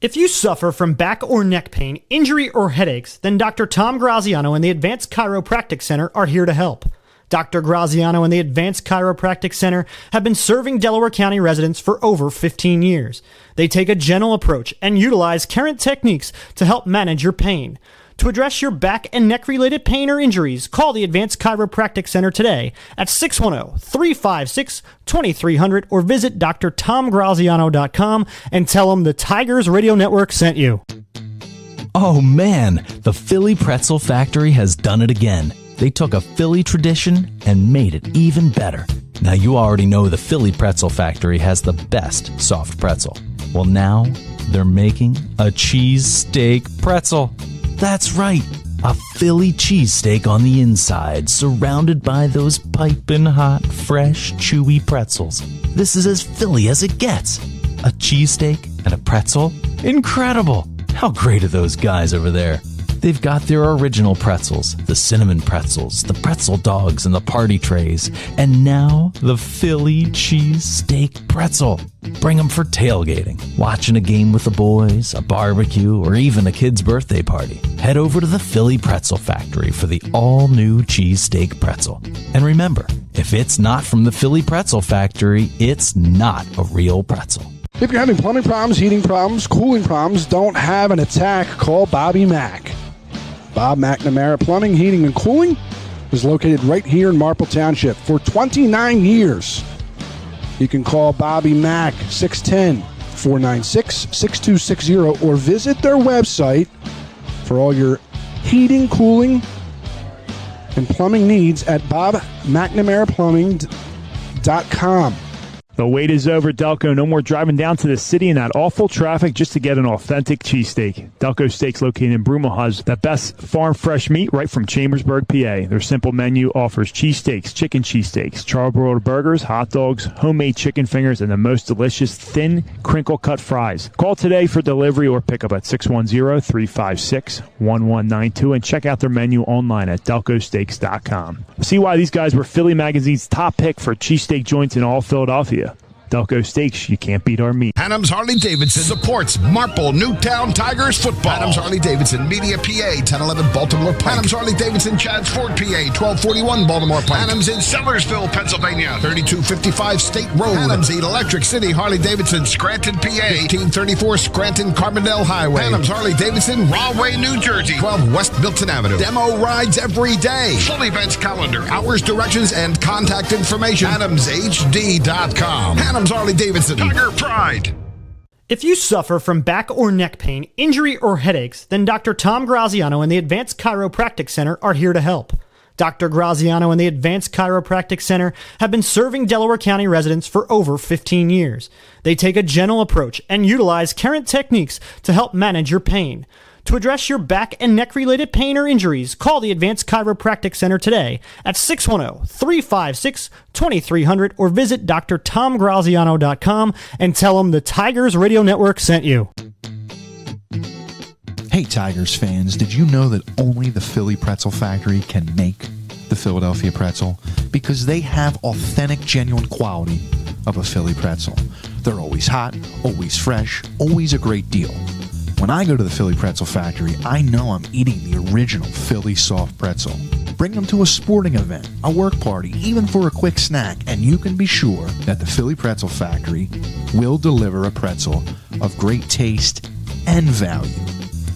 If you suffer from back or neck pain, injury, or headaches, then Dr. Tom Graziano and the Advanced Chiropractic Center are here to help. Dr. Graziano and the Advanced Chiropractic Center have been serving Delaware County residents for over 15 years. They take a gentle approach and utilize current techniques to help manage your pain. To address your back and neck-related pain or injuries, call the Advanced Chiropractic Center today at 610-356-2300 or visit drtomgraziano.com and tell them the Tigers Radio Network sent you. Oh man, the Philly Pretzel Factory has done it again. They took a Philly tradition and made it even better. Now you already know the Philly Pretzel Factory has the best soft pretzel. Well now, they're making a cheesesteak pretzel. That's right, a Philly cheesesteak on the inside, surrounded by those piping hot, fresh, chewy pretzels. This is as Philly as it gets. A cheesesteak and a pretzel? Incredible! How great are those guys over there? They've got their original pretzels, the cinnamon pretzels, the pretzel dogs, and the party trays. And now, the Philly cheesesteak pretzel. Bring them for tailgating, watching a game with the boys, a barbecue, or even a kid's birthday party. Head over to the Philly Pretzel Factory for the all-new cheesesteak pretzel. And remember, if it's not from the Philly Pretzel Factory, it's not a real pretzel. If you're having plumbing problems, heating problems, cooling problems, don't have an attack, call Bobby Mack. Bob McNamara Plumbing, Heating, and Cooling is located right here in Marple Township for 29 years. You can call Bobby Mack, 610-496-6260, or visit their website, for all your heating, cooling, and plumbing needs at BobMcNamaraPlumbing.com. The wait is over, Delco. No more driving down to the city in that awful traffic just to get an authentic cheesesteak. Delco Steaks, located in Broomall, has the best farm fresh meat right from Chambersburg, PA. Their simple menu offers cheesesteaks, chicken cheesesteaks, charbroiled burgers, hot dogs, homemade chicken fingers, and the most delicious thin, crinkle-cut fries. Call today for delivery or pickup at 610-356-1192 and check out their menu online at delcosteaks.com. See why these guys were Philly Magazine's top pick for cheesesteak joints in all Philadelphia. Delco Steaks, you can't beat our meat. Adams Harley-Davidson supports Marple Newtown Tigers football. Adams Harley-Davidson, Media, PA, 1011 Baltimore Pike. Adams Harley-Davidson, Chadds Ford, PA, 1241 Baltimore Pike. Adams in Sellersville, Pennsylvania, 3255 State Road. Adams Electric City Harley-Davidson, Scranton, PA, 1834 Scranton Carbondale Highway. Adams Harley-Davidson, Rahway, New Jersey, 12 West Milton Avenue. Demo rides every day. Full events calendar, hours, directions, and contact information. AdamsHD.com. Adams Harley-Davidson, Tiger Pride. If you suffer from back or neck pain, injury, or headaches, then Dr. Tom Graziano and the Advanced Chiropractic Center are here to help. Dr. Graziano and the Advanced Chiropractic Center have been serving Delaware County residents for over 15 years. They take a gentle approach and utilize current techniques to help manage your pain. To address your back and neck-related pain or injuries, call the Advanced Chiropractic Center today at 610-356-2300 or visit drtomgraziano.com and tell them the Tigers Radio Network sent you. Hey Tigers fans, did you know that only the Philly Pretzel Factory can make the Philadelphia pretzel? Because they have authentic, genuine quality of a Philly pretzel. They're always hot, always fresh, always a great deal. When I go to the Philly Pretzel Factory, I know I'm eating the original Philly soft pretzel. Bring them to a sporting event, a work party, even for a quick snack, and you can be sure that the Philly Pretzel Factory will deliver a pretzel of great taste and value.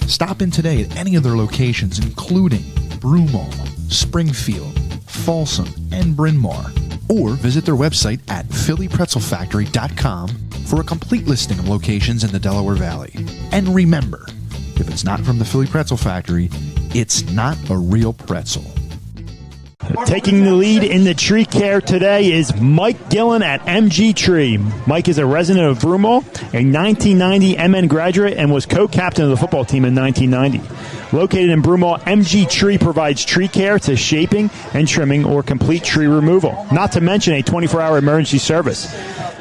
Stop in today at any of their locations, including Broomall, Springfield, Folsom, and Bryn Mawr, or visit their website at phillypretzelfactory.com for a complete listing of locations in the Delaware Valley. And remember, if it's not from the Philly Pretzel Factory, it's not a real pretzel. Taking the lead in the tree care today is Mike Gillen at MG Tree. Mike is a resident of Broomall, a 1990 MN graduate, and was co-captain of the football team in 1990. Located in Broomall, MG Tree provides tree care to shaping and trimming or complete tree removal, not to mention a 24-hour emergency service.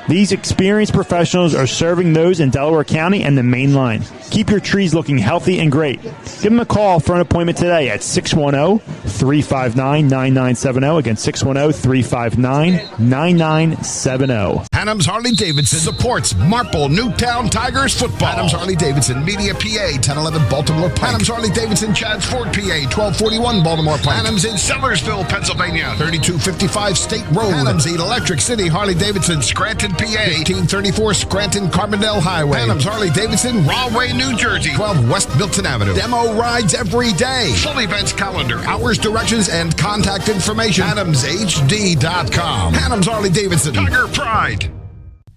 These experienced professionals are serving those in Delaware County and the main line. Keep your trees looking healthy and great. Give them a call for an appointment today at 610-359-9970. Again, 610-359-9970. Adams Harley-Davidson supports Marple Newtown Tigers football. Adams Harley-Davidson, Media, PA, 1011 Baltimore Pike. Adams Harley-Davidson, Chadds Ford, PA, 1241 Baltimore Pike. Adams in Sellersville, Pennsylvania, 3255 State Road. Adams Electric City Harley-Davidson, Scranton, PA, 1834 Scranton Carbondale Highway. Adams Harley-Davidson, Rahway, New Jersey, 12 West Milton Avenue. Demo rides every day. Full events calendar, hours, directions, and contact information. AdamsHD.com. Adams Harley-Davidson, Tiger Pride.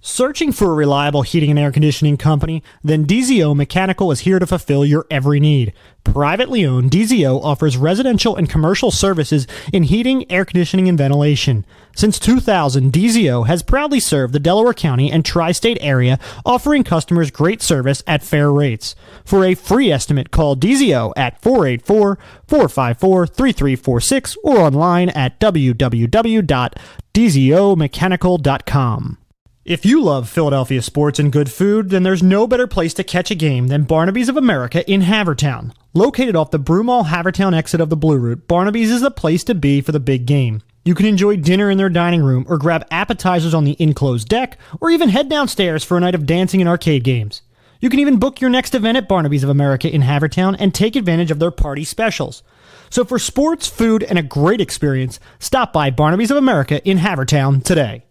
Searching for a reliable heating and air conditioning company? Then DZO Mechanical is here to fulfill your every need. Privately owned, DZO offers residential and commercial services in heating, air conditioning, and ventilation. Since 2000, DZO has proudly served the Delaware County and tri-state area, offering customers great service at fair rates. For a free estimate, call DZO at 484-454-3346 or online at www.dzomechanical.com. If you love Philadelphia sports and good food, then there's no better place to catch a game than Barnaby's of America in Havertown. Located off the Broomall-Havertown exit of the Blue Route, Barnaby's is the place to be for the big game. You can enjoy dinner in their dining room or grab appetizers on the enclosed deck, or even head downstairs for a night of dancing and arcade games. You can even book your next event at Barnaby's of America in Havertown and take advantage of their party specials. So for sports, food, and a great experience, stop by Barnaby's of America in Havertown today.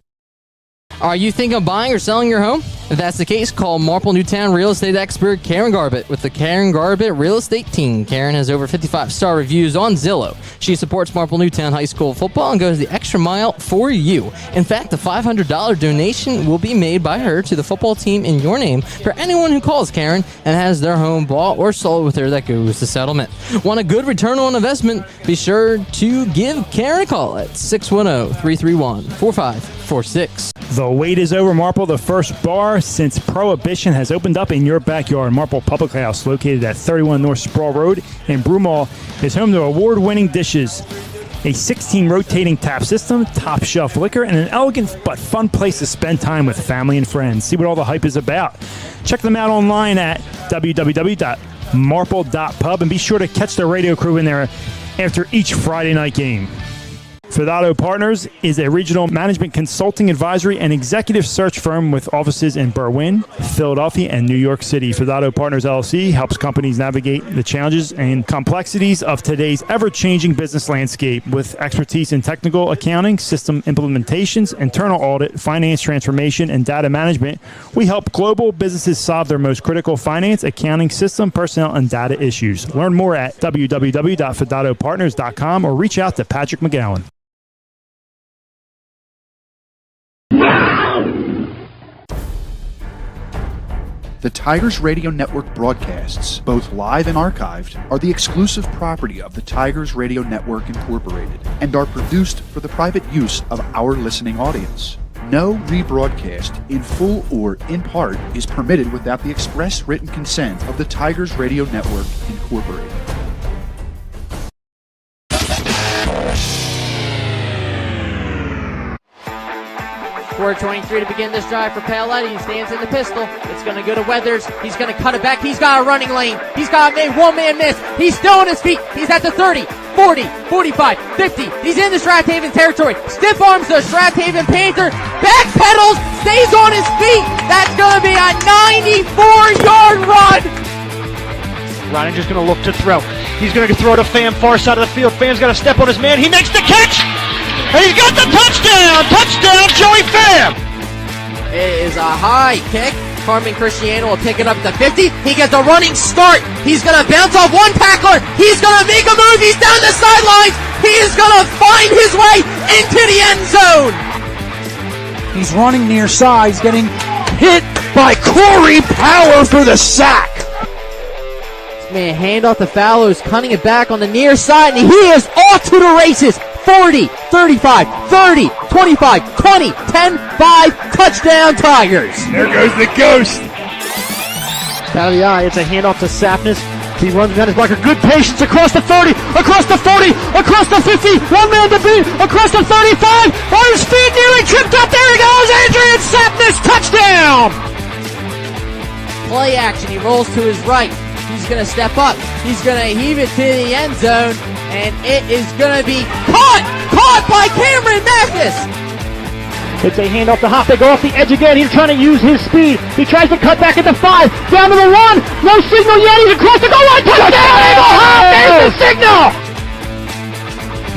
Are you thinking of buying or selling your home? If that's the case, call Marple Newtown real estate expert Karen Garbett with the Karen Garbett Real Estate Team. Karen has over 55-star reviews on Zillow. She supports Marple Newtown High School football and goes the extra mile for you. In fact, a $500 donation will be made by her to the football team in your name for anyone who calls Karen and has their home bought or sold with her that goes to settlement. Want a good return on investment? Be sure to give Karen a call at 610-331-4546. The wait is over, Marple. The first bar since Prohibition has opened up in your backyard. Marple Public House, located at 31 North Sproul Road in Broomall, is home to award-winning dishes, a 16 rotating tap system, top shelf liquor, and an elegant but fun place to spend time with family and friends. See what all the hype is about. Check them out online at www.marple.pub and be sure to catch the radio crew in there after each Friday night game. Fidado Partners is a regional management consulting, advisory, and executive search firm with offices in Berwyn, Philadelphia, and New York City. Fidado Partners LLC helps companies navigate the challenges and complexities of today's ever-changing business landscape with expertise in technical accounting, system implementations, internal audit, finance transformation, and data management. We help global businesses solve their most critical finance, accounting, system, personnel, and data issues. Learn more at www.fidadopartners.com or reach out to Patrick McGowan. The Tigers Radio Network broadcasts, both live and archived, are the exclusive property of the Tigers Radio Network Incorporated and are produced for the private use of our listening audience. No rebroadcast, in full or in part, is permitted without the express written consent of the Tigers Radio Network Incorporated. 4:23 to begin this drive for Paoletti. He stands in the pistol. It's going to go to Weathers. He's going to cut it back. He's got a running lane. He's got a one-man miss. He's still on his feet. He's at the 30, 40, 45, 50. He's in the Strathaven territory. Stiff arms the Strathaven Panther. Backpedals. Stays on his feet. That's going to be a 94-yard run. Reininger's going to look to throw. He's going to throw to Pham, far side of the field. Pham's got to step on his man. He makes the catch. And he's got the touchdown! Touchdown, Joey Pham! It is a high kick. Carmen Cristiano will pick it up at the 50. He gets a running start. He's going to bounce off one tackler. He's going to make a move. He's down the sidelines. He is going to find his way into the end zone. He's running near side. He's getting hit by Corey Power for the sack. This man hand off to Fallows, cutting it back on the near side, and he is off to the races. 40, 35, 30, 25, 20, 10, 5, touchdown Tigers. There goes the ghost. Out of the eye, it's a handoff to Sapness. He runs down his blocker. Good patience across the 30, across the 40, across the 50. One man to beat, across the 35. On his feet, nearly tripped up. There he goes. Adrian Sapness, touchdown. Play action. He rolls to his right. He's going to step up. He's going to heave it to the end zone. And it is going to be caught by Cameron Mathis. It's a handoff to Hoff. They go off the edge again. He's trying to use his speed. He tries to cut back at the 5. Down to the 1. No signal yet. He's across the goal line. Touchdown, Eagle Hoff. There's the signal.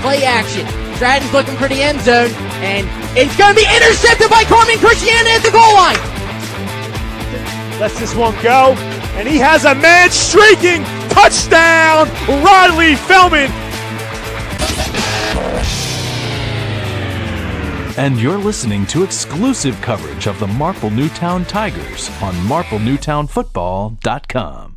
Play action. Stratton's looking for the end zone. And it's going to be intercepted by Carmen Cristiano at the goal line. Lets this one go. And he has a man streaking. Touchdown, Riley Feldman. And you're listening to exclusive coverage of the Marple Newtown Tigers on MarpleNewtownFootball.com.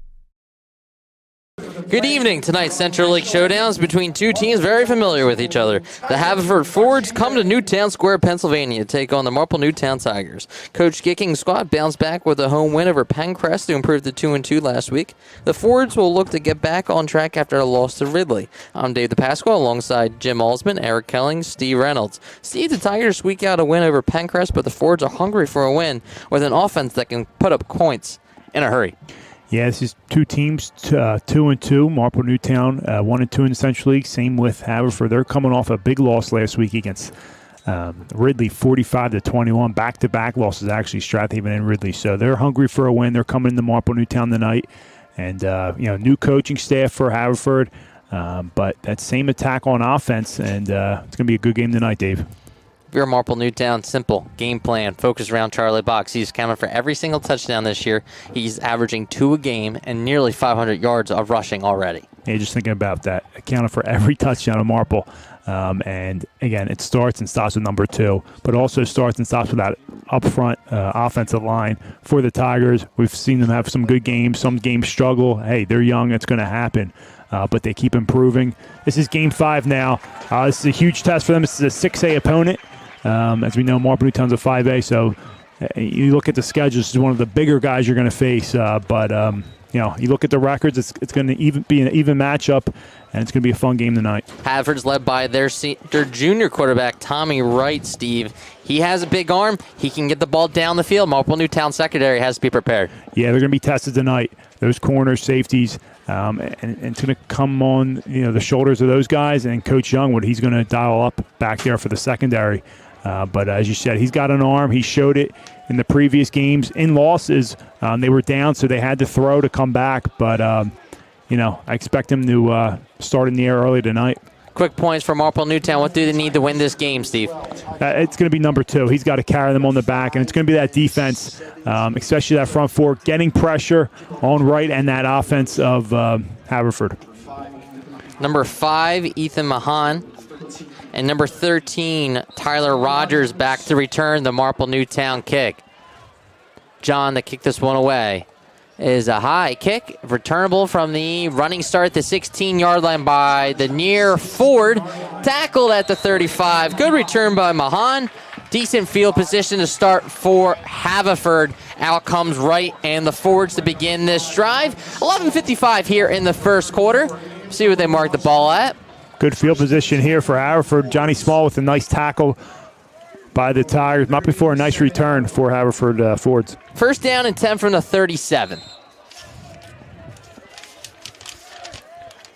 Good evening. Tonight's Central Lake Showdowns between two teams very familiar with each other. The Haverford Fords come to Newtown Square, Pennsylvania to take on the Marple Newtown Tigers. Coach Gicking's squad bounced back with a home win over Pencrest to improve to 2-2 last week. The Fords will look to get back on track after a loss to Ridley. I'm Dave DePasqua alongside Jim Alsman, Eric Kelling, Steve Reynolds. Steve, the Tigers squeak out a win over Pencrest, but the Fords are hungry for a win with an offense that can put up points in a hurry. Yeah, this is two teams, 2-2. Marple Newtown, 1-2 in the Central League. Same with Haverford. They're coming off a big loss last week against Ridley, 45-21. Back-to-back losses, actually, Strathaven and Ridley. So they're hungry for a win. They're coming to Marple Newtown tonight. And, new coaching staff for Haverford. But that same attack on offense, and it's going to be a good game tonight, Dave. If you're Marple Newtown, simple game plan, focus around Charlie Box. He's accounted for every single touchdown this year. He's averaging 2 a game and nearly 500 yards of rushing already. Yeah, just thinking about that. Accounted for every touchdown of Marple. And again, it starts and stops with number 2, but also starts and stops with that up front offensive line for the Tigers. We've seen them have some good games. Some games struggle. Hey, they're young. It's going to happen. But they keep improving. This is Game 5 now. This is a huge test for them. This is a 6A opponent. As we know, Marple Newtown's a 5A, so you look at the schedule, this is one of the bigger guys you're going to face. But you look at the records, it's going to be an even matchup, and it's going to be a fun game tonight. Haverford's led by their junior quarterback, Tommy Wright, Steve. He has a big arm. He can get the ball down the field. Marple Newtown secondary has to be prepared. Yeah, they're going to be tested tonight. Those corners, safeties, and it's going to come on the shoulders of those guys, and Coach Young, what he's going to dial up back there for the secondary. But as you said, he's got an arm. He showed it in the previous games. In losses, they were down, so they had to throw to come back. But, I expect him to start in the air early tonight. Quick points for Marple Newtown. What do they need to win this game, Steve? It's going to be number 2. He's got to carry them on the back, and it's going to be that defense, especially that front four, getting pressure on Wright and that offense of Haverford. Number 5, Ethan Mahan. And number 13, Tyler Rogers, back to return the Marple Newtown kick. John to kick this one away is a high kick, returnable from the running start at the 16-yard line by the near Ford. Tackled at the 35. Good return by Mahan. Decent field position to start for Haverford. Out comes Wright and the Fords to begin this drive. 11:55 here in the first quarter. See what they mark the ball at. Good field position here for Haverford. Johnny Small with a nice tackle by the Tigers. Not before a nice return for Haverford Fords. First down and 10 from the 37.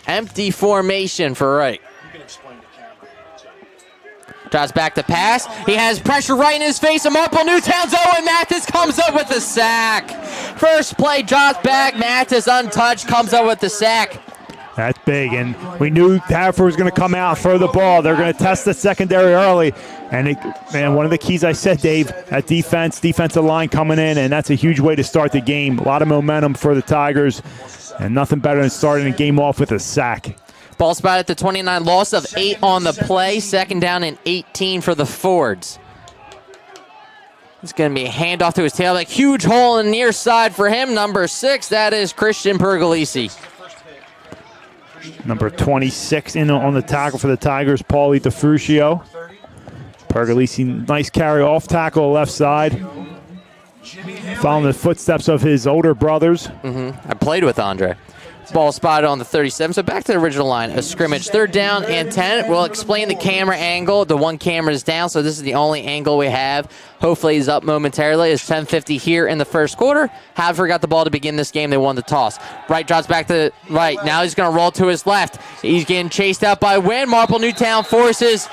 Empty formation for Wright. Drives back to pass. He has pressure right in his face. And Marple Newtown's Owen Mathis comes up with the sack. First play drops back. Mathis untouched comes up with the sack. That's big, and we knew Haverford was going to come out and throw the ball. They're going to test the secondary early, and one of the keys I said, Dave, that defensive line coming in, and that's a huge way to start the game. A lot of momentum for the Tigers, and nothing better than starting the game off with a sack. Ball spot at the 29, loss of 8 on the play. Second down and 18 for the Fords. It's going to be a handoff to his tailback. Huge hole in the near side for him. Number 6, that is Christian Pergolisi. Number 26 in on the tackle for the Tigers, Paulie DeFrucio. Pergolisi, nice carry off tackle left side. Following the footsteps of his older brothers. I played with Andre. Ball spotted on the 37. So back to the original line of scrimmage. Third down and 10. We'll explain the camera angle. The one camera is down, so this is the only angle we have. Hopefully he's up momentarily. It's 10:50 here in the first quarter. Haverford got the ball to begin this game. They won the toss. Wright drops back to the right. Now he's going to roll to his left. He's getting chased out by Wynn. Marple Newtown forces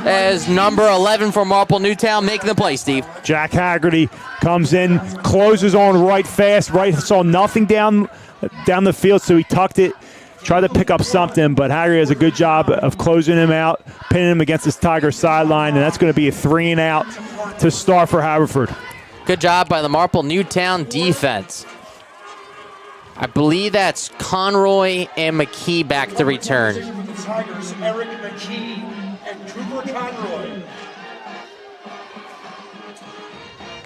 as number 11 for Marple Newtown making the play, Steve. Jack Haggerty comes in, closes on Wright fast. Wright saw nothing down the field, so he tucked it, tried to pick up something, but Harry has a good job of closing him out, pinning him against his Tiger sideline, and that's going to be a 3-and-out to start for Haverford. Good job by the Marple Newtown defense. I believe that's Conroy and McKee back to return. Tigers, Eric McKee and Cooper Conroy.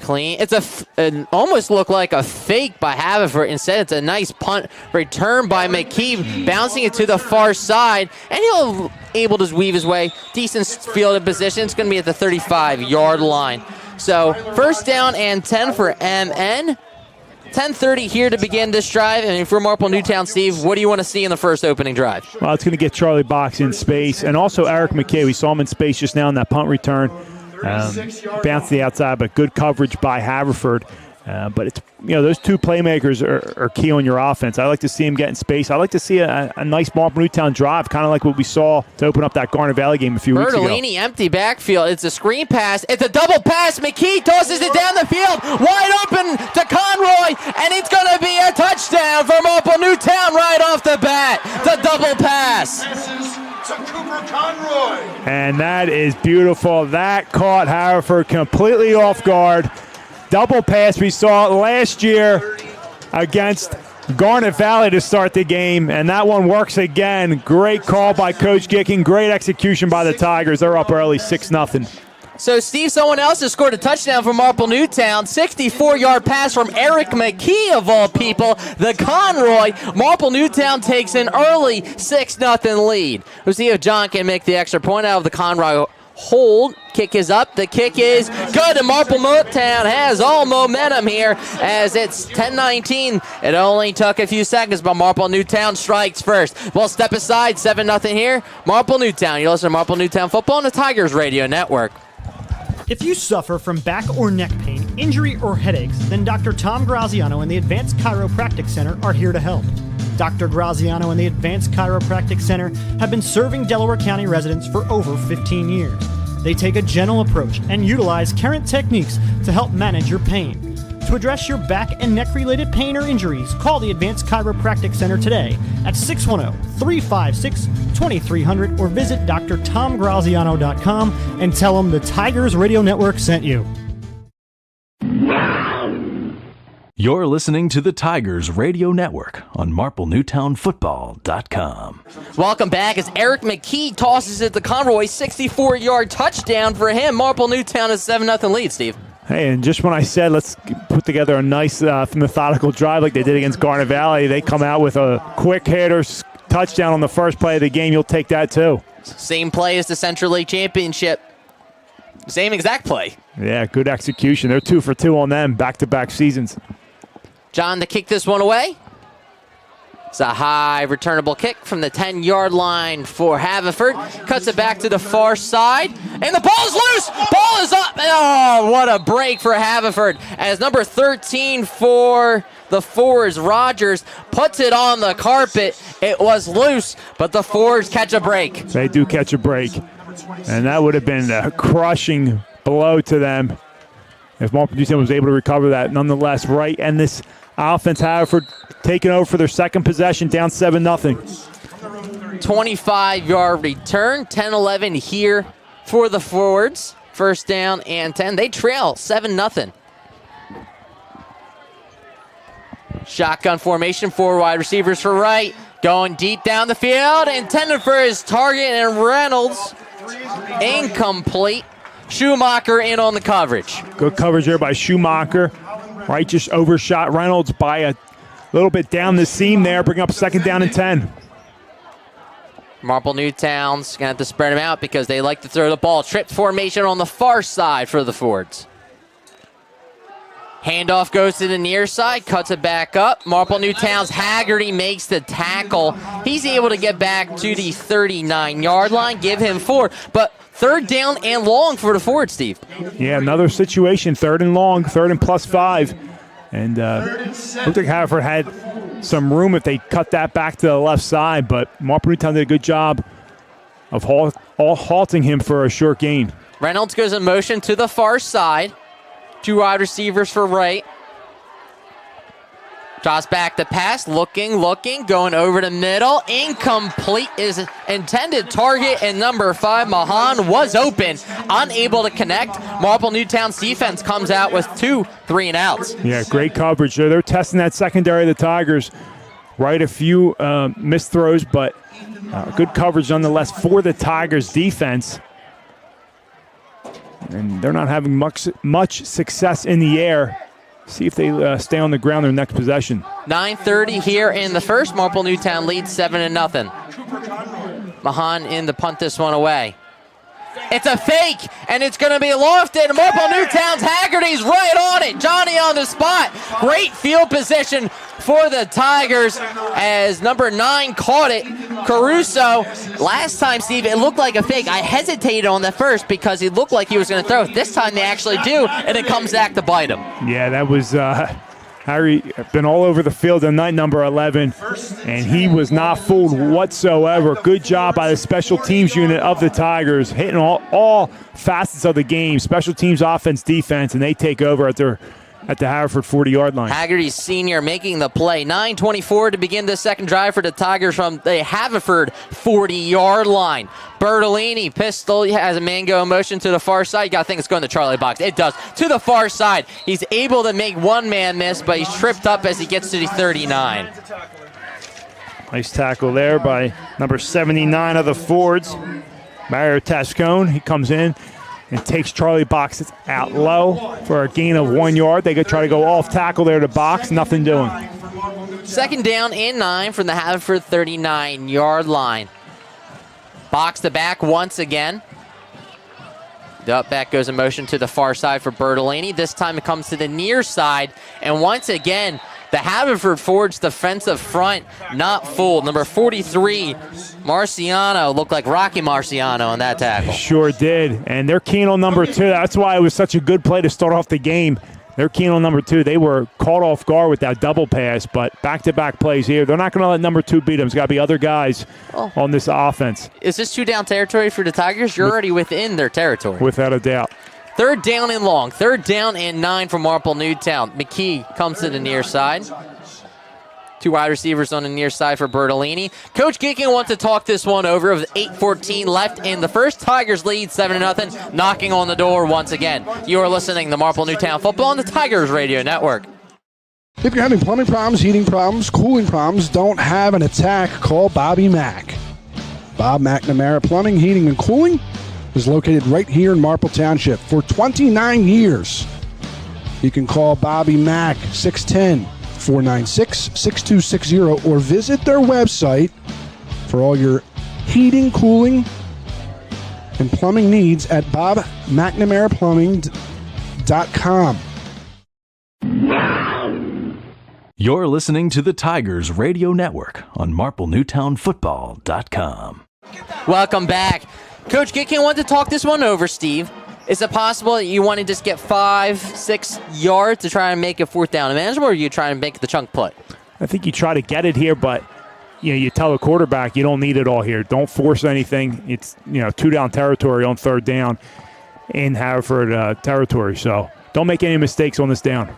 Clean. It almost looked like a fake by Haverford. Instead, it's a nice punt return by McKee, bouncing it to the far side, and he'll able to weave his way. Decent fielded position. It's going to be at the 35-yard line. So first down and 10 for MN. 10:30 here to begin this drive. And if we're Marple Newtown, Steve, what do you want to see in the first opening drive? Well, it's going to get Charlie Box in space, and also Eric McKay. We saw him in space just now in that punt return. Bounced the outside, but good coverage by Haverford. But it's those two playmakers are key on your offense. I like to see him get in space. I like to see a nice Marple Newtown drive, kind of like what we saw to open up that Garner Valley game a few weeks ago. Bertolini, empty backfield. It's a screen pass. It's a double pass. McKee tosses it down the field, wide open to Conroy, and it's going to be a touchdown for Marple Newtown right off the bat. The double pass. To Cooper And that is beautiful. That caught Haverford completely off guard. Double pass we saw last year against Garnet Valley to start the game, and that one works again. Great call by Coach Gicking. Great execution by the Tigers. They're up early, 6-0. So, Steve, someone else has scored a touchdown for Marple Newtown. 64-yard pass from Eric McKee, of all people. The Conroy. Marple Newtown takes an early 6-0 lead. We'll see if John can make the extra point out of the Conroy hold. Kick is up. The kick is good, and Marple Newtown has all momentum here as it's 10-19. It only took a few seconds, but Marple Newtown strikes first. We'll step aside, 7-0 here. Marple Newtown. You listen to Marple Newtown Football on the Tigers Radio Network. If you suffer from back or neck pain, injury, or headaches, then Dr. Tom Graziano and the Advanced Chiropractic Center are here to help. Dr. Graziano and the Advanced Chiropractic Center have been serving Delaware County residents for over 15 years. They take a gentle approach and utilize current techniques to help manage your pain. To address your back and neck-related pain or injuries, call the Advanced Chiropractic Center today at 610-356-2300 or visit drtomgraziano.com and tell them the Tigers Radio Network sent you. You're listening to the Tigers Radio Network on MarpleNewtownFootball.com. Welcome back as Eric McKee tosses it to Conroy. 64-yard touchdown for him. Marple Newtown is 7-0 lead, Steve. Hey, and just when I said let's put together a nice methodical drive like they did against Garnet Valley, they come out with a quick hitter touchdown on the first play of the game. You'll take that too. Same play as the Central League Championship. Same exact play. Yeah, good execution. They're 2 for 2 on them, back-to-back seasons. John to kick this one away. It's a high returnable kick from the 10-yard line for Haverford. Cuts it back to the far side. And the ball is loose. Ball is up. Oh, what a break for Haverford. As number 13 for the Fords, Rogers, puts it on the carpet. It was loose, but the Fords catch a break. They do catch a break. And that would have been a crushing blow to them if Marple Newtown was able to recover that. Nonetheless, right, and this offense, Haverford taking over for their second possession, down 7-0. 25-yard return, 10-11 here for the Fords. First down and 10. They trail 7-0. Shotgun formation, 4 wide receivers for right. Going deep down the field, intended for his target, and Reynolds incomplete. Schumacher in on the coverage. Good coverage there by Schumacher. Right, just overshot Reynolds by a little bit down the seam there, bring up second down and 10. Marple Newtown's going to have to spread them out because they like to throw the ball. Trip formation on the far side for the Fords. Handoff goes to the near side, cuts it back up. Marple Newtown's Haggerty makes the tackle. He's able to get back to the 39-yard line, give him 4. But third down and long for the Fords, Steve. Yeah, another situation, third and long, third and +5. And looked like Haverford had some room if they cut that back to the left side, but Marple Newtown did a good job of halting him for a short gain. Reynolds goes in motion to the far side. 2 wide receivers for right. Draws back the pass, looking, going over the middle. Incomplete is intended target, and number 5, Mahan, was open. Unable to connect. Marple Newtown's defense comes out with 2 3-and-outs. Yeah, great coverage there. They're testing that secondary of the Tigers. Right, a few missed throws, but good coverage nonetheless for the Tigers defense. And they're not having much success in the air. See if they stay on the ground their next possession. 9:30 here in the first. Marple Newtown leads 7-0. Mahan in to punt this one away. It's a fake, and it's going to be lofted. Marple Newtown's Haggerty's right on it. Johnny on the spot. Great field position for the Tigers as number 9 caught it. Caruso, last time, Steve, it looked like a fake. I hesitated on the first because he looked like he was going to throw it. This time they actually do, and it comes back to bite him. Yeah, that was Harry been all over the field tonight, number 11, and he was not fooled whatsoever. Good job by the special teams unit of the Tigers, hitting all facets of the game, special teams, offense, defense, and they take over after at the Haverford 40-yard line. Haggerty Sr. making the play. 9:24 to begin the second drive for the Tigers from the Haverford 40-yard line. Bertolini, pistol, has a man go in motion to the far side. You got to think it's going to Charlie box. It does. To the far side. He's able to make one man miss, but he's tripped up as he gets to the 39. Nice tackle there by number 79 of the Fords, Mario Tascone. He comes in and takes Charlie boxes out low for a gain of 1 yard. They could try to go off tackle there to box. Nothing doing. Second down and 9 from the Haverford 39-yard line. Box to back once again. The up back goes in motion to the far side for Bertolini. This time it comes to the near side. And once again, the Haverford Fords defensive front not fooled. Number 43, Marciano, looked like Rocky Marciano on that tackle. Sure did. And they're keen on number 2. That's why it was such a good play to start off the game. They're keen on number 2. They were caught off guard with that double pass, but back-to-back plays here. They're not going to let number 2 beat them. There's got to be other guys on this offense. Is this 2-down territory for the Tigers? You're already within their territory. Without a doubt. Third down and long. Third down and 9 for Marple Newtown. McKee comes to the near side. 2 wide receivers on the near side for Bertolini. Coach Geeking wants to talk this one over with 8:14 left in the first. Tigers lead 7-0, knocking on the door once again. You are listening to Marple Newtown Football on the Tigers Radio Network. If you're having plumbing problems, heating problems, cooling problems, don't have an attack, call Bobby Mack. Bob McNamara Plumbing, Heating, and Cooling is located right here in Marple Township for 29 years. You can call Bobby Mack, 610-496-6260, or visit their website for all your heating, cooling, and plumbing needs at bobmcnamaraplumbing.com. You're listening to the Tigers Radio Network on MarpleNewtownFootball.com. Welcome back. Coach Geeking wanted to talk this one over, Steve. Is it possible that you want to just get 5-6 yards to try and make a fourth down manageable, or are you trying to make the chunk play? I think you try to get it here, but you tell the quarterback you don't need it all here. Don't force anything. It's 2-down territory on third down in Haverford territory, so don't make any mistakes on this down.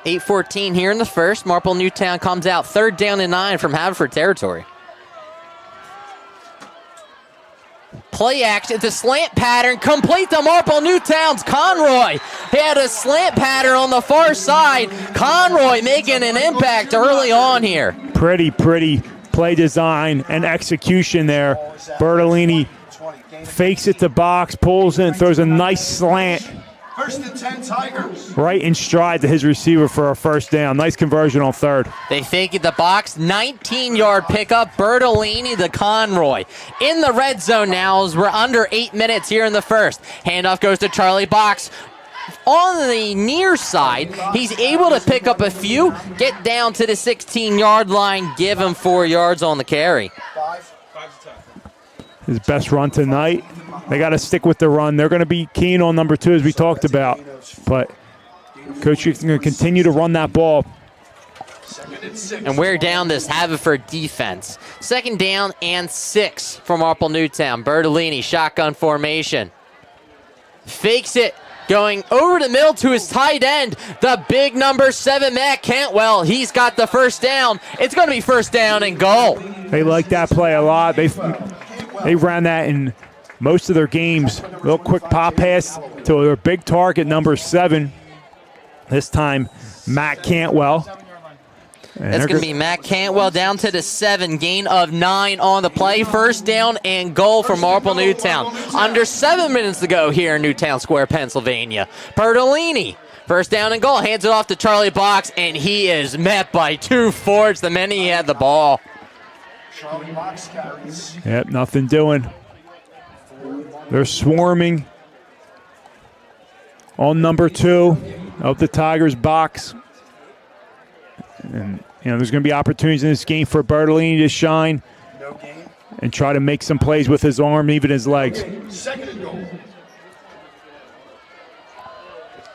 8:14 here in the first. Marple Newtown comes out third down and 9 from Haverford territory. Play action, the slant pattern, complete to Marple Newtown's Conroy. He had a slant pattern on the far side. Conroy making an impact early on here. Pretty play design and execution there. Bertolini fakes it to box, pulls in, throws a nice slant. First and 10 Tigers. Right in stride to his receiver for a first down. Nice conversion on third. They fake it the box. 19-yard pickup. Bertolini to Conroy. In the red zone now as we're under 8 minutes here in the first. Handoff goes to Charlie Box. On the near side, he's able to pick up a few, get down to the 16-yard line, give him 4 yards on the carry. His best run tonight. They got to stick with the run. They're going to be keen on number 2, as we talked about. But Coach is going to continue to run that ball. And wear down this Haverford defense. Second down and 6 from Marple Newtown. Bertolini, shotgun formation. Fakes it, going over the middle to his tight end. The big number 7, Matt Cantwell. He's got the first down. It's going to be first down and goal. They like that play a lot. They ran that in most of their games. Real quick pop pass to their big target, number 7. This time, Matt Cantwell. That's going to be Matt Cantwell down to the 7. Gain of 9 on the play. First down and goal for Marple Newtown. Under 7 minutes to go here in Newtown Square, Pennsylvania. Bertolini, first down and goal. Hands it off to Charlie Box, and he is met by 2 Fords the minute he had the ball. Charlie Box carries. Yep, nothing doing. They're swarming on number 2 of the Tigers box. And, there's going to be opportunities in this game for Bertolini to shine and try to make some plays with his arm, even his legs. Second and goal.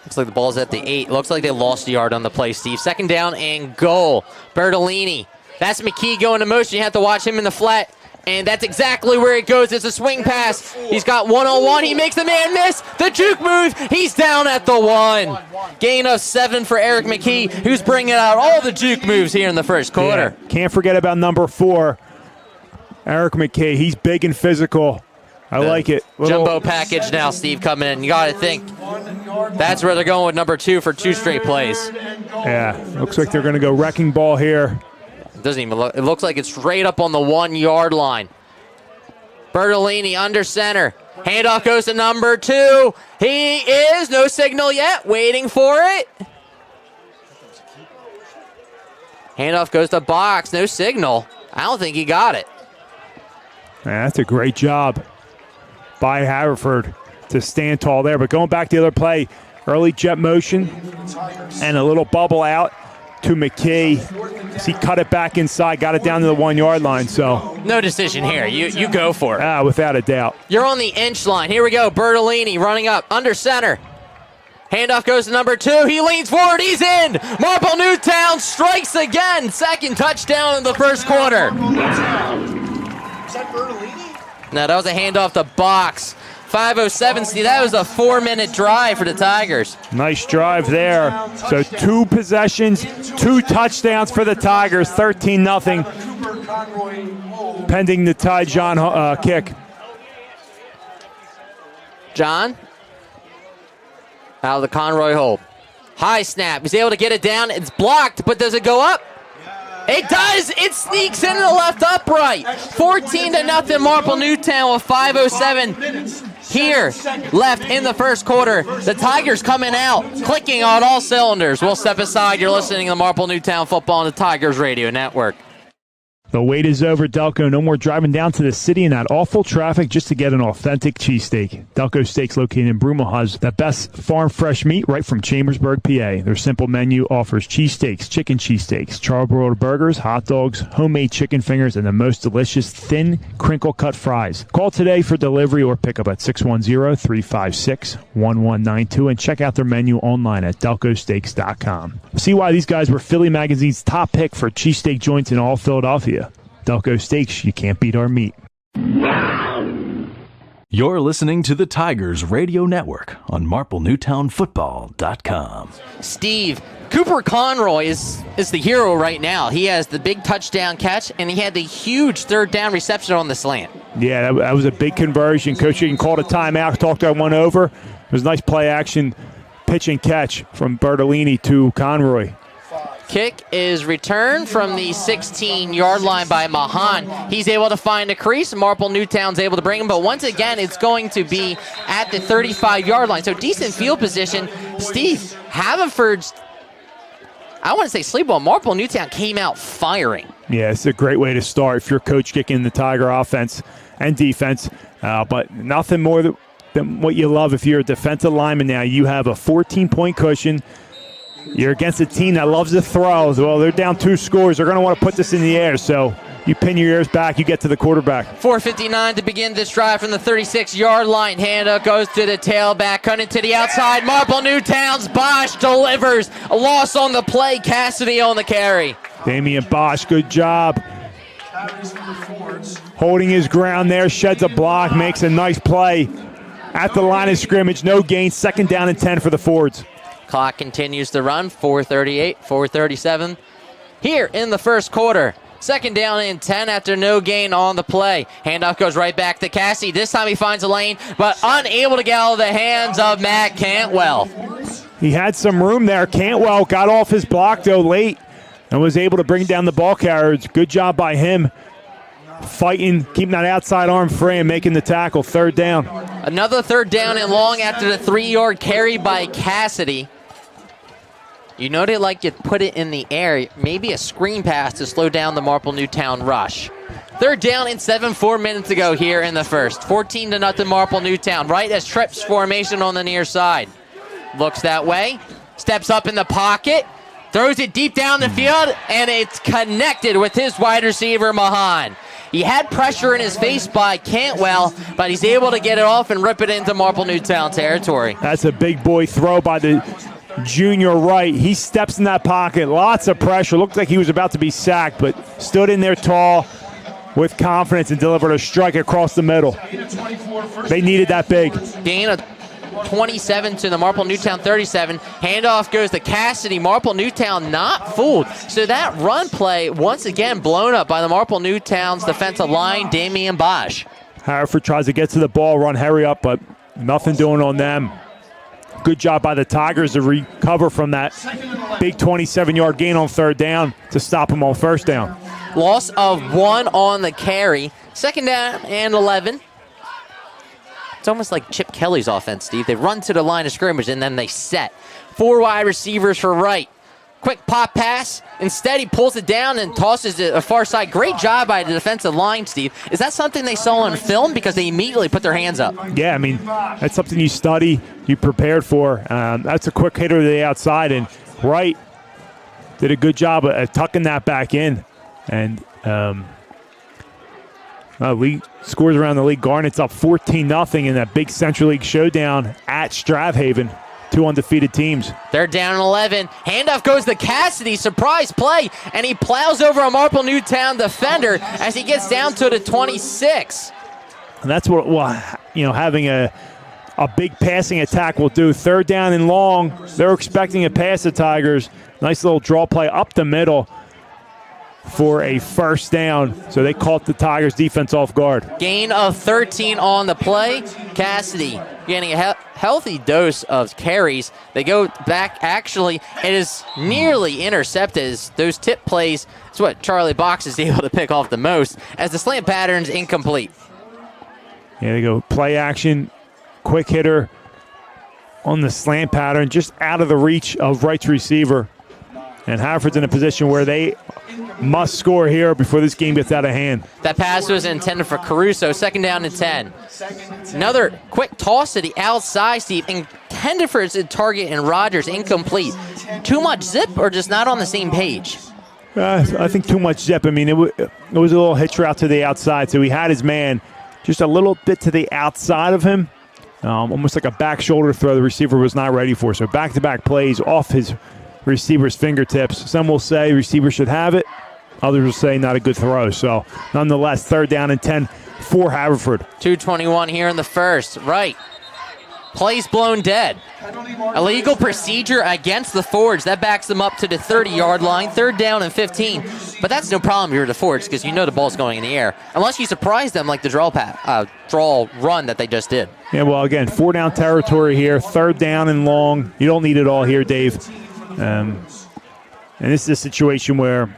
Looks like the ball's at the 8. Looks like they lost a yard on the play, Steve. Second down and goal. Bertolini. That's McKee going to motion. You have to watch him in the flat. And that's exactly where it goes. It's a swing pass. He's got one-on-one. He makes the man miss. The juke move. He's down at the 1. Gain of 7 for Eric McKee, who's bringing out all the juke moves here in the first quarter. Yeah, can't forget about number 4, Eric McKee. He's big and physical. I like it. Jumbo package now, Steve, coming in. You got to think that's where they're going with number 2 for 2 straight plays. Yeah, looks like they're going to go wrecking ball here. Doesn't even look. It looks like it's straight up on the 1-yard line. Bertolini under center. Handoff goes to number 2. He is no signal yet. Waiting for it. Handoff goes to Box. No signal. I don't think he got it. Man, that's a great job by Haverford to stand tall there. But going back to the other play, early jet motion and a little bubble out to McKee. He cut it back inside, got it down to the 1-yard line. So no decision here. You go for it. Without a doubt. You're on the inch line. Here we go. Bertolini running up under center. Handoff goes to number 2. He leans forward. He's in. Marple Newtown strikes again. Second touchdown in the first quarter. Is that Bertolini? No, that was a handoff to Box. 5:07, Steve. That was a 4-minute drive for the Tigers. Nice drive there. So 2 possessions, 2 touchdowns for the Tigers, 13-0. Pending the Ty John kick. John out of the Conroy hold. High snap. He's able to get it down. It's blocked, but does it go up? It does. It sneaks into the left upright. 14-0 Marple Newtown with 5:07 here left in the first quarter. The Tigers coming out, clicking on all cylinders. We'll step aside. You're listening to Marple Newtown Football on the Tigers Radio Network. The wait is over, Delco. No more driving down to the city in that awful traffic just to get an authentic cheesesteak. Delco Steaks, located in Broomall, has the best farm fresh meat right from Chambersburg, PA. Their simple menu offers cheesesteaks, chicken cheesesteaks, charbroiled burgers, hot dogs, homemade chicken fingers, and the most delicious thin, crinkle-cut fries. Call today for delivery or pickup at 610-356-1192 and check out their menu online at delcosteaks.com. See why these guys were Philly Magazine's top pick for cheesesteak joints in all Philadelphia. Delco Steaks, you can't beat our meat. You're listening to the Tigers Radio Network on MarpleNewtownFootball.com. Steve, Cooper Conroy is the hero right now. He has the big touchdown catch, and he had the huge third down reception on the slant. Yeah, that was a big conversion. Coach Egan called a timeout, talked that one over. It was a nice play action pitch and catch from Bertolini to Conroy. Kick is returned from the 16-yard line by Mahan. He's able to find a crease. Marple Newtown's able to bring him, but once again, it's going to be at the 35-yard line. So decent field position. Steve, Haverford's, I want to say sleep on. Marple Newtown came out firing. Yeah, it's a great way to start if you're coach kicking the Tiger offense and defense, but nothing more than what you love if you're a defensive lineman now. You have a 14-point cushion. You're against a team that loves to throw. Well, they're down 2 scores. They're going to want to put this in the air. So you pin your ears back. You get to the quarterback. 4:59 to begin this drive from the 36-yard line. Handoff goes to the tailback. Cutting to the outside. Marple Newtown's Bosch delivers. A loss on the play. Cassidy on the carry. Damian Bosch, good job. Holding his ground there. Sheds a block. Makes a nice play at the line of scrimmage. No gain. 2nd down and 10 for the Fords. Clock continues to run. 4:38, 4:37 here in the first quarter. 2nd down and 10 after no gain on the play. Handoff goes right back to Cassie. This time he finds a lane, but unable to get out of the hands of Matt Cantwell. He had some room there. Cantwell got off his block, though, late and was able to bring down the ball carriers. Good job by him. Fighting, keeping that outside arm free and making the tackle. 3rd down. Another 3rd down and long after the 3-yard carry by Cassidy. You know they like to put it in the air. Maybe a screen pass to slow down the Marple Newtown rush. 3rd down and 7, 4 minutes to go here in the first. 14-0 Marple Newtown. Right as trips formation on the near side. Looks that way. Steps up in the pocket. Throws it deep down the field. And it's connected with his wide receiver, Mahan. He had pressure in his face by Cantwell, but he's able to get it off and rip it into Marple Newtown territory. That's a big boy throw by the junior right. He steps in that pocket. Lots of pressure. Looked like he was about to be sacked, but stood in there tall. with confidence and delivered a strike across the middle. They needed that big. Gain of 27 to the Marple Newtown 37. Handoff goes to Cassidy. Marple Newtown not fooled. So that run play, once again, blown up by the Marple Newtown's defensive line, Damian Bosch. Haverford tries to get to the ball, run Harry up, but nothing doing on them. Good job by the Tigers to recover from that big 27-yard gain on third down to stop them on first down. Loss of 1 on the carry. Second down and 11. It's almost like Chip Kelly's offense, Steve. They run to the line of scrimmage and then they set. 4 wide receivers for Wright. Quick pop pass. Instead, he pulls it down and tosses it a far side. Great job by the defensive line, Steve. Is that something they saw on film? Because they immediately put their hands up. Yeah, I mean, that's something you study, you prepared for. That's a quick hitter to the outside, and Wright did a good job of tucking that back in. And league scores around the league. Garnet's up 14-0 in that big Central League showdown at Strathaven. 2 undefeated teams. They're down 11. Handoff goes to Cassidy. Surprise play. And he plows over a Marple Newtown defender as he gets down to the 26. And that's what having a big passing attack will do. Third down and long. They're expecting a pass the Tigers. Nice little draw play up the middle for a first down. So they caught the Tigers defense off guard. Gain of 13 on the play. Cassidy getting a healthy dose of carries. They go back. Actually, it is nearly intercepted. As those tip plays, it's what Charlie Box is able to pick off the most, as the slant pattern's incomplete. Yeah, they go play action, quick hitter on the slant pattern, just out of the reach of Wright's receiver. And Haverford's in a position where they must score here before this game gets out of hand. That pass was intended for Caruso. Second down and 10. Another quick toss to the outside, Steve. Intended for its target, and Rogers incomplete. Too much zip or just not on the same page? I think too much zip. I mean, it was a little hitch route to the outside, so he had his man just a little bit to the outside of him. Almost like a back shoulder throw the receiver was not ready for. So back-to-back plays off his receiver's fingertips. Some will say receiver should have it. Others will say not a good throw. So nonetheless, third down and 10 for Haverford. 2:21 here in the first. Right. Plays blown dead. Illegal procedure against the Fords. That backs them up to the 30-yard line. Third down and 15. But that's no problem here at the Fords because you know the ball's going in the air. Unless you surprise them like the draw run that they just did. Yeah, well, again, 4-down territory here. Third down and long. You don't need it all here, Dave. And this is a situation where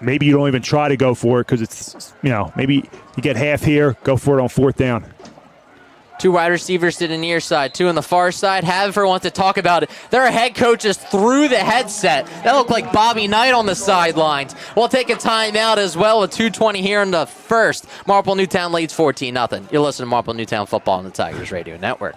maybe you don't even try to go for it because it's, maybe you get half here, go for it on fourth down. 2 wide receivers to the near side, 2 on the far side. Haverford wants to talk about it. Their head coach just threw the headset. That looked like Bobby Knight on the sidelines. We'll take a timeout as well with 2:20 here in the first. Marple Newtown leads 14-0. You're listening to Marple Newtown Football on the Tigers Radio Network.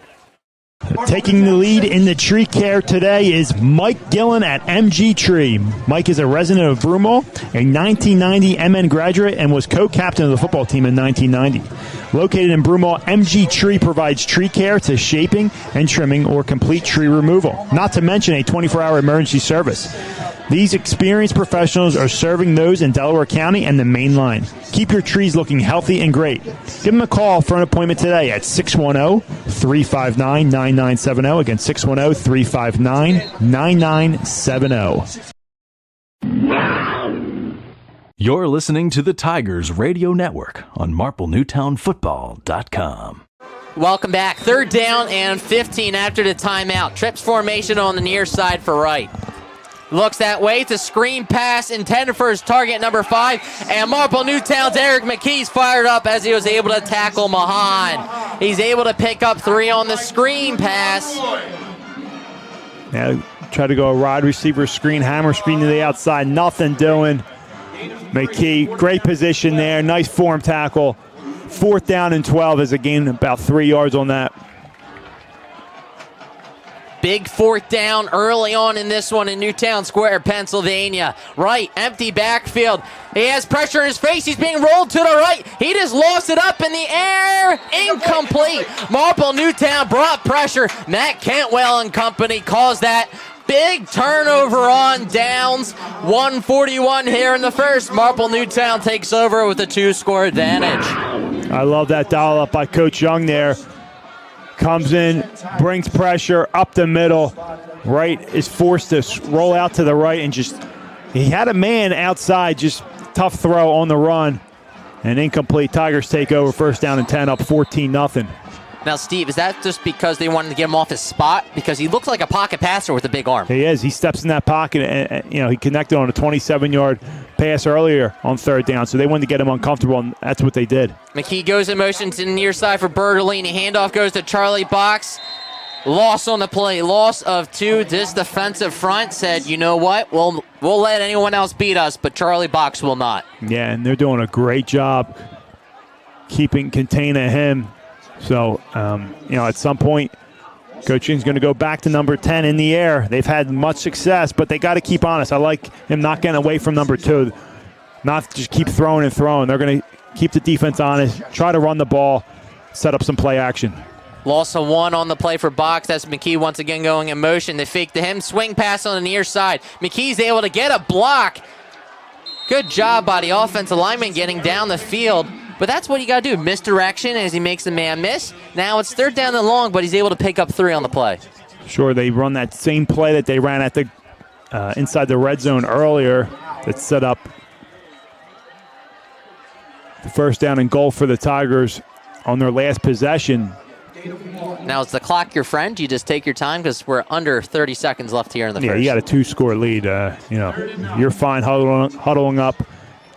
Taking the lead in the tree care today is Mike Gillen at MG Tree. Mike is a resident of Broomall, a 1990 MN graduate, and was co-captain of the football team in 1990. Located in Broomall, MG Tree provides tree care to shaping and trimming or complete tree removal, not to mention a 24-hour emergency service. These experienced professionals are serving those in Delaware County and the main line. Keep your trees looking healthy and great. Give them a call for an appointment today at 610-359-9970. Again, 610-359-9970. You're listening to the Tigers Radio Network on MarpleNewtownFootball.com. Welcome back. Third down and 15 after the timeout. Trips formation on the near side for Wright. Looks that way. It's a screen pass intended for his target, number 5. And Marple Newtown's Eric McKee's fired up as he was able to tackle Mahan. He's able to pick up 3 on the screen pass. Now try to go a wide receiver screen, hammer screen to the outside. Nothing doing. McKee, great position there. Nice form tackle. Fourth down and 12 as a gain about 3 yards on that. Big fourth down early on in this one in Newtown Square, Pennsylvania. Right, empty backfield. He has pressure in his face. He's being rolled to the right. He just lost it up in the air. Incomplete. Marple Newtown brought pressure. Matt Cantwell and company calls that big turnover on downs. 1:41 here in the first. Marple Newtown takes over with a 2-score advantage. I love that dial up by Coach Young there. Comes in, brings pressure up the middle. Right is forced to roll out to the right and he had a man outside, just tough throw on the run. And incomplete. Tigers take over, first down and 10, up 14-0. Now, Steve, is that just because they wanted to get him off his spot? Because he looks like a pocket passer with a big arm. He is. He steps in that pocket, and he connected on a 27-yard pass earlier on third down, so they wanted to get him uncomfortable, and that's what they did. McKee goes in motion to the near side for Bertolini. Handoff goes to Charlie Box. Loss on the play. Loss of 2. This defensive front said, you know what? We'll let anyone else beat us, but Charlie Box will not. Yeah, and they're doing a great job containing him. So, at some point, coaching's going to go back to number 10 in the air. They've had much success, but they got to keep honest. I like him not getting away from number 2, not just keep throwing and throwing. They're going to keep the defense honest, try to run the ball, set up some play action. Loss of 1 on the play for Box. That's McKee once again going in motion. They fake to him. Swing pass on the near side. McKee's able to get a block. Good job by the offensive lineman getting down the field. But that's what you got to do. Misdirection as he makes the man miss. Now it's third down and long, but he's able to pick up 3 on the play. Sure, they run that same play that they ran at the inside the red zone earlier that set up the first down and goal for the Tigers on their last possession. Now, is the clock your friend? You just take your time because we're under 30 seconds left here in the first. Yeah, you got a 2-score lead. You're fine huddling up,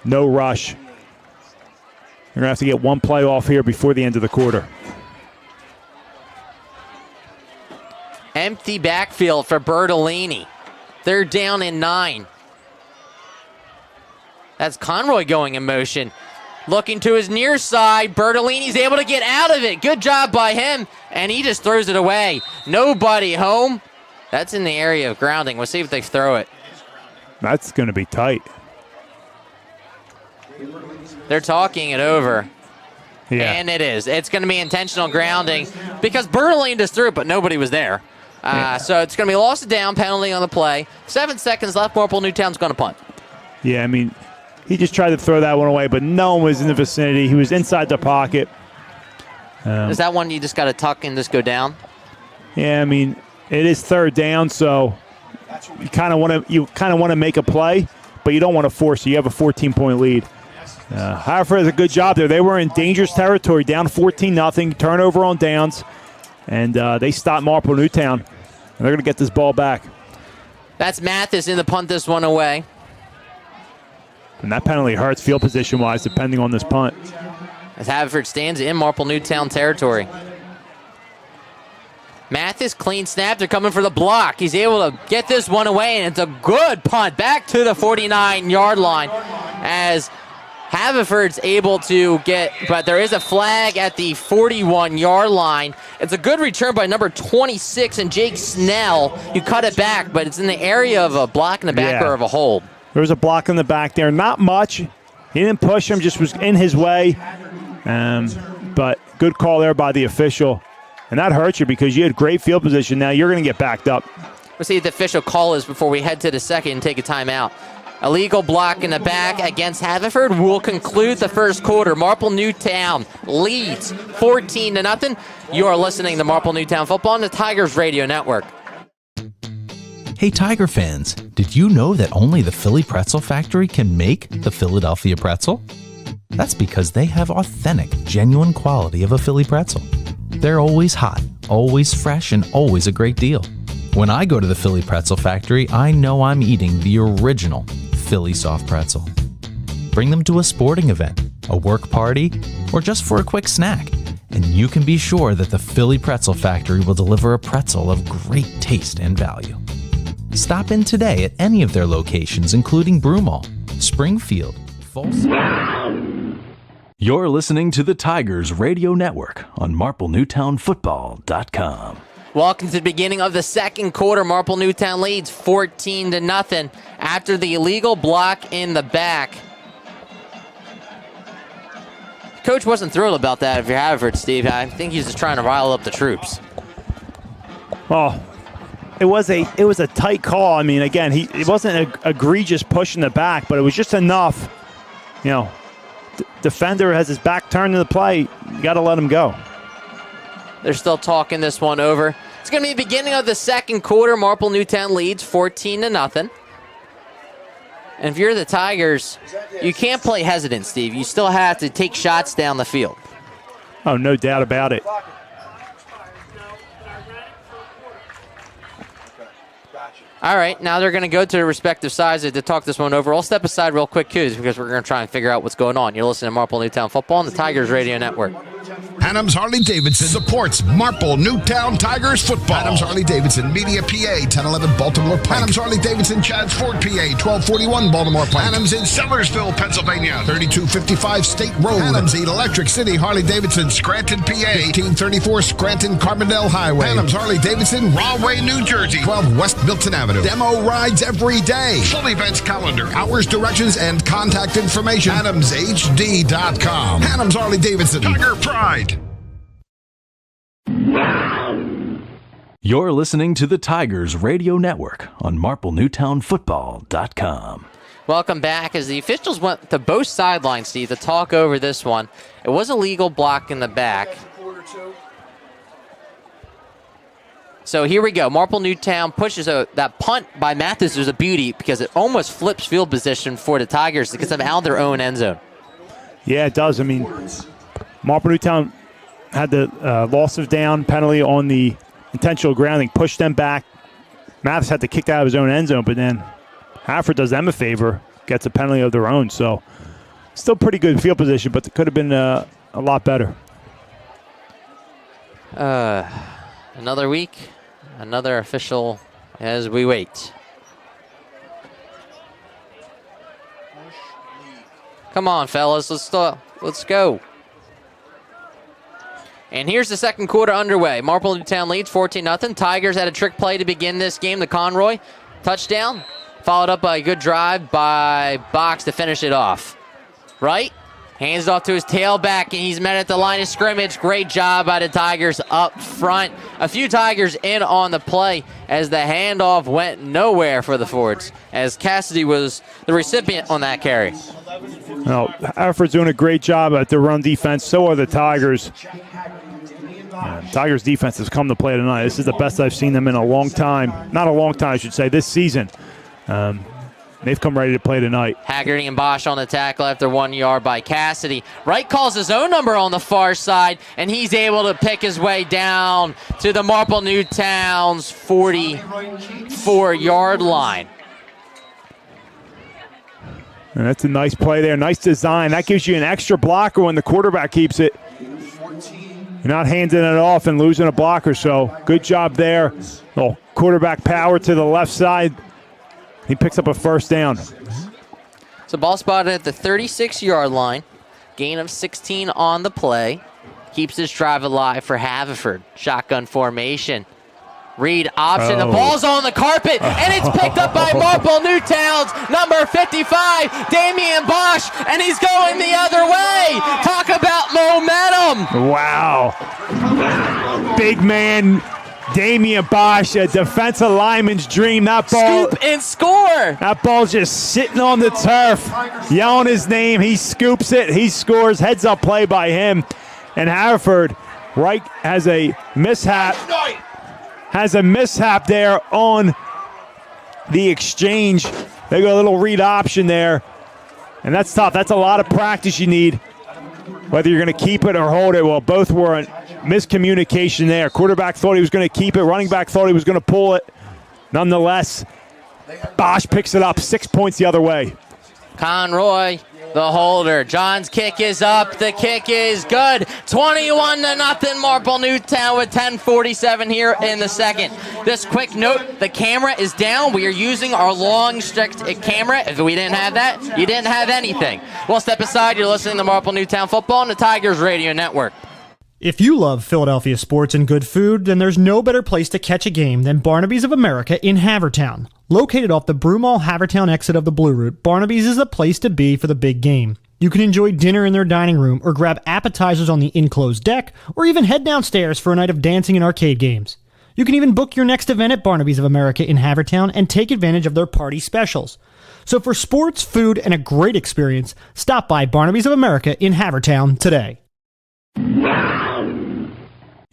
no rush. You're going to have to get one play off here before the end of the quarter. Empty backfield for Bertolini. They're down in 9. That's Conroy going in motion. Looking to his near side. Bertolini's able to get out of it. Good job by him. And he just throws it away. Nobody home. That's in the area of grounding. We'll see if they throw it. That's going to be tight. They're talking it over. Yeah. And it is. It's going to be intentional grounding because Bertolini just threw it, but nobody was there. So it's going to be a loss of down, penalty on the play. 7 seconds left. Marple Newtown's going to punt. Yeah, he just tried to throw that one away, but no one was in the vicinity. He was inside the pocket. Is that one you just got to tuck and just go down? Yeah, it is third down, so you kind of want to make a play, but you don't want to force it. You have a 14-point lead. Haverford does a good job there. They were in dangerous territory, down 14-0, turnover on downs, and they stopped Marple Newtown. And they're going to get this ball back. That's Mathis in the punt this one away. And that penalty hurts field position-wise, depending on this punt. As Haverford stands in Marple Newtown territory. Mathis, clean snap. They're coming for the block. He's able to get this one away, and it's a good punt back to the 49-yard line as Haverford's able to get, but there is a flag at the 41-yard line. It's a good return by number 26 and Jake Snell. You cut it back, but it's in the area of a block in the back or of a hold. There was a block in the back there. Not much. He didn't push him, just was in his way. But good call there by the official. And that hurts you because you had great field position. Now you're going to get backed up. We'll see what the official call is before we head to the second and take a timeout. Illegal block in the back against Haverford will conclude the first quarter. Marple Newtown leads 14-0. You are listening to Marple Newtown Football on the Tigers Radio Network. Hey Tiger fans, did you know that only the Philly Pretzel Factory can make the Philadelphia pretzel? That's because they have authentic, genuine quality of a Philly pretzel. They're always hot, always fresh, and always a great deal. When I go to the Philly Pretzel Factory, I know I'm eating the original Philly soft pretzel. Bring them to a sporting event, a work party, or just for a quick snack, and you can be sure that the Philly Pretzel Factory will deliver a pretzel of great taste and value. Stop in today at any of their locations, including Broomall, Springfield, Folsom. You're listening to the Tigers Radio Network on MarpleNewtownFootball.com. Welcome to the beginning of the second quarter. Marple Newtown leads 14-0 after the illegal block in the back. Coach wasn't thrilled about that if you're Haverford, Steve. I think he's just trying to rile up the troops. Well, It was a tight call. I mean, again, it wasn't an egregious push in the back, but it was just enough. Defender has his back turned to the play. You got to let him go. They're still talking this one over. It's going to be the beginning of the second quarter. Marple Newtown leads 14-0. And if you're the Tigers, you can't play hesitant, Steve. You still have to take shots down the field. Oh, no doubt about it. All right, now they're going to go to their respective sides to talk this one over. I'll step aside real quick, too, because we're going to try and figure out what's going on. You're listening to Marple Newtown Football on the Tigers Radio Network. Adams Harley-Davidson supports Marple Newtown Tigers football. Adams Harley-Davidson, Media, PA, 1011 Baltimore Pike. Adams Harley-Davidson, Chadds Ford, PA, 1241 Baltimore Pike. Adams in Sellersville, Pennsylvania, 3255 State Road. Adams Electric City Harley-Davidson, Scranton, PA, 1834 Scranton Carbondale Highway. Adams Harley-Davidson, Rahway, New Jersey, 12 West Milton Avenue. Demo rides every day. Full events calendar, hours, directions, and contact information. AdamsHD.com. Adams Harley-Davidson, Tiger Pride. You're listening to the Tigers Radio Network on MarpleNewtownFootball.com. Welcome back. As the officials went to both sidelines, Steve, to talk over this one. It was a legal block in the back. So here we go. Marple Newtown pushes that punt by Mathis was a beauty because it almost flips field position for the Tigers to get them out of their own end zone. Yeah, it does. I mean, Marple Newtown had the loss of down penalty on the intentional grounding, pushed them back. Mathis had to kick out of his own end zone, but then Haverford does them a favor, gets a penalty of their own. So still pretty good field position, but it could have been a lot better. Another week, another official as we wait. Come on, fellas, let's go. And here's the second quarter underway. Marple Newtown leads 14-0. Tigers had a trick play to begin this game. The Conroy touchdown, followed up by a good drive by Box to finish it off. Right? Hands off to his tailback, and he's met at the line of scrimmage. Great job by the Tigers up front. A few Tigers in on the play as the handoff went nowhere for the Fords, as Cassidy was the recipient on that carry. Well, Haverford's doing a great job at the run defense. So are the Tigers. Tigers defense has come to play tonight. This is the best I've seen them in a long time. Not a long time, I should say, this season. They've come ready to play tonight. Haggerty and Bosch on the tackle after 1 yard by Cassidy. Wright calls his own number on the far side, and he's able to pick his way down to the Marple Newtown's 44-yard line. And that's a nice play there. Nice design. That gives you an extra blocker when the quarterback keeps it. You're not handing it off and losing a blocker, so good job there. Little quarterback power to the left side. He picks up a first down. So ball spotted at the 36-yard line. Gain of 16 on the play. Keeps this drive alive for Haverford. Shotgun formation. Read option. The ball's on the carpet, and it's picked up by Marple Newtown's number 55, Damian Bosch, and he's going the other way. Talk about momentum. Wow. Big man Damian Bosch, a defensive lineman's dream. That ball. Scoop and score. That ball's just sitting on the turf, yelling his name. He scoops it. He scores. Heads up play by him. And Haverford, Wright has a mishap. There on the exchange. They got a little read option there. And that's tough. That's a lot of practice you need, whether you're going to keep it or hold it. Well, both were in miscommunication there. Quarterback thought he was going to keep it. Running back thought he was going to pull it. Nonetheless, Bosch picks it up 6 points the other way. Conroy, the holder. John's kick is up. The kick is good. 21-0 Marple Newtown with 10:47 here in the second. This quick note, the camera is down. We are using our long strict camera. If we didn't have that, you didn't have anything. We'll step aside. You're listening to Marple Newtown Football on the Tigers Radio Network. If you love Philadelphia sports and good food, then there's no better place to catch a game than Barnaby's of America in Havertown. Located off the Broomall Havertown exit of the Blue Route, Barnaby's is the place to be for the big game. You can enjoy dinner in their dining room or grab appetizers on the enclosed deck, or even head downstairs for a night of dancing and arcade games. You can even book your next event at Barnaby's of America in Havertown and take advantage of their party specials. So for sports, food, and a great experience, stop by Barnaby's of America in Havertown today.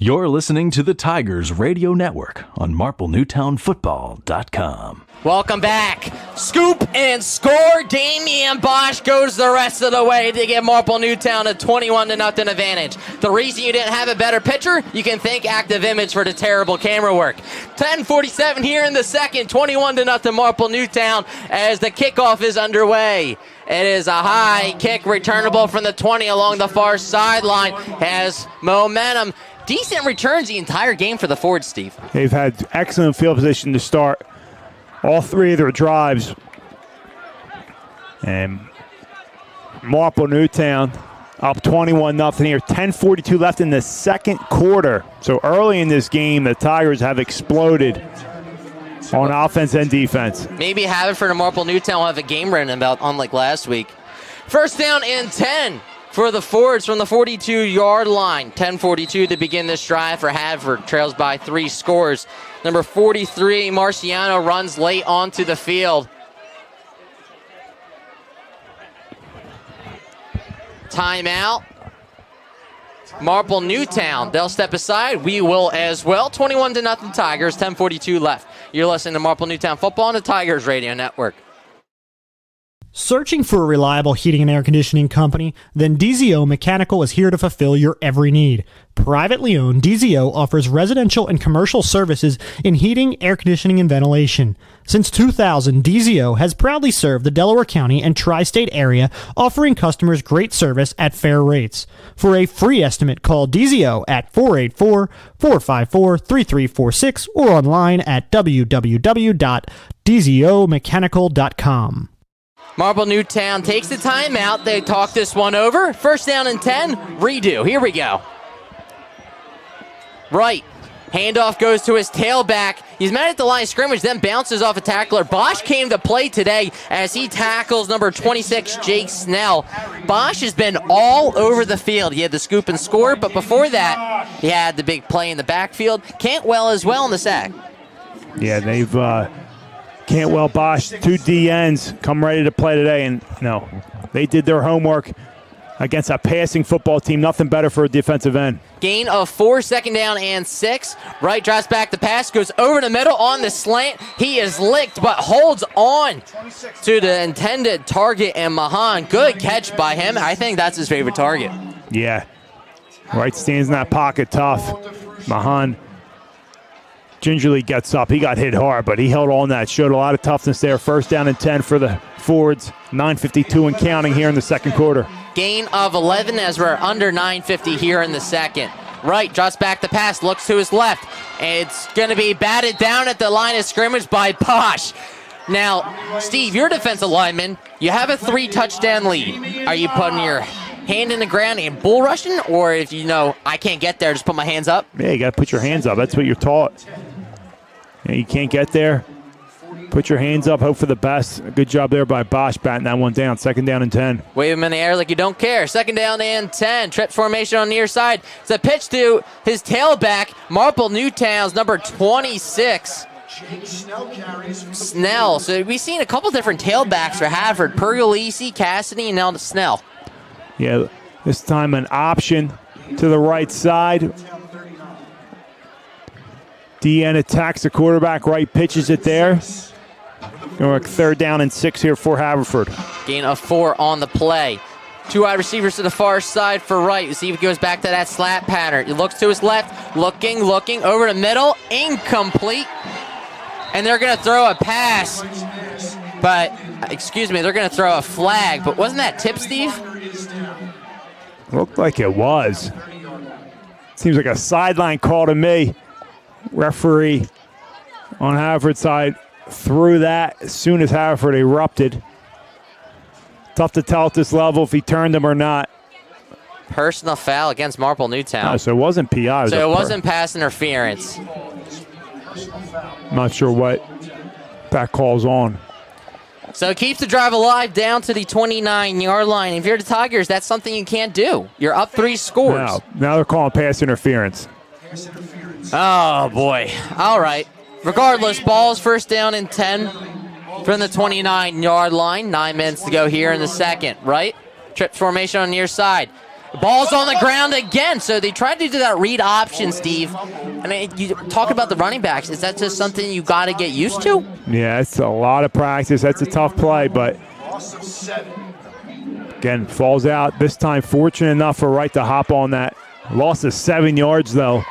You're listening to the Tigers Radio Network on MarpleNewtownFootball.com. Welcome back. Scoop and score. Damian Bosch goes the rest of the way to give Marple Newtown a 21-0 advantage. The reason you didn't have a better pitcher, you can thank Active Image for the terrible camera work. 10:47 here in the second, 21-0 Marple Newtown as the kickoff is underway. It is a high kick returnable from the 20 along the far sideline. Has momentum. Decent returns the entire game for the Fords, Steve. They've had excellent field position to start all three of their drives. And Marple Newtown up 21-0 here. 10:42 left in the second quarter. So early in this game, the Tigers have exploded on offense and defense. Maybe Haverford and Marple Newtown will have a game written about, unlike last week. First down and 10 for the Fords from the 42-yard line. 10:42 to begin this drive for Haverford. Trails by 3 scores. Number 43, Marciano, runs late onto the field. Timeout. Marple Newtown, they'll step aside. We will as well. 21-0 Tigers, 10:42 left. You're listening to Marple Newtown Football on the Tigers Radio Network. Searching for a reliable heating and air conditioning company? Then DZO Mechanical is here to fulfill your every need. Privately owned, DZO offers residential and commercial services in heating, air conditioning, and ventilation. Since 2000, DZO has proudly served the Delaware County and tri-state area, offering customers great service at fair rates. For a free estimate, call DZO at 484-454-3346 or online at www.dzomechanical.com. Marple Newtown takes the timeout. They talk this one over. First down and 10. Redo. Here we go. Right. Handoff goes to his tailback. He's met at the line of scrimmage, then bounces off a tackler. Bosch came to play today as he tackles number 26, Jake Snell. Bosch has been all over the field. He had the scoop and score, but before that, he had the big play in the backfield. Cantwell as well in the sack. Yeah, they've Cantwell, Bosch, 2 DNs come ready to play today, and no, they did their homework against a passing football team. Nothing better for a defensive end. Gain of 4, second down and 6. Wright drops back the pass, goes over the middle on the slant. He is licked, but holds on to the intended target, and Mahan, good catch by him. I think that's his favorite target. Yeah, Wright stands in that pocket tough. Mahan gingerly gets up. He got hit hard, but he held on that. Showed a lot of toughness there. First down and 10 for the Fords. 9:52 and counting here in the second quarter. Gain of 11 as we're under 9:50 here in the second. Wright drops back the pass, looks to his left. It's going to be batted down at the line of scrimmage by Bosch. Now, Steve, you're a defensive lineman. You have a 3-touchdown lead. Are you putting your hand in the ground and bull rushing? Or if you know, I can't get there, just put my hands up? Yeah, you got to put your hands up. That's what you're taught. You can't get there. Put your hands up, hope for the best. Good job there by Bosch batting that one down. Second down and 10. Wave him in the air like you don't care. Second down and 10. Trip formation on the near side. It's a pitch to his tailback, Marple Newtown's number 26. Snell. So we've seen a couple different tailbacks for Haverford. Pergolesi, Cassidy, and now to Snell. Yeah, this time an option to the right side. DN attacks the quarterback, right pitches it there. Third down and 6 here for Haverford. Gain of 4 on the play. 2 wide receivers to the far side for Wright. You see if he goes back to that slat pattern. He looks to his left, looking, over the middle, incomplete. And they're going to throw a pass. But, they're going to throw a flag. But wasn't that tip, Steve? Looked like it was. Seems like a sideline call to me. Referee on Haverford's side threw that as soon as Haverford erupted. Tough to tell at this level if he turned him or not. Personal foul against Marple Newtown. No, so it wasn't PI. So it wasn't pass interference. I'm not sure what that call's on. So it keeps the drive alive down to the 29-yard line. If you're the Tigers, that's something you can't do. You're up 3 scores. Now they're calling pass interference. Oh, boy. All right. Regardless, ball's first down and 10 from the 29-yard line. 9 minutes to go here in the second, right? Trip formation on the near side. Ball's on the ground again. So they tried to do that read option, Steve. I mean, you talk about the running backs. Is that just something you got to get used to? Yeah, it's a lot of practice. That's a tough play, but again, falls out. This time, fortunate enough for Wright to hop on that. Loss of 7 yards, though,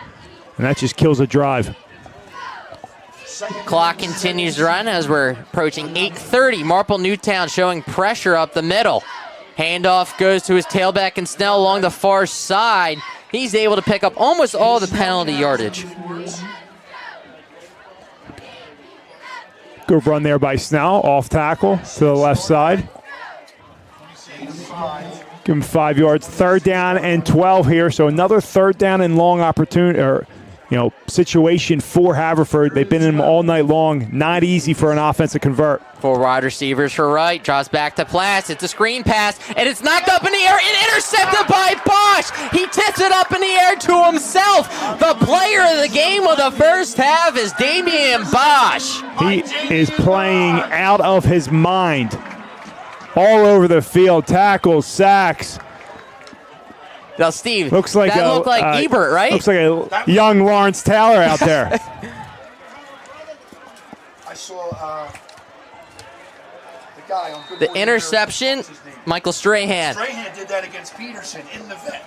and that just kills a drive. Clock continues to run as we're approaching 8:30. Marple Newtown showing pressure up the middle. Handoff goes to his tailback and Snell along the far side. He's able to pick up almost all the penalty yardage. Good run there by Snell, off tackle to the left side. Give him 5 yards. 3rd down and 12 here, so another 3rd down and long opportunity, or situation for Haverford. They've been in them all night long. Not easy for an offense to convert. 4 wide receivers for Wright. Drops back to Plass. It's a screen pass, and it's knocked up in the air and intercepted by Bosch. He tips it up in the air to himself. The player of the game of the first half is Damian Bosch. He is playing out of his mind. All over the field. Tackles, sacks. Now, Steve, looks like that looked like Ebert, right? Looks like a young Lawrence Taylor out there. I saw the guy on Good the Morning interception, Michael Strahan. Strahan did that against Peterson in the vet.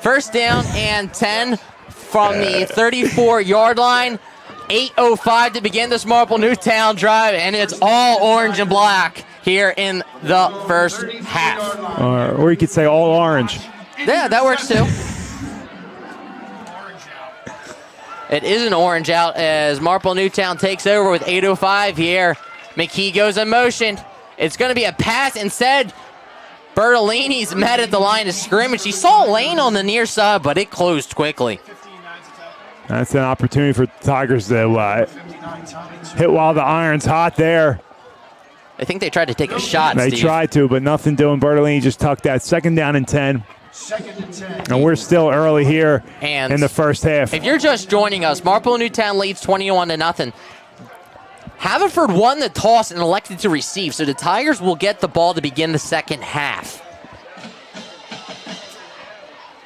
1st down and 10 from the 34-yard line. 8:05 to begin this Marple Newtown drive, and it's all orange and black here in the first half. Or you could say all orange. Yeah, that works too. It is an orange out as Marple Newtown takes over with 8:05 here. McKee goes in motion. It's going to be a pass. Instead, Bertolini's met at the line of scrimmage. He saw a lane on the near side, but it closed quickly. That's an opportunity for the Tigers to hit while the iron's hot there. I think they tried to take a shot, They Steve. tried to, but nothing doing. Bertolini just tucked that. 2nd down and 10. And we're still early here in the first half. If you're just joining us, Marple Newtown leads 21-0. Haverford won the toss and elected to receive, so the Tigers will get the ball to begin the second half.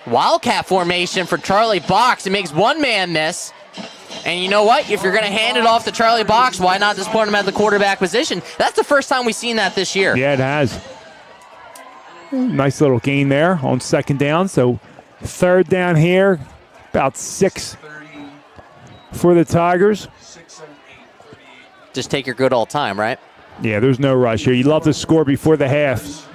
Wildcat formation for Charlie Box. It makes one man miss. And you know what? If you're going to hand it off to Charlie Box, why not just put him at the quarterback position? That's the first time we've seen that this year. Yeah, it has. Nice little gain there on 2nd down. So 3rd down here, about 6 for the Tigers. Just take your good old time, right? Yeah, there's no rush here. You love to score before the half.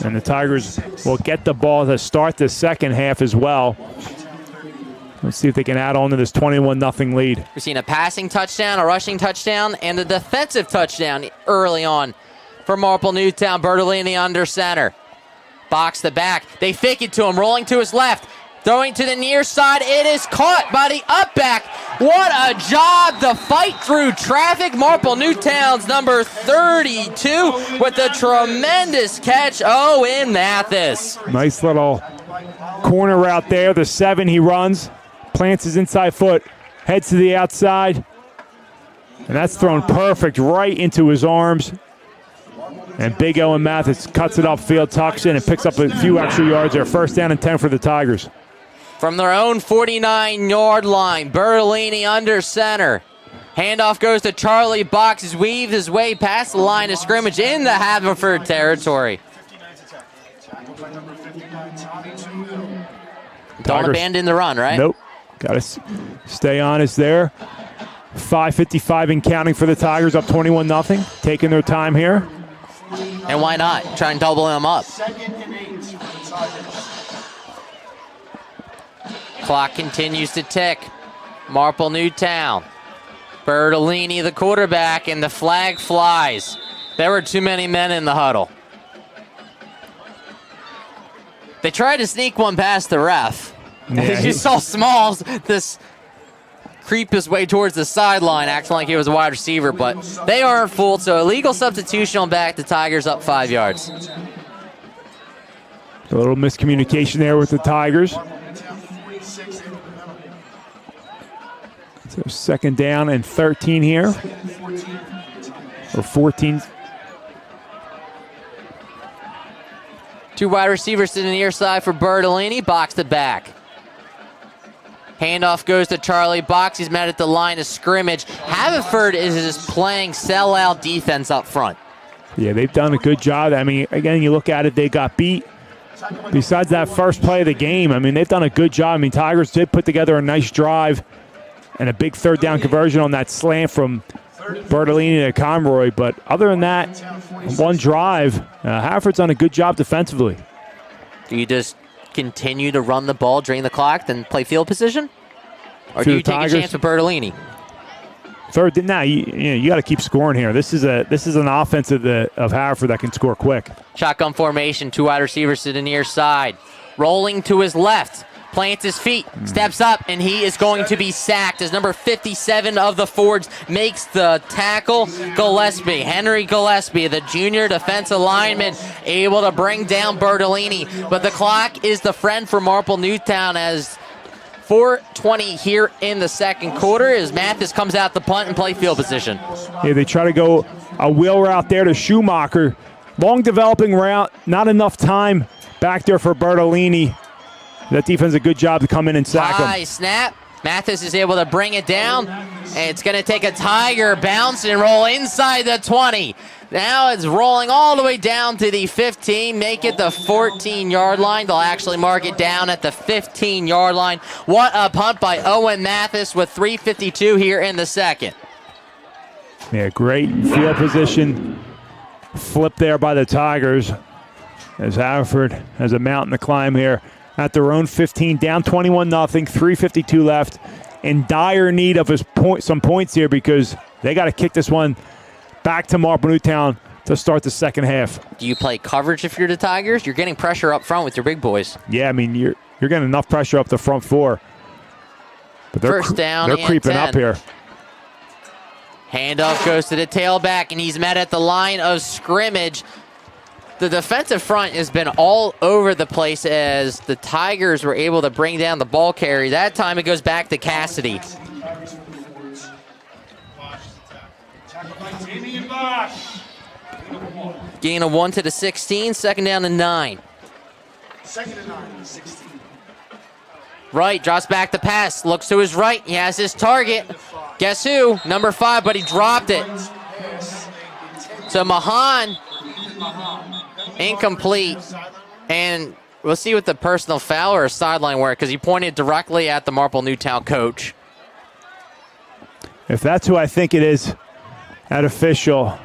And the Tigers will get the ball to start the second half as well. Let's see if they can add on to this 21-0 lead. We've seen a passing touchdown, a rushing touchdown, and a defensive touchdown early on for Marple Newtown. Bertolini under center. Box the back. They fake it to him, rolling to his left. Throwing to the near side. It is caught by the up back. What a job to fight through traffic. Marple Newtown's number 32 with a tremendous catch. Owen Mathis. Nice little corner route there. The 7 he runs. Plants his inside foot. Heads to the outside. And that's thrown perfect right into his arms. And Big Owen Mathis cuts it upfield, tucks in, and picks up a few extra yards there. 1st down and 10 for the Tigers. From their own 49-yard line, Bertolini under center. Handoff goes to Charlie Box. He's weaved his way past the line of scrimmage in the Haverford territory. Don't abandon the run, right? Nope. Got to stay honest there. 5:55 and counting for the Tigers, up 21-0. Taking their time here. And why not? Try and double them up. Clock continues to tick. Marple Newtown. Bertolini, the quarterback, and the flag flies. There were too many men in the huddle. They tried to sneak one past the ref. Yeah, you saw Smalls creep his way towards the sideline, acting like he was a wide receiver, but they aren't fooled, so illegal substitution on back. The Tigers up 5 yards. A little miscommunication there with the Tigers. So second down and 13 here. Or 14. Two wide receivers to the near side for Bertolini. Box to back. Handoff goes to Charlie Box. He's met at the line of scrimmage. Haverford is just playing sellout defense up front. Yeah, they've done a good job. I mean, again, you look at it, they got beat. Besides that first play of the game, I mean, they've done a good job. I mean, Tigers did put together a nice drive and a big third down conversion on that slant from Bertolini to Conroy. But other than that, one drive, Haverford's done a good job defensively. Do you just continue to run the ball, drain the clock, then play field position? Or do you take a chance with Bertolini? Third, now you got to keep scoring here. This is an offense of Haverford that can score quick. Shotgun formation, two wide receivers to the near side. Rolling to his left, plants his feet, steps up, and he is going to be sacked as number 57 of the Fords makes the tackle. Gillespie, Henry Gillespie, the junior defensive lineman, able to bring down Bertolini. But the clock is the friend for Marple Newtown as 4:20 here in the second quarter as Mathis comes out the punt and play field position. Yeah, they try to go a wheel route there to Schumacher. Long developing route, not enough time back there for Bertolini. That defense did a good job to come in and sack him. High snap. Mathis is able to bring it down. And it's going to take a Tiger bounce and roll inside the 20. Now it's rolling all the way down to the 15, make it the 14-yard line. They'll actually mark it down at the 15-yard line. What a punt by Owen Mathis with 3:52 here in the second. Yeah, great field position flip there by the Tigers as Haverford has a mountain to climb here at their own 15, down 21-0, 3:52 left, in dire need of some points here because they got to kick this one back to Marple Newtown to start the second half. Do you play coverage if you're the Tigers? You're getting pressure up front with your big boys. Yeah, I mean, you're getting enough pressure up the front four. But First down they're creeping 10. up here. Handoff goes to the tailback, and he's met at the line of scrimmage. The defensive front has been all over the place as the Tigers were able to bring down the ball carry. That time it goes back to Cassidy. Gain of 1 to the 16, second down to 9. Second and 9, 16. Right, drops back the pass, looks to his right, he has his target. Guess who? Number 5, but he dropped it. So Mahan, incomplete. And we'll see what the personal foul or sideline work because he pointed directly at the Marple Newtown coach. If that's who I think it is, that official,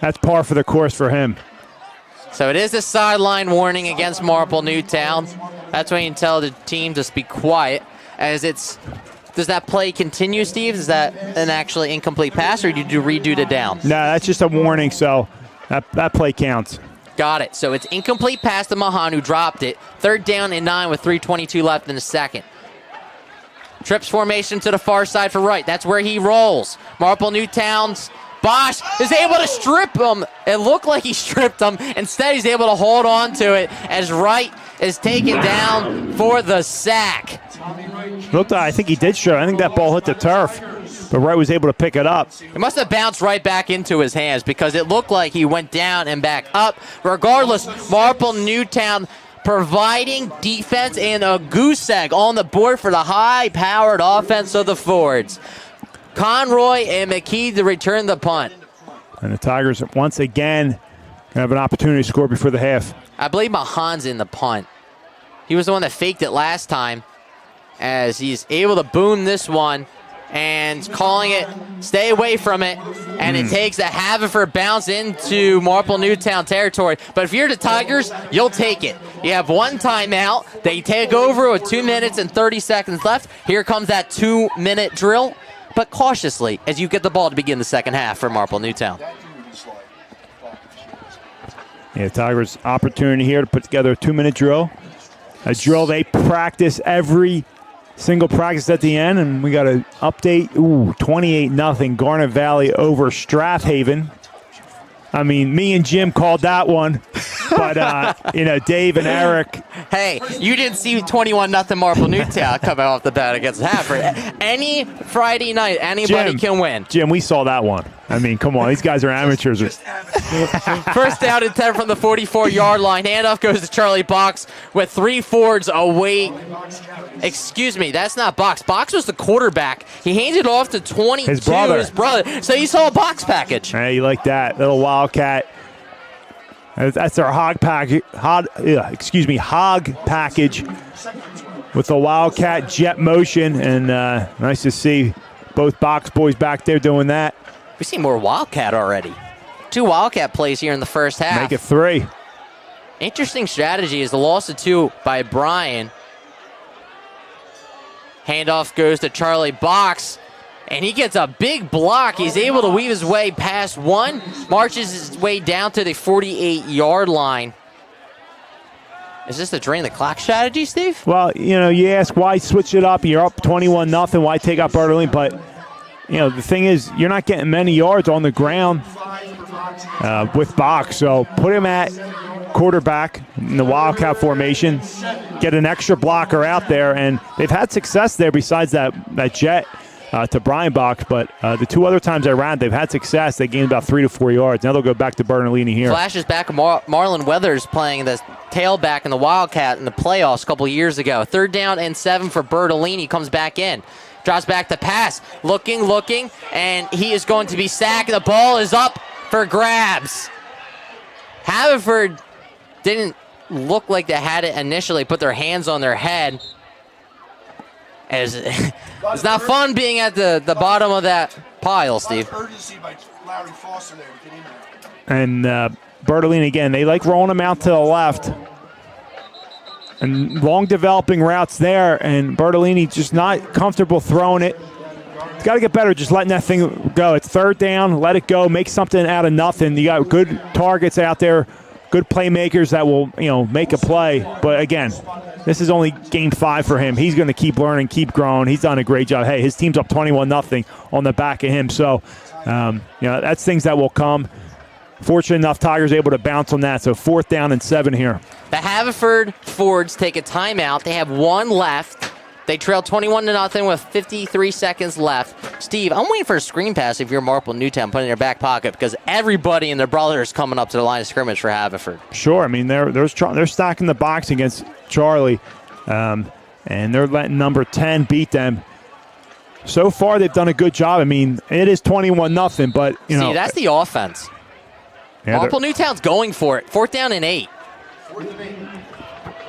that's par for the course for him. So it is a sideline warning against Marple Newtown. That's when you can tell the team to be quiet. As it's, does that play continue, Steve? Is that an actually incomplete pass, or did you redo the down? No, that's just a warning, so that play counts. Got it. So it's incomplete pass to Mahan, who dropped it. Third down and 9 with 3:22 left in the second. Trips formation to the far side for right. That's where he rolls. Marple Newtown's Bosch is able to strip him. It looked like he stripped him. Instead, he's able to hold on to it as Wright is taken down for the sack. Looked, I think he did strip. I think that ball hit the turf, but Wright was able to pick it up. It must have bounced right back into his hands because it looked like he went down and back up. Regardless, Marple Newtown providing defense and a goose egg on the board for the high-powered offense of the Fords. Conroy and McKee to return the punt. And the Tigers once again have an opportunity to score before the half. I believe Mahan's in the punt. He was the one that faked it last time as he's able to boom this one and calling it, stay away from it, and it takes a Haverford bounce into Marple Newtown territory. But if you're the Tigers, you'll take it. You have one timeout. They take over with 2 minutes and 30 seconds left. Here comes that 2-minute drill, but cautiously as you get the ball to begin the second half for Marple Newtown. Yeah, Tigers' opportunity here to put together a 2-minute drill. A drill they practice every single practice at the end, and we got an update. 28-0 Garnet Valley over Strathaven. I mean, me and Jim called that one. But, Dave and Eric. Hey, you didn't see 21-0 Marple Newtown coming off the bat against Haverford. Any Friday night, anybody can win. Jim, we saw that one. I mean, come on. These guys are amateurs. First down and 10 from the 44-yard line. Handoff goes to Charlie Box with 3 Fords away. Excuse me, that's not Box. Box was the quarterback. He handed it off to 22, his brother. So you saw a Box package. Hey, you like that little Wildcat? That's our hog package. Hog package with the Wildcat jet motion, and nice to see both Box boys back there doing that. We see more Wildcat already. 2 Wildcat plays here in the first half. Make it 3. Interesting strategy is the loss of 2 by Brian. Handoff goes to Charlie Box, and he gets a big block. He's able to weave his way past 1, marches his way down to the 48-yard line. Is this the drain the clock strategy, Steve? Well, you ask why switch it up. You're up 21-0. Why take out Bertolini? But the thing is, you're not getting many yards on the ground with Box. So put him at quarterback in the Wildcat formation. Get an extra blocker out there, and they've had success there besides that jet to Brian Box. But the 2 other times they ran, they've had success. They gained about 3 to 4 yards. Now they'll go back to Bertolini here. Flashes back of Marlon Weathers playing the tailback in the Wildcat in the playoffs a couple years ago. 3rd down and 7 for Bertolini. Comes back in. Drops back to pass. Looking, and he is going to be sacked. The ball is up for grabs. Haverford didn't look like they had it initially. Put their hands on their head. It's not fun being at the bottom of that pile, Steve. And Bertolini, again, they like rolling him out to the left. And long developing routes there, and Bertolini just not comfortable throwing it. He's got to get better just letting that thing go. It's 3rd down, let it go, make something out of nothing. You got good targets out there, good playmakers that will, make a play. But again, this is only game 5 for him. He's going to keep learning, keep growing. He's done a great job. Hey, his team's up 21-0 on the back of him. So, that's things that will come. Fortunate enough, Tigers able to bounce on that. So 4th down and 7 here. The Haverford Fords take a timeout. They have 1 left. They trail 21-0 with 53 seconds left. Steve, I'm waiting for a screen pass if you're Marple Newtown, put it in your back pocket, because everybody and their brother is coming up to the line of scrimmage for Haverford. Sure. I mean, they're stacking the box against Charlie, and they're letting number 10 beat them. So far, they've done a good job. I mean, it is 21-0, but, See, that's the offense. Yeah, Marple Newtown's going for it. 4th down and 8.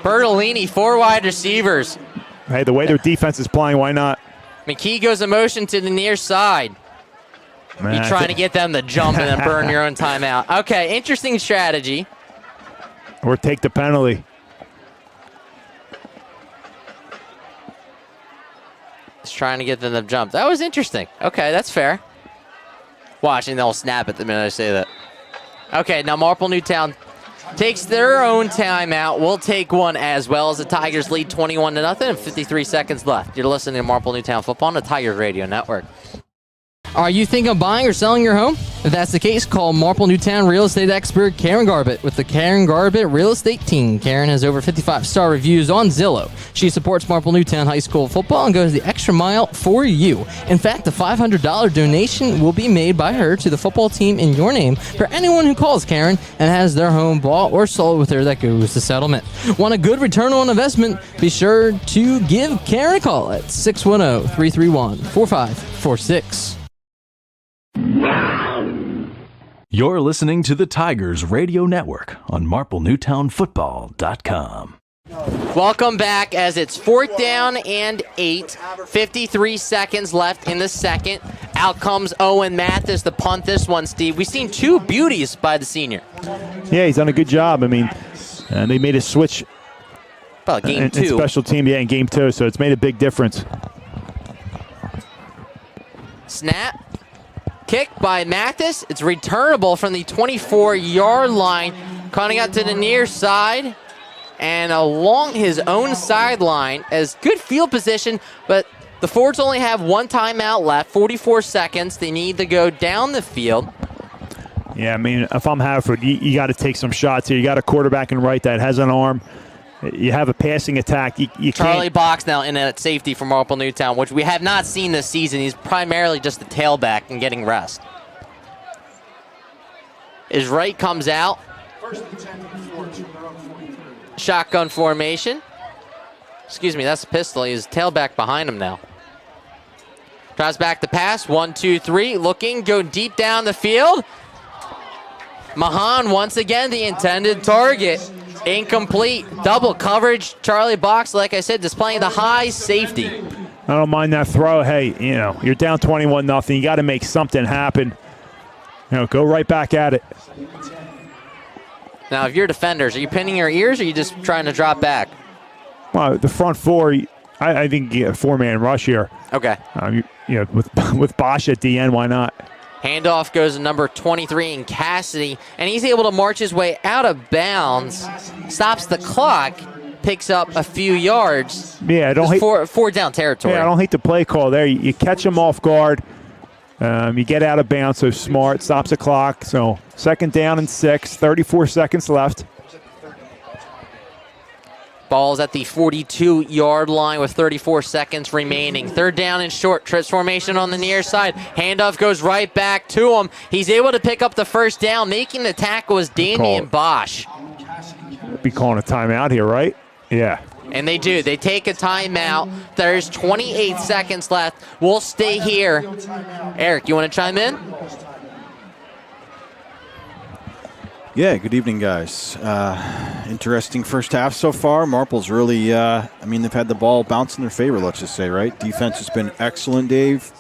Bertolini, 4 wide receivers. Hey, the way their defense is playing, why not? McKee goes a motion to the near side. You're trying to get them to jump and then burn your own timeout. Okay, interesting strategy. Or take the penalty. Just trying to get them to jump. That was interesting. Okay, that's fair. Watching, they'll snap at the minute I say that. Okay, now Marple Newtown takes their own timeout. We'll take one as well as the Tigers lead 21-0 and 53 seconds left. You're listening to Marple Newtown Football on the Tigers Radio Network. Are you thinking of buying or selling your home? If that's the case, call Marple Newtown real estate expert Karen Garbett with the Karen Garbett Real Estate Team. Karen has over 55-star reviews on Zillow. She supports Marple Newtown High School football and goes the extra mile for you. In fact, a $500 donation will be made by her to the football team in your name for anyone who calls Karen and has their home bought or sold with her that goes to settlement. Want a good return on investment? Be sure to give Karen a call at 610-331-4546. You're listening to the Tigers Radio Network on MarpleNewtownFootball.com. Welcome back as it's 4th down and 8. 53 seconds left in the second. Out comes Owen Mathis to punt this one, Steve. We've seen 2 beauties by the senior. Yeah, he's done a good job. I mean, they made a switch about game 2. In special team, in game 2, so it's made a big difference. Snap. Kick by Mathis. It's returnable from the 24-yard line. Cutting out to the near side and along his own sideline as good field position, but the Fords only have 1 timeout left, 44 seconds. They need to go down the field. Yeah, I mean, if I'm Haverford, you got to take some shots here. You got a quarterback in right that has an arm. You have a passing attack. You Charlie can't. Box now in at safety for Marple Newtown, which we have not seen this season. He's primarily just the tailback and getting rest. His right comes out. Shotgun formation. Excuse me, that's the pistol. He's tailback behind him now. Drives back the pass. 1, 2, 3. Looking, go deep down the field. Mahan once again the intended target. Incomplete. Double coverage. Charlie Box, like I said, displaying the high safety. I don't mind that throw. Hey, you're down 21-0. You got to make something happen. Go right back at it. Now, if you're defenders, are you pinning your ears or are you just trying to drop back? Well, the front four, I think you get a four-man rush here. Okay. With Bosch at the end, why not? Handoff goes to number 23 in Cassidy, and he's able to march his way out of bounds, stops the clock, picks up a few yards. Yeah, I don't hate four down territory. Yeah, I don't hate the play call there. You catch him off guard. You get out of bounds, so smart, stops the clock. So 2nd down and 6, 34 seconds left. Ball's at the 42-yard line with 34 seconds remaining. 3rd down and short. Trips formation on the near side. Handoff goes right back to him. He's able to pick up the 1st down. Making the tackle was Damian Bosch. Be calling a timeout here, right? Yeah. And they do. They take a timeout. There's 28 seconds left. We'll stay here. Eric, you want to chime in? Yeah, good evening, guys. Interesting first half so far. Marple's really, they've had the ball bounce in their favor, let's just say, right? Defense has been excellent, Dave.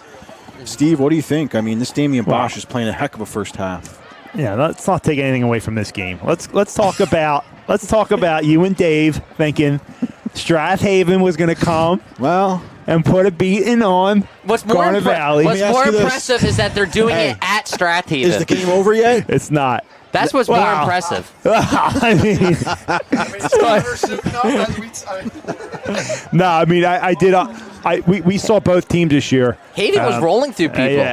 Steve, what do you think? I mean, this Damian Bosch is playing a heck of a first half. Yeah, let's not take anything away from this game. Let's talk about you and Dave thinking Strathaven was going to come and put a beating on Garnet Valley. What's more impressive is that they're doing it at Strathaven. Is the game over yet? It's not. That's what's more impressive. I mean, we saw both teams this year. Haven was rolling through people.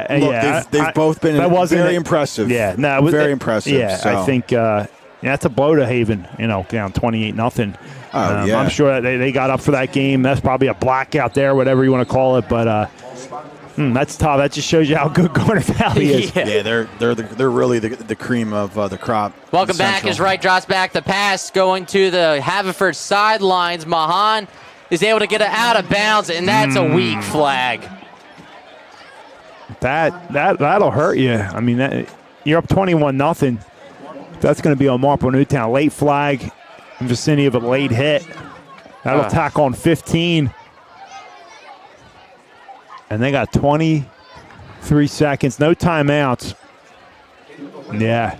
They've both been very impressive. Yeah, no, it was very impressive. Yeah, so. I think that's a blow to Haven. Down 28-0. I'm sure that they got up for that game. That's probably a blackout there, whatever you want to call it, but. That's tough. That just shows you how good Garnet Valley is. Yeah, they're really the cream of the crop. Welcome back. His right drops back the pass going to the Haverford sidelines. Mahan is able to get it out of bounds, and that's a weak flag. That'll hurt you. I mean, you're up 21-0. That's going to be on Marple Newtown. Late flag in the vicinity of a late hit. That'll tack on 15. And they got 23 seconds. No timeouts. Yeah.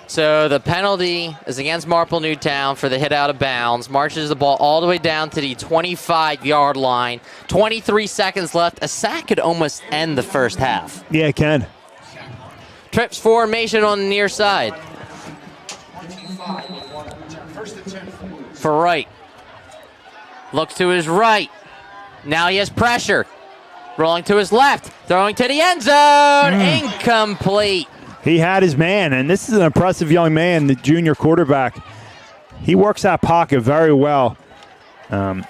So the penalty is against Marple Newtown for the hit out of bounds. Marches the ball all the way down to the 25-yard line. 23 seconds left. A sack could almost end the first half. Yeah, it can. Trips formation on the near side. For right. Looks to his right. Now he has pressure. Rolling to his left. Throwing to the end zone. Incomplete. He had his man, and this is an impressive young man, the junior quarterback. He works that pocket very well. We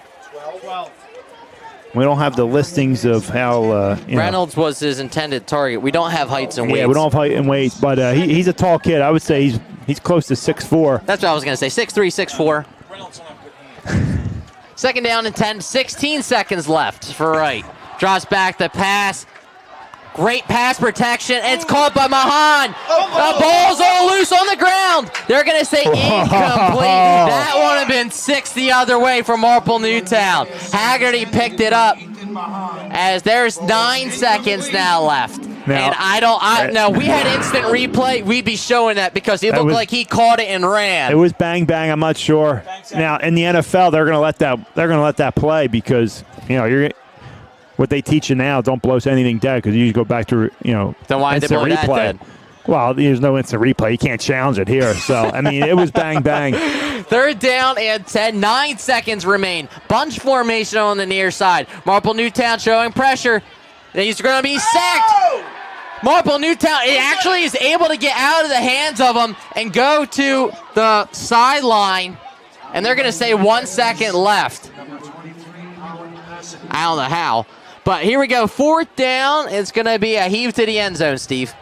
don't have the listings of how Reynolds was his intended target. We don't have heights and weights. Yeah, we don't have height and weight, but he's a tall kid. I would say he's close to 6'4". That's what I was going to say, 6'3", 6'4". 2nd down and 10, 16 seconds left for right. Drops back the pass. Great pass protection. It's caught by Mahan. The ball's all loose on the ground. They're going to say incomplete. That would have been 6 the other way for Marple Newtown. Haggerty picked it up as there's 9 seconds now left. Now, we had instant replay. We'd be showing that because it looked like he caught it and ran. It was bang bang. I'm not sure. Now in the NFL, they're going to let that. They're going to let that play because you're. What they teach you now, don't blow anything dead because you go back to Then why did they blow that dead? Well, there's no instant replay. You can't challenge it here. So I mean, it was bang bang. 3rd down and 10. 9 seconds remain. Bunch formation on the near side. Marple Newtown showing pressure. He's going to be sacked. Marple Newtown, it actually is able to get out of the hands of them and go to the sideline. And they're going to say 1 second left. I don't know how. But here we go. 4th down. It's going to be a heave to the end zone, Steve.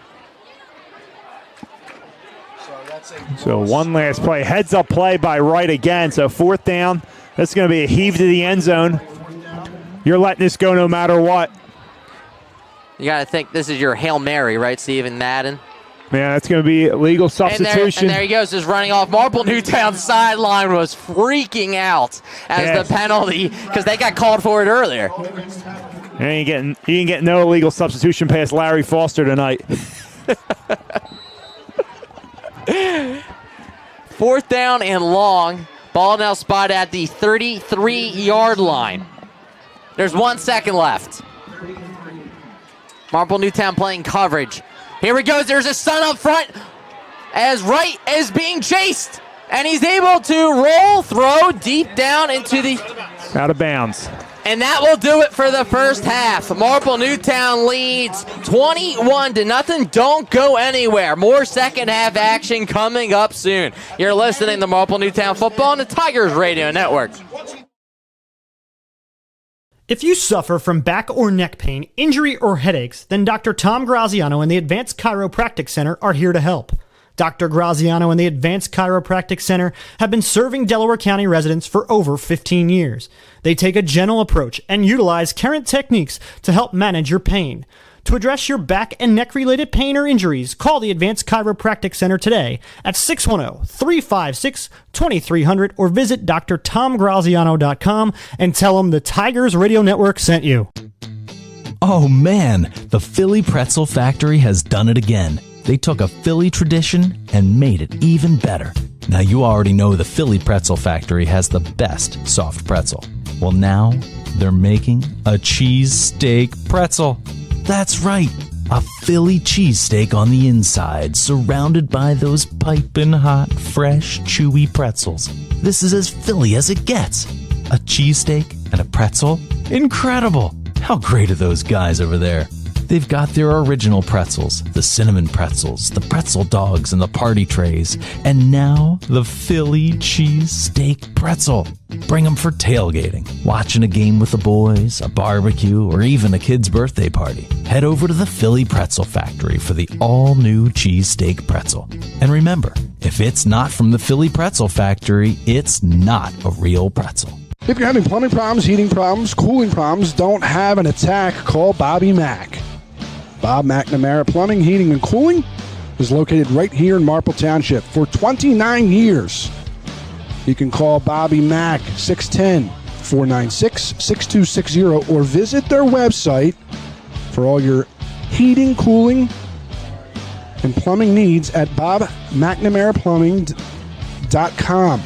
So one last play. Heads up play by Wright again. So 4th down. That's going to be a heave to the end zone. You're letting this go no matter what. You got to think this is your Hail Mary, right, Steven Madden? Man, that's going to be legal substitution. And there he goes, just running off. Marple Newtown sideline was freaking out as the penalty because they got called for it earlier. And you ain't getting no illegal substitution past Larry Foster tonight. 4th down and long. Ball now spotted at the 33-yard line. There's 1 second left. Marple Newtown playing coverage. Here he goes. There's a son up front as Wright is being chased. And he's able to throw deep down into the... Out of bounds. And that will do it for the first half. Marple Newtown leads 21-0. Don't go anywhere. More second half action coming up soon. You're listening to Marple Newtown Football on the Tigers Radio Network. If you suffer from back or neck pain, injury, or headaches, then Dr. Tom Graziano and the Advanced Chiropractic Center are here to help. Dr. Graziano and the Advanced Chiropractic Center have been serving Delaware County residents for over 15 years. They take a gentle approach and utilize current techniques to help manage your pain. To address your back and neck-related pain or injuries, call the Advanced Chiropractic Center today at 610-356-2300 or visit drtomgraziano.com and tell them the Tigers Radio Network sent you. Oh man, the Philly Pretzel Factory has done it again. They took a Philly tradition and made it even better. Now you already know the Philly Pretzel Factory has the best soft pretzel. Well, now they're making a cheesesteak pretzel. That's right, a Philly cheesesteak on the inside, surrounded by those piping hot, fresh, chewy pretzels. This is as Philly as it gets. A cheesesteak and a pretzel? Incredible! How great are those guys over there? They've got their original pretzels, the cinnamon pretzels, the pretzel dogs, and the party trays. And now, the Philly cheesesteak pretzel. Bring them for tailgating, watching a game with the boys, a barbecue, or even a kid's birthday party. Head over to the Philly Pretzel Factory for the all-new cheesesteak pretzel. And remember, if it's not from the Philly Pretzel Factory, it's not a real pretzel. If you're having plumbing problems, heating problems, cooling problems, don't have an attack, call Bobby Mack. Bob McNamara Plumbing, Heating, and Cooling is located right here in Marple Township for 29 years. You can call Bobby Mack, 610-496-6260, or visit their website for all your heating, cooling, and plumbing needs at bobmcnamaraplumbing.com.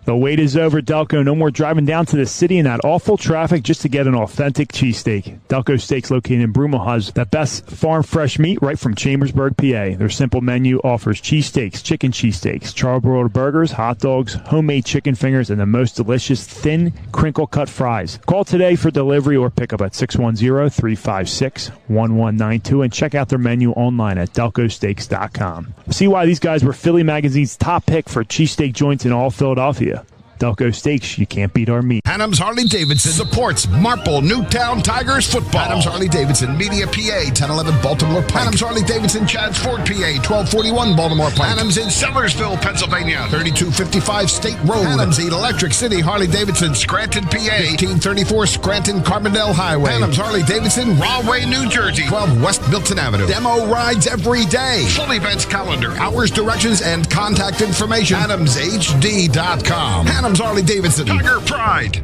The wait is over, Delco. No more driving down to the city in that awful traffic just to get an authentic cheesesteak. Delco Steaks, located in Broomall, has the best farm fresh meat right from Chambersburg, PA. Their simple menu offers cheesesteaks, chicken cheesesteaks, charbroiled burgers, hot dogs, homemade chicken fingers, and the most delicious thin, crinkle-cut fries. Call today for delivery or pickup at 610-356-1192 and check out their menu online at delcosteaks.com. See why these guys were Philly Magazine's top pick for cheesesteak joints in all Philadelphia. Delco Steaks, you can't beat our meat. Adams Harley-Davidson supports Marple Newtown Tigers football. Adams Harley-Davidson, Media, PA, 1011 Baltimore Pike. Adams Harley-Davidson, Chadds Ford, PA, 1241 Baltimore Pike. Adams in Sellersville, Pennsylvania, 3255 State Road. Adams Electric City, Harley-Davidson, Scranton, PA, 1534 Scranton Carbondale Highway. Adams Harley-Davidson, Rahway, New Jersey, 12 West Milton Avenue. Demo rides every day. Full events calendar, hours, directions, and contact information. AdamsHD.com. Adams Harley-Davidson, Tiger Pride.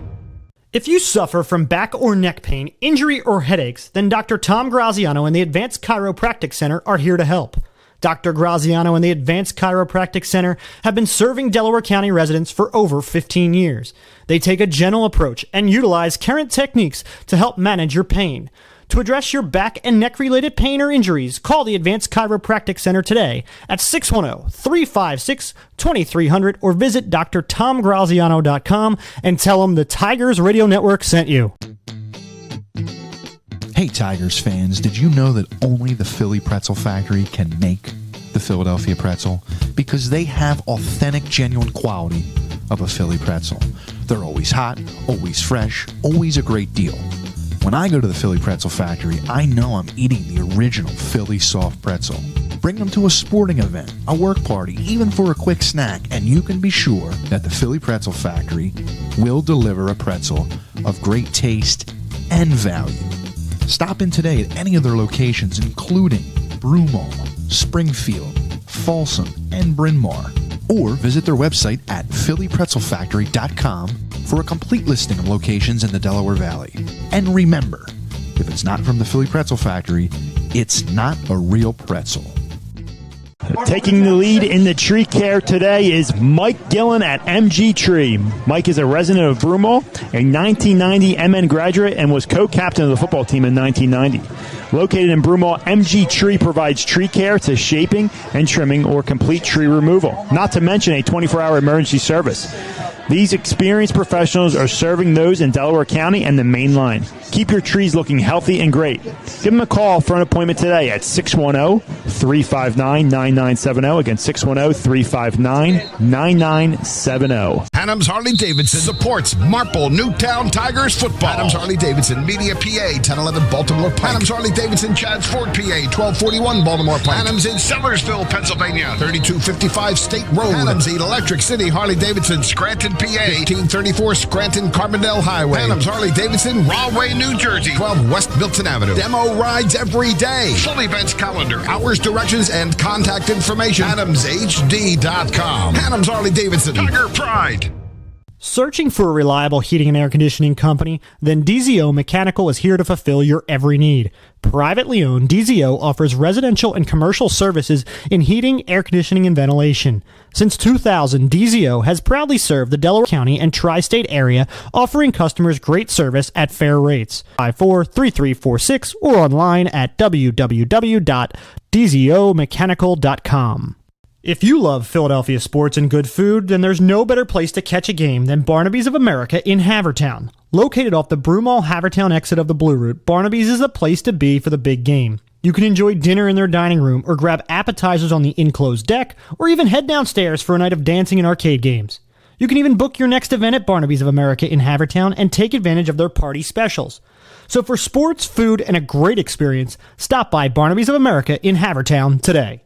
If you suffer from back or neck pain, injury, or headaches, then Dr. Tom Graziano and the Advanced Chiropractic Center are here to help. Dr. Graziano and the Advanced Chiropractic Center have been serving Delaware County residents for over 15 years. They take a gentle approach and utilize current techniques to help manage your pain. To address your back and neck-related pain or injuries, call the Advanced Chiropractic Center today at 610-356-2300 or visit drtomgraziano.com and tell them the Tigers Radio Network sent you. Hey Tigers fans, did you know that only the Philly Pretzel Factory can make the Philadelphia pretzel? Because they have authentic, genuine quality of a Philly pretzel. They're always hot, always fresh, always a great deal. When I go to the Philly Pretzel Factory, I know I'm eating the original Philly soft pretzel. Bring them to a sporting event, a work party, even for a quick snack, and you can be sure that the Philly Pretzel Factory will deliver a pretzel of great taste and value. Stop in today at any of their locations, including Broomall, Springfield, Folsom, and Bryn Mawr, or visit their website at phillypretzelfactory.com for a complete listing of locations in the Delaware Valley. And remember, if it's not from the Philly Pretzel Factory, it's not a real pretzel. Taking the lead in the tree care today is Mike Gillen at MG Tree. Mike is a resident of Broomall, a 1990 MN graduate, and was co-captain of the football team in 1990. Located in Broomall, MG Tree provides tree care to shaping and trimming or complete tree removal, not to mention a 24-hour emergency service. These experienced professionals are serving those in Delaware County and the main line. Keep your trees looking healthy and great. Give them a call for an appointment today at 610-359-9970. Again, 610-359-9970. Adams Harley-Davidson supports Marple Newtown Tigers football. Adams Harley-Davidson, Media, PA, 1011 Baltimore Pike. Adams Harley-Davidson, Chadds Ford, PA, 1241 Baltimore Pike. Adams in Sellersville, Pennsylvania, 3255 State Road. Adams Electric City Harley-Davidson, Scranton, PA, 1834 Scranton Carbondale Highway. Adams Harley-Davidson, Rahway, New Jersey, 12 West Milton Avenue. Demo rides every day. Full events calendar, hours, directions, and contact information. AdamsHD.com. Adams Harley-Davidson, Tiger Pride. Searching for a reliable heating and air conditioning company? Then DZO Mechanical is here to fulfill your every need. Privately owned, DZO offers residential and commercial services in heating, air conditioning, and ventilation. Since 2000, DZO has proudly served the Delaware County and tri-state area, offering customers great service at fair rates. 543346 or online at www.dzomechanical.com. If you love Philadelphia sports and good food, then there's no better place to catch a game than Barnaby's of America in Havertown. Located off the Broomall Havertown exit of the Blue Route, Barnaby's is the place to be for the big game. You can enjoy dinner in their dining room or grab appetizers on the enclosed deck, or even head downstairs for a night of dancing and arcade games. You can even book your next event at Barnaby's of America in Havertown and take advantage of their party specials. So for sports, food, and a great experience, stop by Barnaby's of America in Havertown today.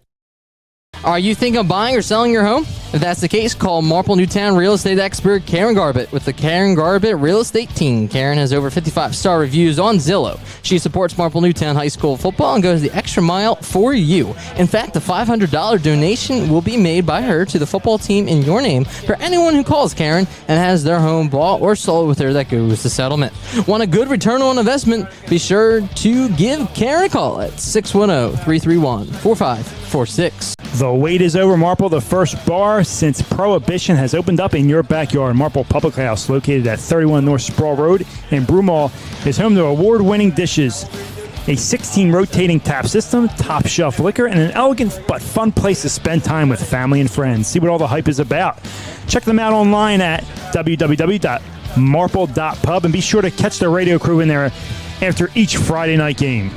Are you thinking of buying or selling your home? If that's the case, call Marple Newtown real estate expert Karen Garbett with the Karen Garbett Real Estate Team. Karen has over 55-star reviews on Zillow. She supports Marple Newtown High School football and goes the extra mile for you. In fact, a $500 donation will be made by her to the football team in your name for anyone who calls Karen and has their home bought or sold with her that goes to settlement. Want a good return on investment? Be sure to give Karen a call at 610-331-4546. The wait is over, Marple. The first bar since Prohibition has opened up in your backyard. Marple Public House, located at 31 North Sproul Road in Broomall, is home to award-winning dishes, a 16-rotating tap system, top-shelf liquor, and an elegant but fun place to spend time with family and friends. See what all the hype is about. Check them out online at www.marple.pub, and be sure to catch the radio crew in there after each Friday night game.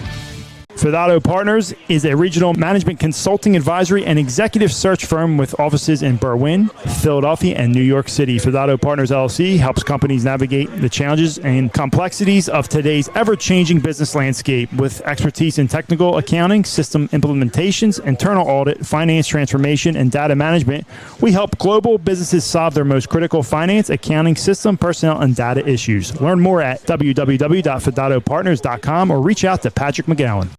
Fidado Partners is a regional management consulting, advisory, and executive search firm with offices in Berwyn, Philadelphia, and New York City. Fidado Partners LLC helps companies navigate the challenges and complexities of today's ever-changing business landscape with expertise in technical accounting, system implementations, internal audit, finance transformation, and data management. We help global businesses solve their most critical finance, accounting, system, personnel, and data issues. Learn more at www.fidadopartners.com or reach out to Patrick McGowan.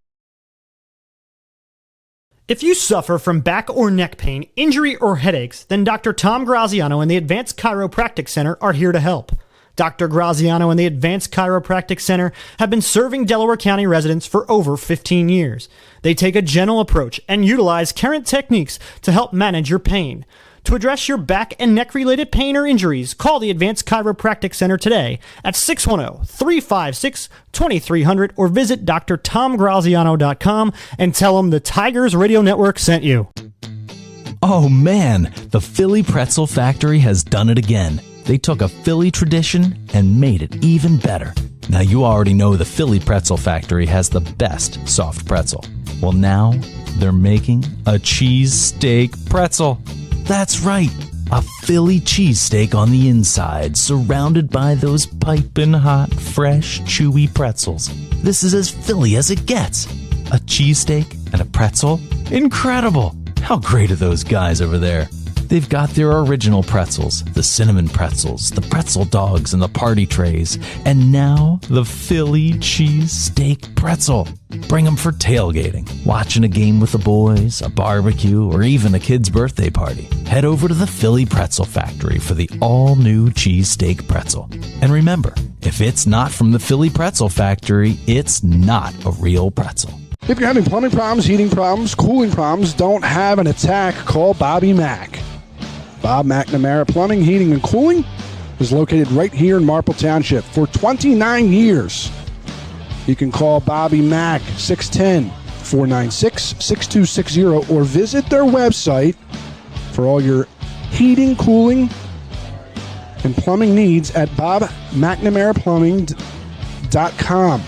If you suffer from back or neck pain, injury, or headaches, then Dr. Tom Graziano and the Advanced Chiropractic Center are here to help. Dr. Graziano and the Advanced Chiropractic Center have been serving Delaware County residents for over 15 years. They take a gentle approach and utilize current techniques to help manage your pain. To address your back and neck-related pain or injuries, call the Advanced Chiropractic Center today at 610-356-2300 or visit drtomgraziano.com and tell them the Tigers Radio Network sent you. Oh man, the Philly Pretzel Factory has done it again. They took a Philly tradition and made it even better. Now, you already know the Philly Pretzel Factory has the best soft pretzel. Well, now they're making a cheesesteak pretzel. That's right, a Philly cheesesteak on the inside, surrounded by those piping hot, fresh, chewy pretzels. This is as Philly as it gets. A cheesesteak and a pretzel? Incredible! How great are those guys over there? They've got their original pretzels, the cinnamon pretzels, the pretzel dogs, and the party trays. And now, the Philly cheesesteak pretzel. Bring them for tailgating, watching a game with the boys, a barbecue, or even a kid's birthday party. Head over to the Philly Pretzel Factory for the all-new cheesesteak pretzel. And remember, if it's not from the Philly Pretzel Factory, it's not a real pretzel. If you're having plumbing problems, heating problems, cooling problems, don't have an attack, call Bobby Mack. Bob McNamara Plumbing, Heating, and Cooling is located right here in Marple Township for 29 years. You can call Bobby Mack, 610-496-6260, or visit their website for all your heating, cooling, and plumbing needs at bobmcnamaraplumbing.com.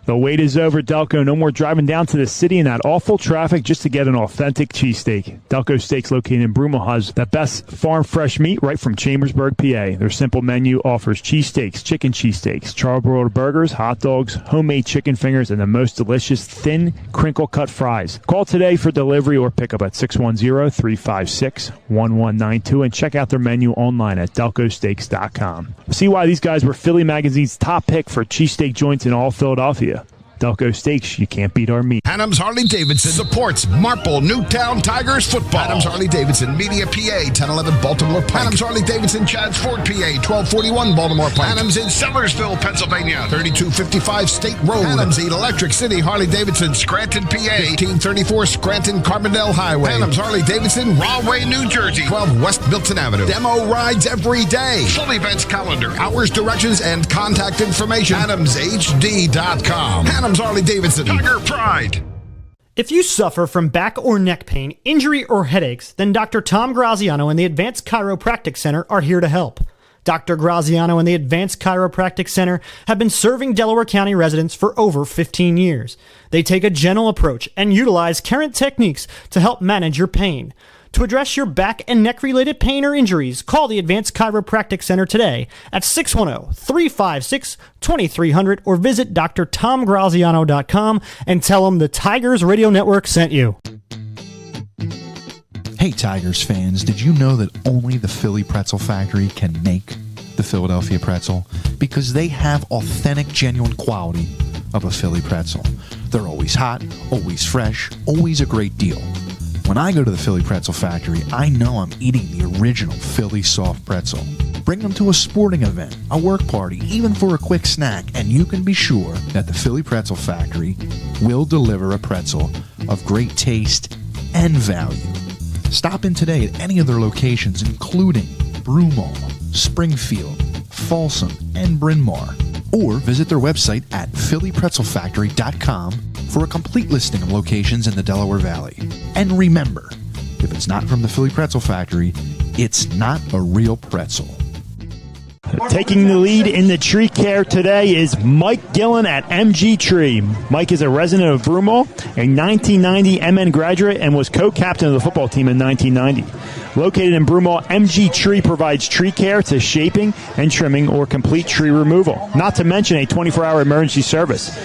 The wait is over, Delco. No more driving down to the city in that awful traffic just to get an authentic cheesesteak. Delco Steaks, located in Broomall, has the best farm fresh meat right from Chambersburg, PA. Their simple menu offers cheesesteaks, chicken cheesesteaks, charbroiled burgers, hot dogs, homemade chicken fingers, and the most delicious thin, crinkle-cut fries. Call today for delivery or pickup at 610-356-1192 and check out their menu online at delcosteaks.com. See why these guys were Philly Magazine's top pick for cheesesteak joints in all Philadelphia. Delco Steaks, you can't beat our meat. Adams Harley-Davidson supports Marple Newtown Tigers football. Adams Harley-Davidson, Media, PA, 1011 Baltimore Pike. Adams Harley-Davidson, Chadds Ford, PA, 1241 Baltimore Pike. Adams in Sellersville, Pennsylvania, 3255 State Road. Adams Electric City, Harley-Davidson, Scranton, PA, 1834 Scranton Carbondale Highway. Adams Harley-Davidson, Rahway, New Jersey, 12 West Milton Avenue. Demo rides every day. Full events calendar, hours, directions, and contact information. AdamsHD.com. Adams Harley-Davidson, Tiger Pride. If you suffer from back or neck pain, injury, or headaches, then Dr. Tom Graziano and the Advanced Chiropractic Center are here to help. Dr. Graziano and the Advanced Chiropractic Center have been serving Delaware County residents for over 15 years. They take a gentle approach and utilize current techniques to help manage your pain. To address your back and neck-related pain or injuries, call the Advanced Chiropractic Center today at 610-356-2300 or visit drtomgraziano.com and tell them the Tigers Radio Network sent you. Hey, Tigers fans, did you know that only the Philly Pretzel Factory can make the Philadelphia pretzel? Because they have authentic, genuine quality of a Philly pretzel. They're always hot, always fresh, always a great deal. When I go to the Philly Pretzel Factory, I know I'm eating the original Philly soft pretzel. Bring them to a sporting event, a work party, even for a quick snack, and you can be sure that the Philly Pretzel Factory will deliver a pretzel of great taste and value. Stop in today at any of their locations, including Broomall, Springfield, Folsom, and Bryn Mawr, or visit their website at phillypretzelfactory.com for a complete listing of locations in the Delaware Valley. And remember, if it's not from the Philly Pretzel Factory, it's not a real pretzel. Taking the lead in the tree care today is Mike Gillen at MG Tree. Mike is a resident of Broomall, a 1990 MN graduate, and was co-captain of the football team in 1990. Located in Broomall, MG Tree provides tree care to shaping and trimming or complete tree removal, not to mention a 24-hour emergency service.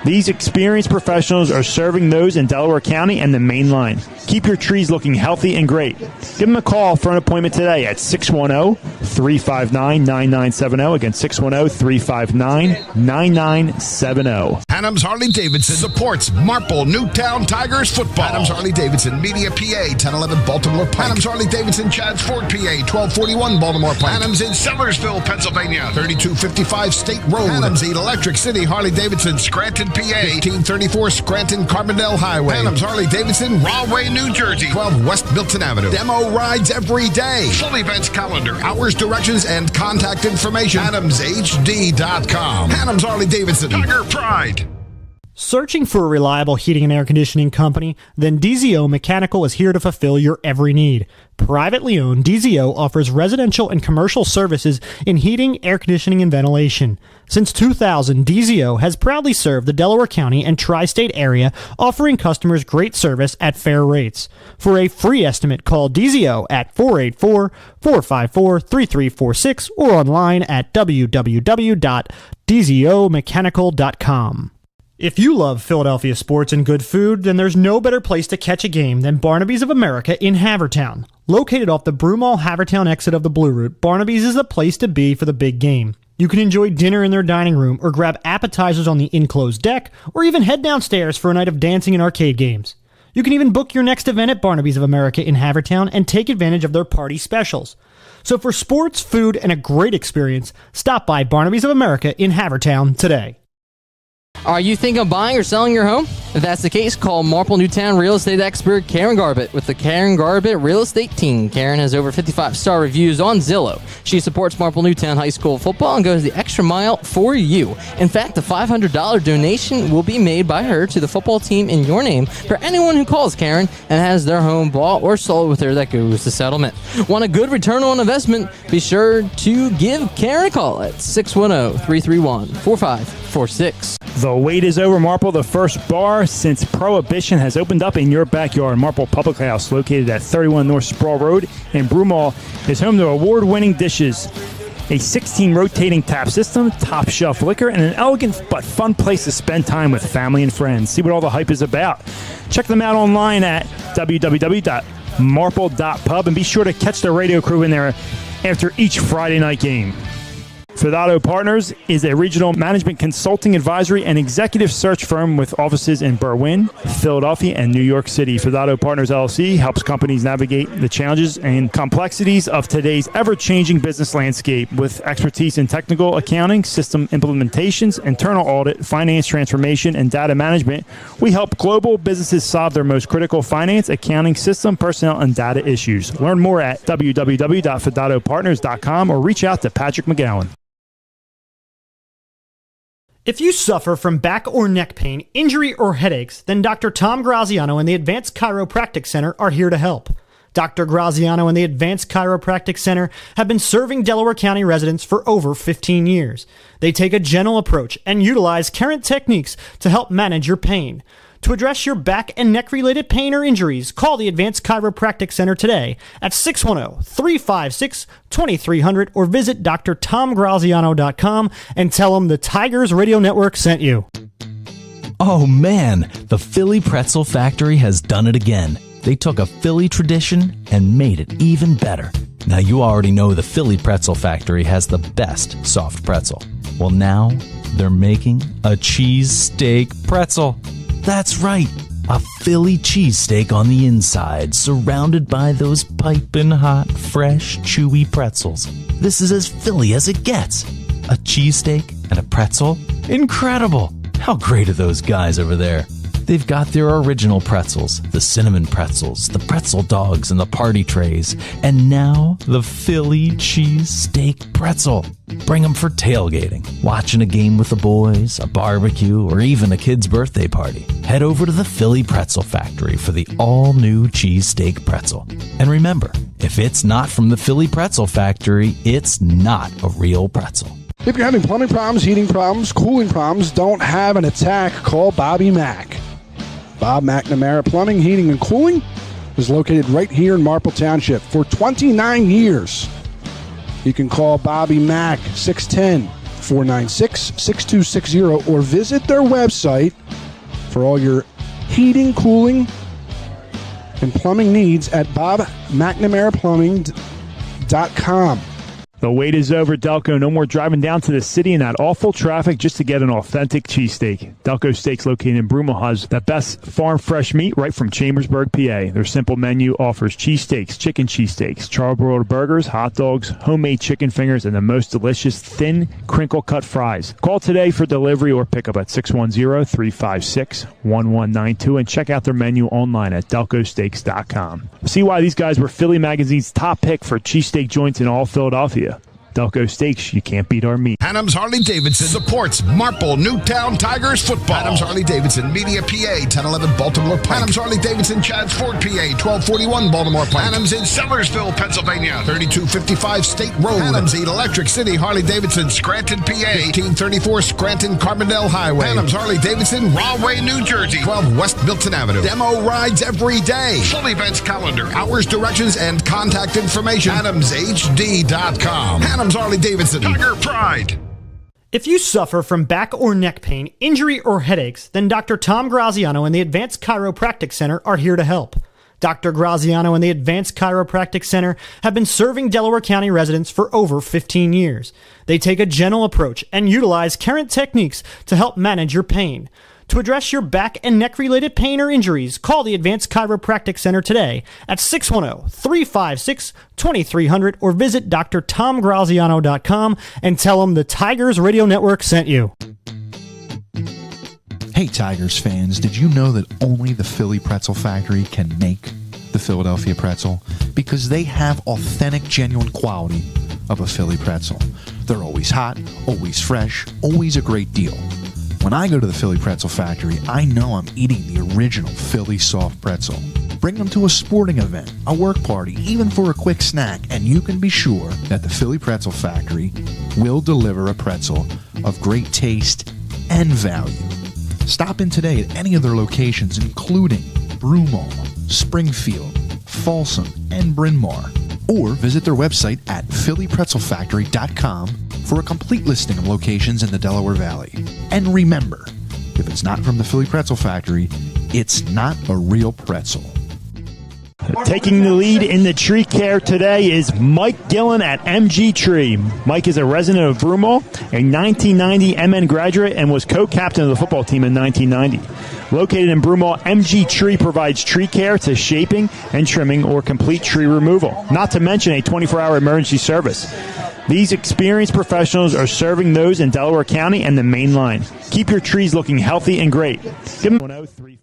These experienced professionals are serving those in Delaware County and the main line. Keep your trees looking healthy and great. Give them a call for an appointment today at 610-359-9970. Again, 610-359-9970. Adams Harley-Davidson supports Marple Newtown Tigers football. Adams Harley-Davidson, Media, PA, 1011 Baltimore Pike. Adams Harley-Davidson, Chadds Ford, PA, 1241 Baltimore Pike. Adams in Sellersville, Pennsylvania, 3255 State Road. Adams Electric City, Harley-Davidson, Scranton, PA, 1834 Scranton Carbondale Highway. Adams Harley-Davidson, Rahway, New Jersey, 12 West Milton Avenue. Demo rides every day. Full events calendar, hours, directions, and contact information. AdamsHD.com. Adams Harley-Davidson, Tiger Pride. Searching for a reliable heating and air conditioning company? Then DZO Mechanical is here to fulfill your every need. Privately owned, DZO offers residential and commercial services in heating, air conditioning, and ventilation. Since 2000, DZO has proudly served the Delaware County and tri-state area, offering customers great service at fair rates. For a free estimate, call DZO at 484-454-3346 or online at www.dzomechanical.com. If you love Philadelphia sports and good food, then there's no better place to catch a game than Barnaby's of America in Havertown. Located off the Broomall Havertown exit of the Blue Route, Barnaby's is the place to be for the big game. You can enjoy dinner in their dining room or grab appetizers on the enclosed deck, or even head downstairs for a night of dancing and arcade games. You can even book your next event at Barnaby's of America in Havertown and take advantage of their party specials. So for sports, food, and a great experience, stop by Barnaby's of America in Havertown today. Are you thinking of buying or selling your home? If that's the case, call Marple Newtown real estate expert Karen Garbett with the Karen Garbett Real Estate Team. Karen has over 55-star reviews on Zillow. She supports Marple Newtown High School football and goes the extra mile for you. In fact, a $500 donation will be made by her to the football team in your name for anyone who calls Karen and has their home bought or sold with her that goes to settlement. Want a good return on investment? Be sure to give Karen a call at 610-331-4546. The wait is over, Marple. The first bar since Prohibition has opened up in your backyard. Marple Public House, located at 31 North Sproul Road in Broomall, is home to award-winning dishes, a 16 rotating tap system, top shelf liquor, and an elegant but fun place to spend time with family and friends. See what all the hype is about. Check them out online at www.marple.pub and be sure to catch the radio crew in there after each Friday night game. Fidato Partners is a regional management consulting advisory and executive search firm with offices in Berwyn, Philadelphia, and New York City. Fidato Partners LLC helps companies navigate the challenges and complexities of today's ever-changing business landscape with expertise in technical accounting, system implementations, internal audit, finance transformation, and data management. We help global businesses solve their most critical finance, accounting, system, personnel, and data issues. Learn more at www.fidatopartners.com or reach out to Patrick McGowan. If you suffer from back or neck pain, injury, or headaches, then Dr. Tom Graziano and the Advanced Chiropractic Center are here to help. Dr. Graziano and the Advanced Chiropractic Center have been serving Delaware County residents for over 15 years. They take a gentle approach and utilize current techniques to help manage your pain. To address your back and neck-related pain or injuries, call the Advanced Chiropractic Center today at 610-356-2300 or visit drtomgraziano.com and tell them the Tigers Radio Network sent you. Oh man, the Philly Pretzel Factory has done it again. They took a Philly tradition and made it even better. Now you already know the Philly Pretzel Factory has the best soft pretzel. Well, now they're making a cheesesteak pretzel. That's right, a Philly cheesesteak on the inside, surrounded by those piping hot, fresh, chewy pretzels. This is as Philly as it gets. A cheesesteak and a pretzel? Incredible! How great are those guys over there? They've got their original pretzels, the cinnamon pretzels, the pretzel dogs, and the party trays. And now, the Philly cheesesteak pretzel. Bring them for tailgating, watching a game with the boys, a barbecue, or even a kid's birthday party. Head over to the Philly Pretzel Factory for the all-new cheesesteak pretzel. And remember, if it's not from the Philly Pretzel Factory, it's not a real pretzel. If you're having plumbing problems, heating problems, cooling problems, don't have an attack, call Bobby Mack. Bob McNamara Plumbing, Heating, and Cooling is located right here in Marple Township for 29 years. You can call Bobby Mack, 610-496-6260, or visit their website for all your heating, cooling, and plumbing needs at bobmcnamaraplumbing.com. The wait is over, Delco. No more driving down to the city in that awful traffic just to get an authentic cheesesteak. Delco Steaks, located in Broomall, has the best farm fresh meat right from Chambersburg, PA. Their simple menu offers cheesesteaks, chicken cheesesteaks, charbroiled burgers, hot dogs, homemade chicken fingers, and the most delicious thin, crinkle-cut fries. Call today for delivery or pickup at 610-356-1192 and check out their menu online at delcosteaks.com. See why these guys were Philly Magazine's top pick for cheesesteak joints in all Philadelphia. Delco Steaks, you can't beat our meat. Adams Harley-Davidson supports Marple Newtown Tigers football. Adams Harley-Davidson, Media, PA, 1011 Baltimore Pike. Adams Harley-Davidson, Chadds Ford, PA, 1241 Baltimore Pike. Adams in Sellersville, Pennsylvania, 3255 State Road. Adams Electric City Harley-Davidson, Scranton, PA, 1834 Scranton Carbondale Highway. Adams Harley-Davidson, Rahway, New Jersey, 12 West Milton Avenue. Demo rides every day. Full events calendar, hours, directions, and contact information. AdamsHD.com. Adams Harley-Davidson, Tiger Pride. If you suffer from back or neck pain, injury, or headaches, then Dr. Tom Graziano and the Advanced Chiropractic Center are here to help. Dr. Graziano and the Advanced Chiropractic Center have been serving Delaware County residents for over 15 years. They take a gentle approach and utilize current techniques to help manage your pain. To address your back and neck-related pain or injuries, call the Advanced Chiropractic Center today at 610-356-2300 or visit drtomgraziano.com and tell them the Tigers Radio Network sent you. Hey Tigers fans, did you know that only the Philly Pretzel Factory can make the Philadelphia pretzel? Because they have authentic, genuine quality of a Philly pretzel. They're always hot, always fresh, always a great deal. When I go to the Philly Pretzel Factory, I know I'm eating the original Philly soft pretzel. Bring them to a sporting event, a work party, even for a quick snack, and you can be sure that the Philly Pretzel Factory will deliver a pretzel of great taste and value. Stop in today at any of their locations, including Broomall, Springfield, Folsom, and Bryn Mawr, or visit their website at phillypretzelfactory.com for a complete listing of locations in the Delaware Valley. And remember, if it's not from the Philly Pretzel Factory, it's not a real pretzel. Taking the lead in the tree care today is Mike Gillen at MG Tree. Mike is a resident of Broomall, a 1990 MN graduate, and was co-captain of the football team in 1990. Located in Broomall, MG Tree provides tree care to shaping and trimming or complete tree removal, not to mention a 24-hour emergency service. These experienced professionals are serving those in Delaware County and the main line. Keep your trees looking healthy and great. Give them 1035.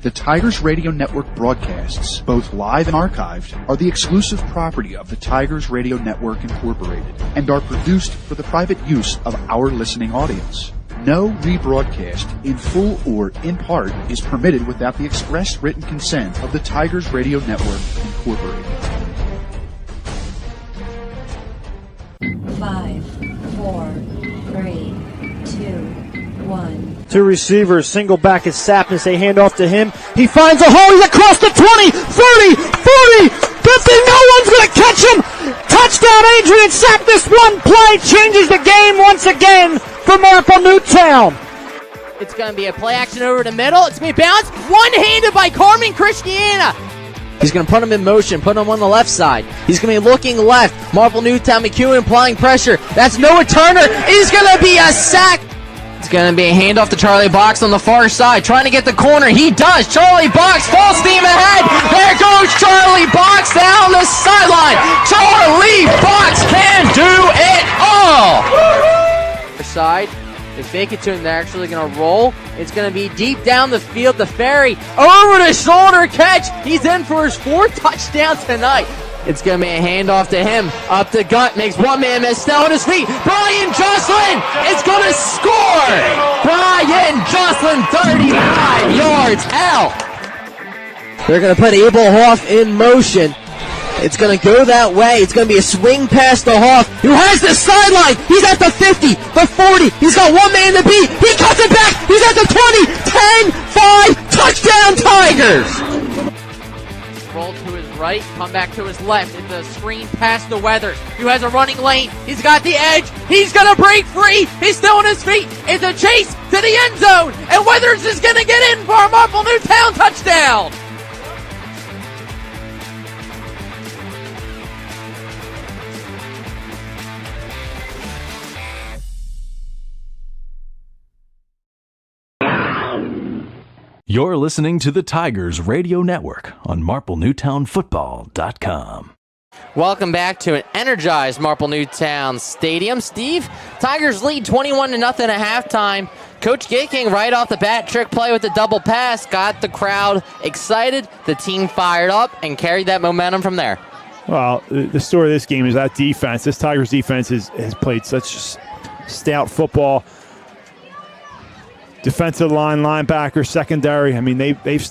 The Tigers Radio Network broadcasts, both live and archived, are the exclusive property of the Tigers Radio Network Incorporated and are produced for the private use of our listening audience. No rebroadcast, in full or in part, is permitted without the express written consent of the Tigers Radio Network Incorporated. 5, 4, 3, 2, 1. Two receivers, single back is Sapness. They hand off to him. He finds a hole. He's across the 20, 30, 40, 50. No one's going to catch him. Touchdown, Adrian Sapness. One play changes the game once again for Marple Newtown. It's going to be a play action over the middle. It's going to be bounced. One-handed by Carmen Christiana. He's going to put him in motion, put him on the left side. He's going to be looking left. Marple Newtown, McEwen applying pressure. That's Noah Turner. It's going to be a sack. It's going to be a handoff to Charlie Box on the far side, trying to get the corner. He does. Charlie Box, full steam ahead. There goes Charlie Box down the sideline. Charlie Box can do it all. Side, they fake it to him. They're actually going to roll. It's going to be deep down the field. The Ferry over the shoulder catch. He's in for his fourth touchdown tonight. It's going to be a handoff to him. Up the gut, makes one man miss. Now on his feet. Brian Jocelyn is going to score. Brian Jocelyn, 35 yards out. They're going to put Abel Hoff in motion. It's going to go that way. It's going to be a swing pass to Hoff, who has the sideline. He's at the 50, the 40. He's got one man to beat. He cuts it back. He's at the 20, 10, 5. Touchdown, Tigers. Roll to his right, come back to his left. It's a screen pass to Weathers, who has a running lane. He's got the edge. He's going to break free. He's still on his feet. It's a chase to the end zone. And Weathers is going to get in for a Marple Newtown touchdown. You're listening to the Tigers Radio Network on MarpleNewtownFootball.com. Welcome back to an energized Marple Newtown Stadium. Steve, Tigers lead 21-0 at halftime. Coach Gicking, right off the bat, trick play with the double pass, got the crowd excited, the team fired up, and carried that momentum from there. Well, the story of this game is that defense. This Tigers defense has played such stout football. Defensive line, linebacker, secondary. I mean, they've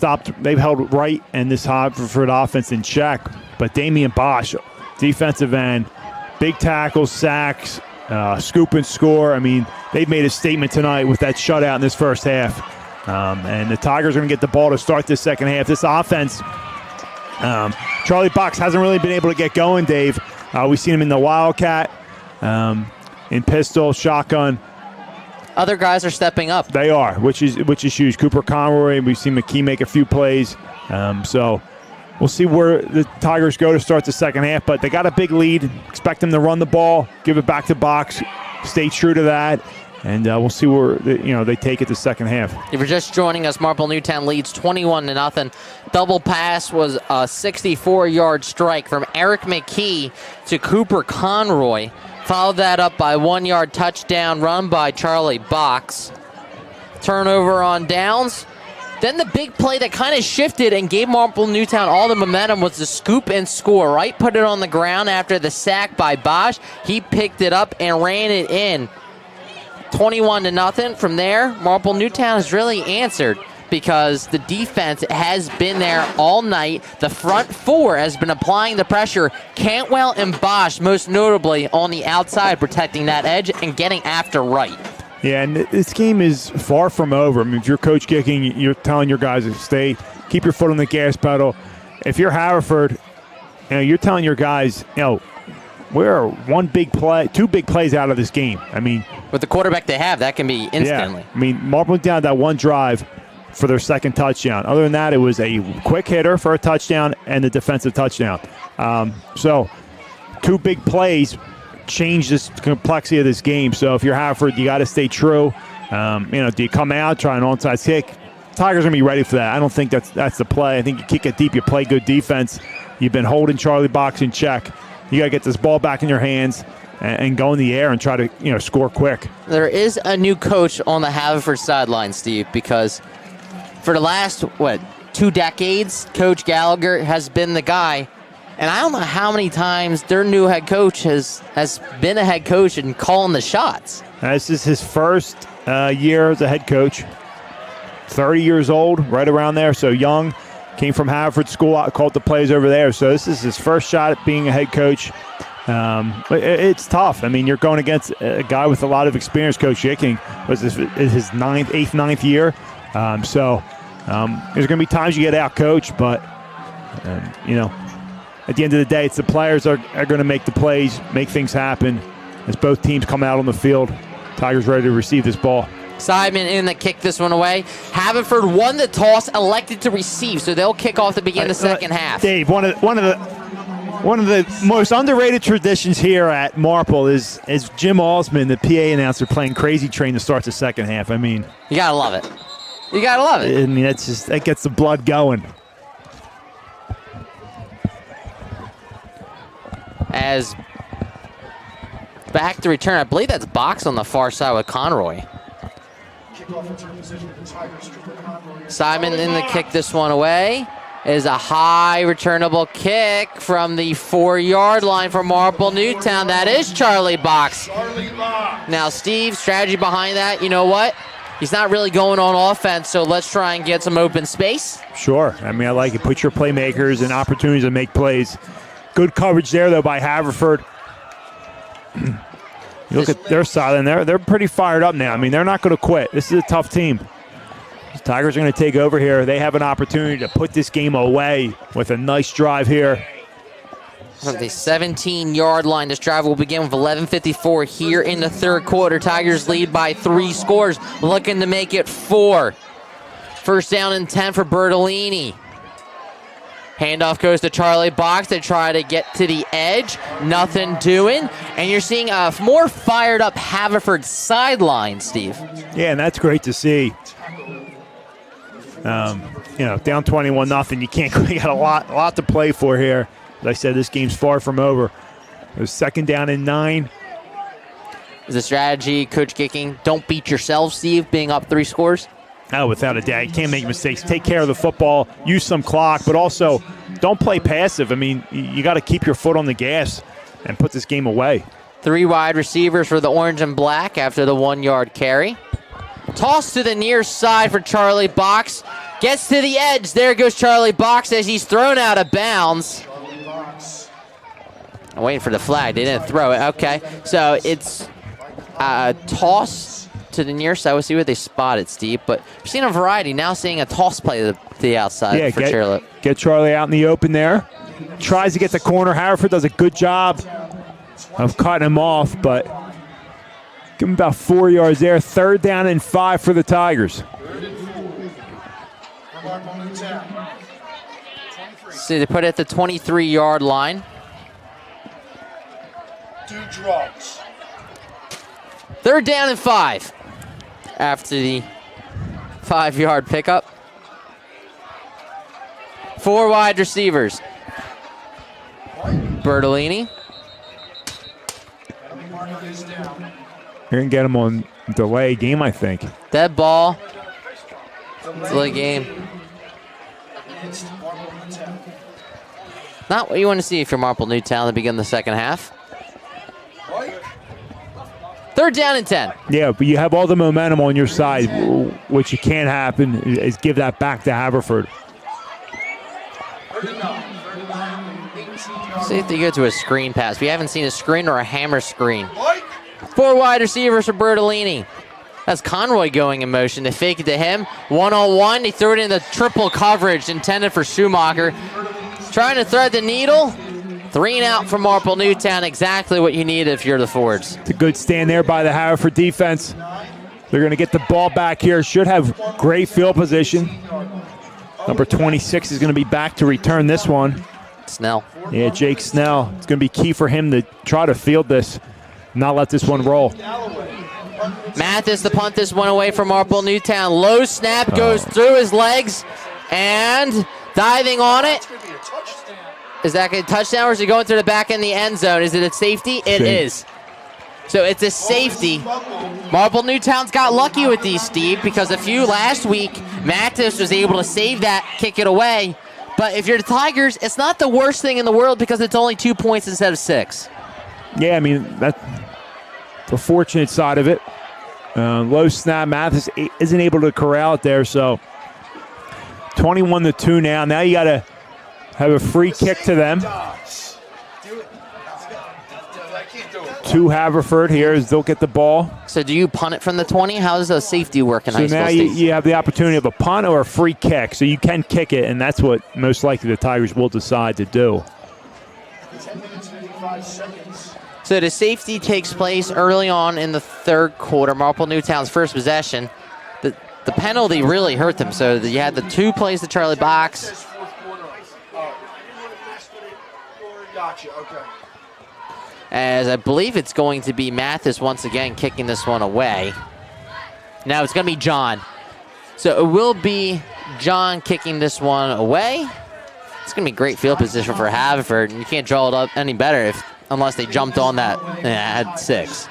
held right and this Haverford offense in check. But Damian Bosch, defensive end, big tackles, sacks, scoop and score. I mean, they've made a statement tonight with that shutout in this first half. And the Tigers are going to get the ball to start this second half. This offense, Charlie Box hasn't really been able to get going, Dave. We've seen him in the Wildcat, in pistol, shotgun. Other guys are stepping up. They are, which is huge. Cooper Conroy, we've seen McKee make a few plays. So we'll see where the Tigers go to start the second half, but they got a big lead. Expect them to run the ball, give it back to Box, stay true to that, and we'll see where they take it the second half. If you're just joining us, Marple Newtown leads 21-0. Double pass was a 64-yard strike from Eric McKee to Cooper Conroy. Followed that up by 1-yard touchdown run by Charlie Box. Turnover on downs. Then the big play that kind of shifted and gave Marple Newtown all the momentum was the scoop and score. Right, put it on the ground after the sack by Bosch. He picked it up and ran it in. 21-0. From there, Marple Newtown has really answered because the defense has been there all night. The front four has been applying the pressure. Cantwell and Bosch, most notably, on the outside, protecting that edge and getting after right. Yeah, and this game is far from over. I mean, if you're Coach Gicking, you're telling your guys to keep your foot on the gas pedal. If you're Haverford, you're telling your guys, we're two big plays out of this game. I mean, with the quarterback they have, that can be instantly. Yeah. I mean, Marple down that one drive for their second touchdown. Other than that, it was a quick hitter for a touchdown and the defensive touchdown. So two big plays change this complexity of this game. So if you're Haverford, you got to stay true. Do you come out, try an onside kick? Tigers are going to be ready for that. I don't think that's the play. I think you kick it deep, you play good defense. You've been holding Charlie Box in check. You got to get this ball back in your hands and go in the air and try to score quick. There is a new coach on the Haverford sideline, Steve, because for the last, 2 decades, Coach Gallagher has been the guy. And I don't know how many times their new head coach has been a head coach and calling the shots. This is his first year as a head coach. 30 years old, right around there, so young. Came from Haverford School, called the plays over there. So this is his first shot at being a head coach. It's tough. I mean, you're going against a guy with a lot of experience. Coach Gicking was his 9th year. There's going to be times you get out coached, but at the end of the day, it's the players are going to make the plays, make things happen. As both teams come out on the field, Tigers ready to receive this ball. Simon in the kick this one away. Haverford won the toss, elected to receive, so they'll kick off to begin the second half. Dave, one of the most underrated traditions here at Marple is Jim Alsman, the PA announcer, playing Crazy Train to start the second half. I mean, you gotta love it. You gotta love it. I mean, that gets the blood going. As back to return, I believe that's Box on the far side with Conroy. Simon in the kick this one away. Is a high returnable kick from the 4-yard line for Marple Newtown. That is Charlie Box. Now, Steve, strategy behind that, you know what? He's not really going on offense, so let's try and get some open space. Sure. I mean, I like it. Put your playmakers and opportunities to make plays. Good coverage there, though, by Haverford. You look at their side, and they're pretty fired up now. I mean, they're not going to quit. This is a tough team. The Tigers are going to take over here. They have an opportunity to put this game away with a nice drive here. From the 17-yard line, this drive will begin with 11:54 here in the third quarter. Tigers lead by 3 scores, looking to make it 4. First down and 10 for Bertolini. Handoff goes to Charlie Box to try to get to the edge. Nothing doing. And you're seeing a more fired up Haverford sideline, Steve. Yeah, and that's great to see. Down 21-0. You got a lot to play for here. As I said, this game's far from over. It was 2nd down and 9. Is the strategy, Coach Gicking, don't beat yourself, Steve, being up 3 scores? Oh, without a doubt. You can't make mistakes. Take care of the football, use some clock, but also don't play passive. I mean, you got to keep your foot on the gas and put this game away. 3 wide receivers for the orange and black after the 1-yard carry. Toss to the near side for Charlie Box. Gets to the edge. There goes Charlie Box as he's thrown out of bounds. I'm waiting for the flag. They didn't throw it. Okay, so it's a toss to the near side. We'll see where they spot it, Steve. But we've seen a variety. Now seeing a toss play to the outside for Charlotte. Get Charlie out in the open there. Tries to get the corner. Haverford does a good job of cutting him off, but give him about 4 yards there. 3rd down and 5 for the Tigers. See, they put it at the 23-yard line. Do drugs. 3rd down and 5 after the 5-yard pickup. 4 wide receivers. Bertolini. You're going to get him on delay game, I think. Dead ball. Delay game. Not what you want to see if you're Marple Newtown to begin the second half. 3rd down and 10. Yeah, but you have all the momentum on your side. What you can't happen is give that back to Haverford. See if they go to a screen pass. We haven't seen a screen or a hammer screen. 4 wide receivers for Bertolini. That's Conroy going in motion. They fake it to him. 1-on-1. He threw it in the triple coverage intended for Schumacher. Trying to thread the needle. 3 and out for Marple Newtown. Exactly what you need if you're the Fords. It's a good stand there by the Haverford defense. They're going to get the ball back here. Should have great field position. Number 26 is going to be back to return this one. Snell. Yeah, Jake Snell. It's going to be key for him to try to field this, not let this one roll. Mathis to punt this one away from Marple Newtown. Low snap goes through his legs and diving on it. Is that a touchdown or is it going to the back in the end zone? Is it a safety? It is. So it's a safety. Marple Newtown's got lucky with these, Steve, because a few last week, Mathis was able to save that, kick it away. But if you're the Tigers, it's not the worst thing in the world because it's only 2 points instead of 6. Yeah, I mean, that's the fortunate side of it. Low snap, Mathis isn't able to corral it there, so 21-2 now. Now you got to have a free kick to them. To Haverford here as they'll get the ball. So do you punt it from the 20? How does a safety work in high school? So now you have the opportunity of a punt or a free kick. So you can kick it, and that's what most likely the Tigers will decide to do. 10 minutes, 55 seconds. So the safety takes place early on in the 3rd quarter. Marple Newtown's first possession. The penalty really hurt them. So you had the 2 plays to Charlie Box. Gotcha, okay. As I believe it's going to be Mathis once again kicking this one away. Now it's going to be John. So it will be John kicking this one away. It's going to be great field position for Haverford, and you can't draw it up any better unless they jumped on that at 6.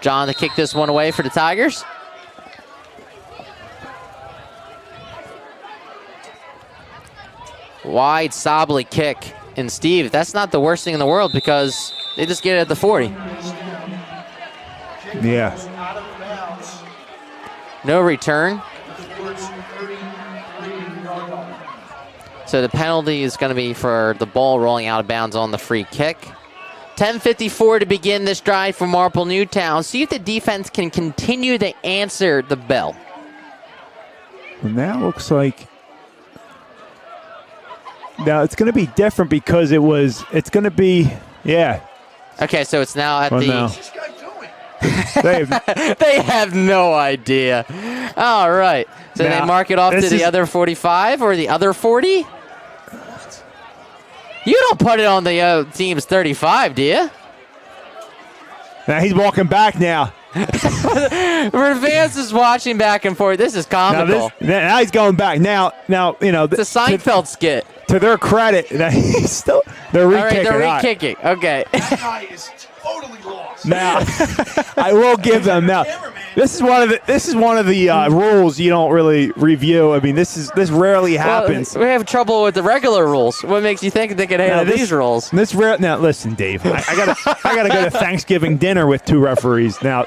John to kick this one away for the Tigers. Wide Sobley kick. And Steve, that's not the worst thing in the world because they just get it at the 40. Yeah. No return. So the penalty is going to be for the ball rolling out of bounds on the free kick. 10:54 to begin this drive for Marple Newtown. See if the defense can continue to answer the bell. And that looks like... Now, it's going to be different because it's going to be, yeah. Okay, so it's now at the... No. What's this guy doing? They have no idea. All right. So now, they mark it off to the other 45 or the other 40? You don't put it on the team's 35, do you? Now he's walking back now. Vance is watching back and forth. This is comical. Now he's going back. Now, it's a Seinfeld skit. To their credit, they're re-kicking. All right, they're re-kicking. Okay. This guy is totally lost. Now, I will give them. Now, this is one of the rules you don't really review. I mean, this rarely happens. Well, we have trouble with the regular rules. What makes you think they can handle these rules? Now, listen, Dave. I gotta go to Thanksgiving dinner with 2 referees. Now,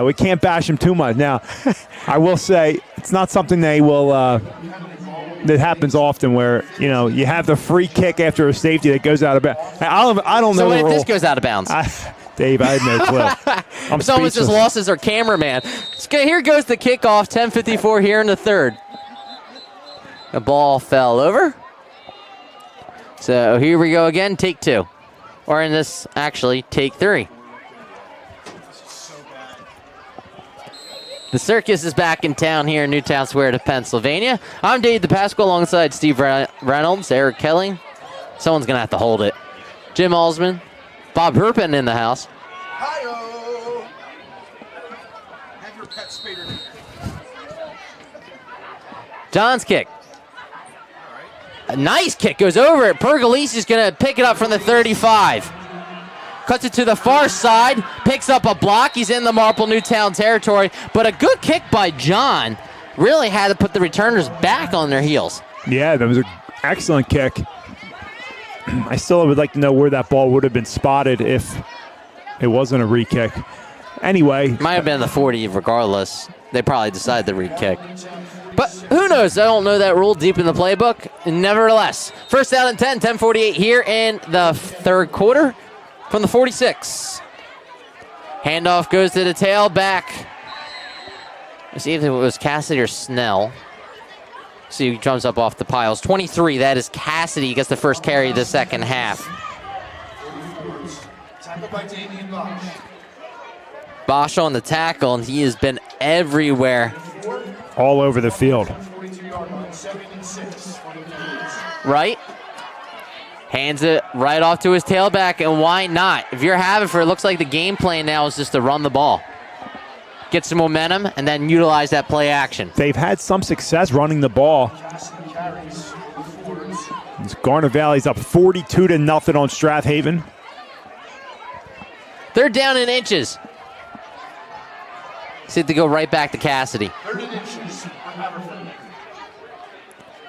we can't bash them too much. Now, I will say it's not something they will. That happens often where, you have the free kick after a safety that goes out of bounds. I don't know. So what the if rule. this goes out of bounds? Dave, I had no clue. Someone just lost his cameraman. Here goes the kickoff, 10:54 here in the third. The ball fell over. So here we go again, take 2. Or in this, actually, take 3. The circus is back in town here in Newtown Square, Pennsylvania. I'm Dave DePasqua alongside Steve Reynolds, Eric Kelly. Someone's going to have to hold it. Jim Alsman, Bob Herpen in the house. Hi-oh. Have your pet spader. John's kick. A nice kick goes over it. Pergolesi's going to pick it up from the 35. Cuts it to the far side, picks up a block. He's in the Marple Newtown territory, but a good kick by John really had to put the returners back on their heels. Yeah, that was an excellent kick. I still would like to know where that ball would have been spotted if it wasn't a re-kick. Anyway. Might have been the 40 regardless. They probably decided to re-kick. But who knows? I don't know that rule deep in the playbook. Nevertheless, first down and 10, 10:48 here in the third quarter. From the 46. Handoff goes to the tailback. Let's see if it was Cassidy or Snell. See who jumps up off the piles. 23, that is Cassidy. He gets the first carry of the second half. Bosch on the tackle, and he has been everywhere. All over the field. Right? Hands it right off to his tailback, and why not? If you're Haverford, it looks like the game plan now is just to run the ball. Get some momentum, and then utilize that play action. They've had some success running the ball. Garner Valley's up 42-0 on Strathaven. They're down in inches. See if they go right back to Cassidy.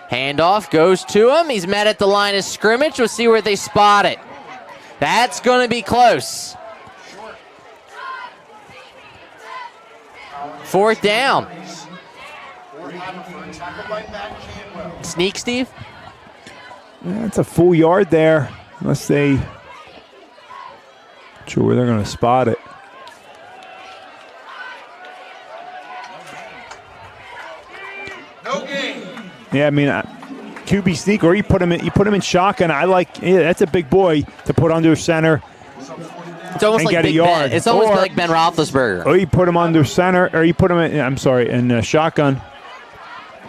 Handoff goes to him. He's met at the line of scrimmage. We'll see where they spot it. That's going to be close. Fourth down. Sneak, Steve? That's a full yard there, unless they... Not sure where they're going to spot it. No game. Yeah, I mean, QB sneak, or you put him in shotgun. That's a big boy to put under center. It's almost like Big Ben. It's almost like Ben Roethlisberger. Or you put him under center, or you put him in shotgun.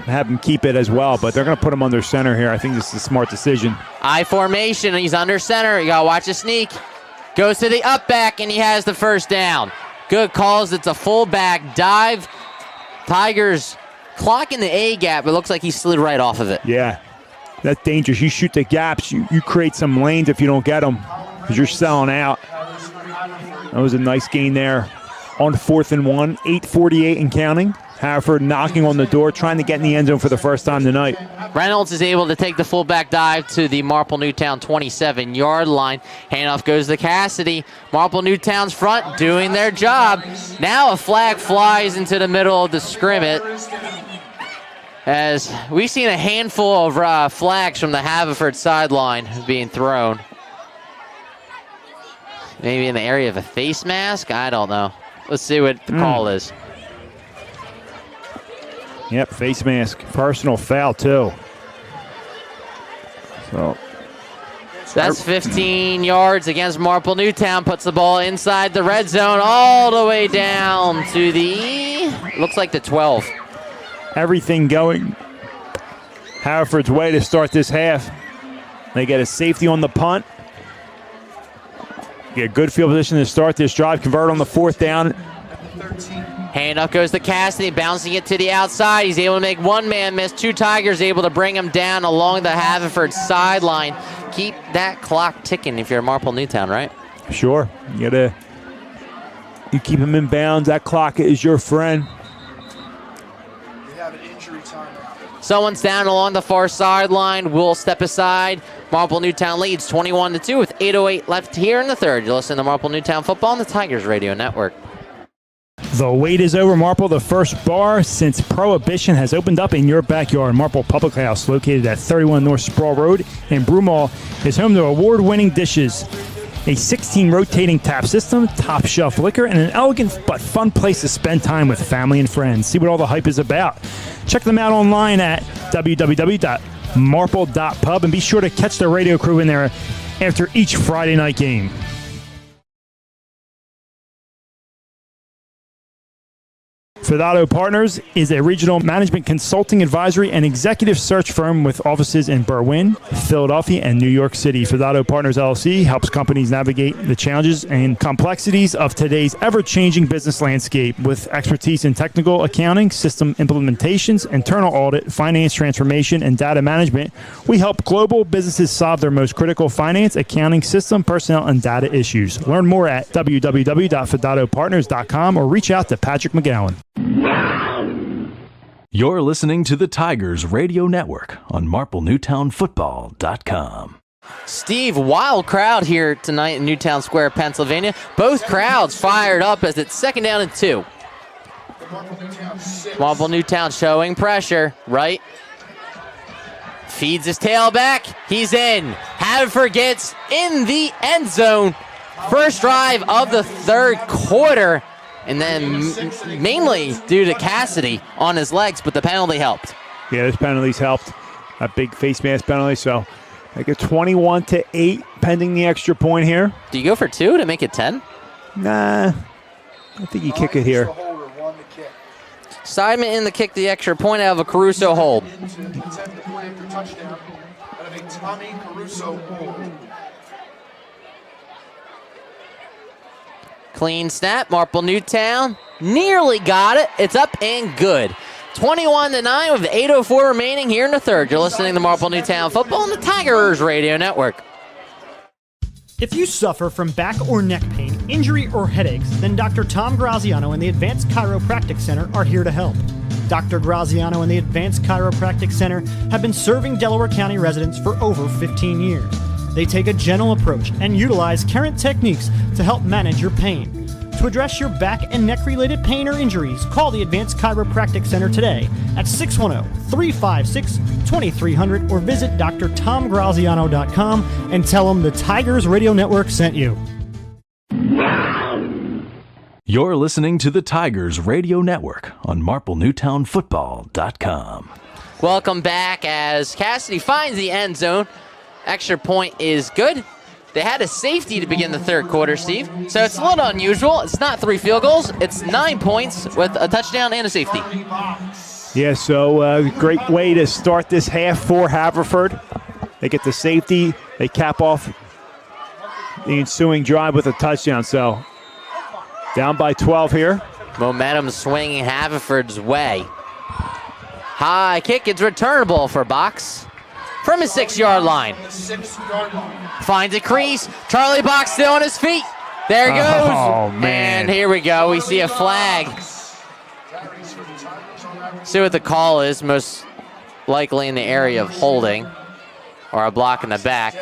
Have him keep it as well, but they're going to put him under center here. I think this is a smart decision. I formation, he's under center. You got to watch the sneak. Goes to the up back, and he has the first down. Good calls. It's a fullback dive. Tigers clocking the A gap. It looks like he slid right off of it. Yeah, that's dangerous. You shoot the gaps. You create some lanes if you don't get them because you're selling out. That was a nice gain there on 4th and 1, 8:48 and counting. Haverford knocking on the door, trying to get in the end zone for the first time tonight. Reynolds is able to take the fullback dive to the Marple Newtown 27-yard line. Handoff goes to Cassidy. Marple Newtown's front doing their job. Now a flag flies into the middle of the scrimmage. As we've seen a handful of flags from the Haverford sideline being thrown. Maybe in the area of a face mask? I don't know. Let's see what the call is. Yep, face mask. Personal foul, too. So that's 15 yards against Marple Newtown. Puts the ball inside the red zone all the way down to the, looks like the 12. Everything going Haverford's way to start this half. They get a safety on the punt. Get a good field position to start this drive. Convert on the 4th down. Handoff goes to Cassidy, bouncing it to the outside. He's able to make one man miss. Two Tigers able to bring him down along the Haverford sideline. Keep that clock ticking if you're Marple Newtown, right? Sure. You keep him in bounds. That clock is your friend. They have an injury timeout. Someone's down along the far sideline. We'll step aside. Marple Newtown leads 21-2 with 8:08 left here in the third. You're listening to Marple Newtown Football on the Tigers Radio Network. The wait is over, Marple. The first bar since Prohibition has opened up in your backyard. Marple Public House, located at 31 North Sproul Road in Broomall, is home to award-winning dishes, a 16 rotating tap system, top shelf liquor, and an elegant but fun place to spend time with family and friends. See what all the hype is about. Check them out online at www.marple.pub and be sure to catch the radio crew in there after each Friday night game. Fidado Partners is a regional management consulting, advisory, and executive search firm with offices in Berwyn, Philadelphia, and New York City. Fidado Partners LLC helps companies navigate the challenges and complexities of today's ever-changing business landscape with expertise in technical accounting, system implementations, internal audit, finance transformation, and data management. We help global businesses solve their most critical finance, accounting, system, personnel, and data issues. Learn more at www.fidadopartners.com or reach out to Patrick McGowan. You're listening to the Tigers Radio Network on MarpleNewtownFootball.com. Steve, wild crowd here tonight in Newtown Square, Pennsylvania. Both crowds fired up as it's 2nd down and 2. Marple Newtown showing pressure, right? Feeds his tail back. He's in. Haverford gets in the end zone. First drive of the third quarter. And then mainly due to Cassidy on his legs, but the penalty helped. Yeah, those penalties helped. A big face mask penalty, so I get 21-8 pending the extra point here. Do you go for 2 to make it 10? Nah, I think you kick it here. Seidman in the kick the extra point out of a Caruso hold. Clean snap, Marple Newtown nearly got it. It's up and good. 21-9 with 8:04 remaining here in the third. You're listening to Marple Newtown Football on the Tigers Radio Network. If you suffer from back or neck pain, injury, or headaches, then Dr. Tom Graziano and the Advanced Chiropractic Center are here to help. Dr. Graziano and the Advanced Chiropractic Center have been serving Delaware County residents for over 15 years. They take a gentle approach and utilize current techniques to help manage your pain. To address your back and neck-related pain or injuries, call the Advanced Chiropractic Center today at 610-356-2300 or visit drtomgraziano.com and tell them the Tigers Radio Network sent you. You're listening to the Tigers Radio Network on MarpleNewtownFootball.com. Welcome back as Cassidy finds the end zone. Extra point is good. They had a safety to begin the third quarter, Steve. So it's a little unusual. It's not 3 field goals. It's 9 points with a touchdown and a safety. Yeah, so great way to start this half for Haverford. They get the safety. They cap off the ensuing drive with a touchdown. So down by 12 here. Momentum swinging Haverford's way. High kick. It's returnable for Box from his 6-yard line. Finds a crease. Charlie Box still on his feet. There he goes. Oh, man. And here we go. We see a flag. See what the call is. Most likely in the area of holding or a block in the back.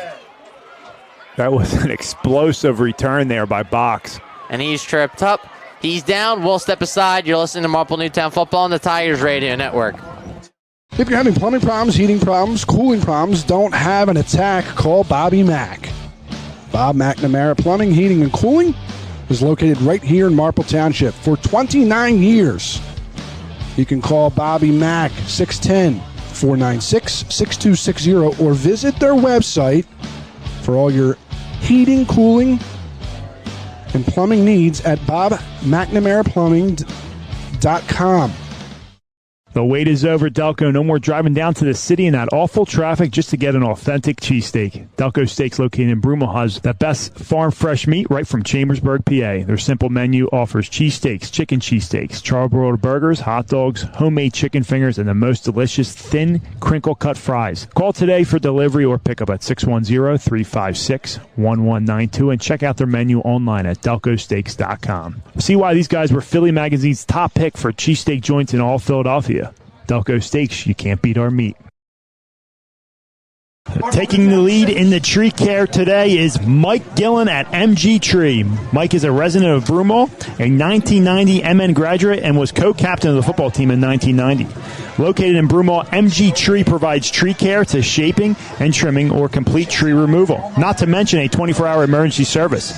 That was an explosive return there by Box. And he's tripped up. He's down. We'll step aside. You're listening to Marple Newtown Football on the Tigers Radio Network. If you're having plumbing problems, heating problems, cooling problems, don't have an attack, call Bobby Mack. Bob McNamara Plumbing, Heating, and Cooling is located right here in Marple Township for 29 years. You can call Bobby Mack, 610-496-6260, or visit their website for all your heating, cooling, and plumbing needs at bobmcnamaraplumbing.com. The wait is over, Delco. No more driving down to the city in that awful traffic just to get an authentic cheesesteak. Delco Steaks, located in Broomall, has the best farm fresh meat right from Chambersburg, PA. Their simple menu offers cheesesteaks, chicken cheesesteaks, charbroiled burgers, hot dogs, homemade chicken fingers, and the most delicious thin, crinkle-cut fries. Call today for delivery or pickup at 610-356-1192 and check out their menu online at delcosteaks.com. See why these guys were Philly Magazine's top pick for cheesesteak joints in all Philadelphia. Delco Steaks, you can't beat our meat. Taking the lead in the tree care today is Mike Gillen at MG Tree. Mike is a resident of Broomall, a 1990 MN graduate, and was co-captain of the football team in 1990. Located in Broomall, MG Tree provides tree care to shaping and trimming or complete tree removal, not to mention a 24-hour emergency service.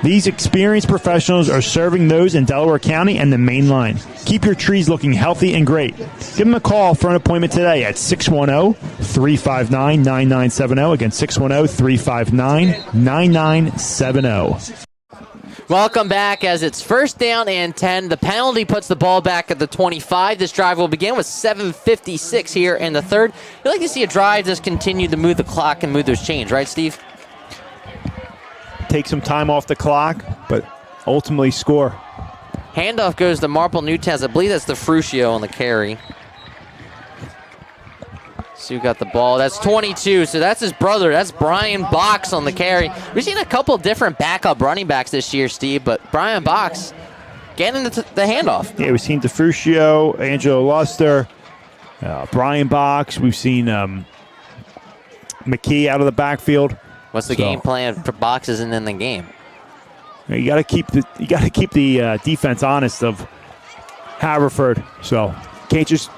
These experienced professionals are serving those in Delaware County and the main line. Keep your trees looking healthy and great. Give them a call for an appointment today at 610-359-9970. Again, 610-359-9970. Welcome back as it's first down and 10. The penalty puts the ball back at the 25. This drive will begin with 7:56 here in the third. You'd like to see a drive just continue to move the clock and move those chains, right, Steve? Take some time off the clock, but ultimately score. Handoff goes to Marple Newtown. I believe that's the Fruscio on the carry. Sue got the ball. That's 22, so that's his brother. That's Brian Box on the carry. We've seen a couple different backup running backs this year, Steve, but Brian Box getting the handoff. Yeah, we've seen DeFruscio, Angelo Luster, Brian Box. We've seen McKee out of the backfield. What's the game plan for Box isn't in the game? You got to keep the defense honest of Haverford. So can't just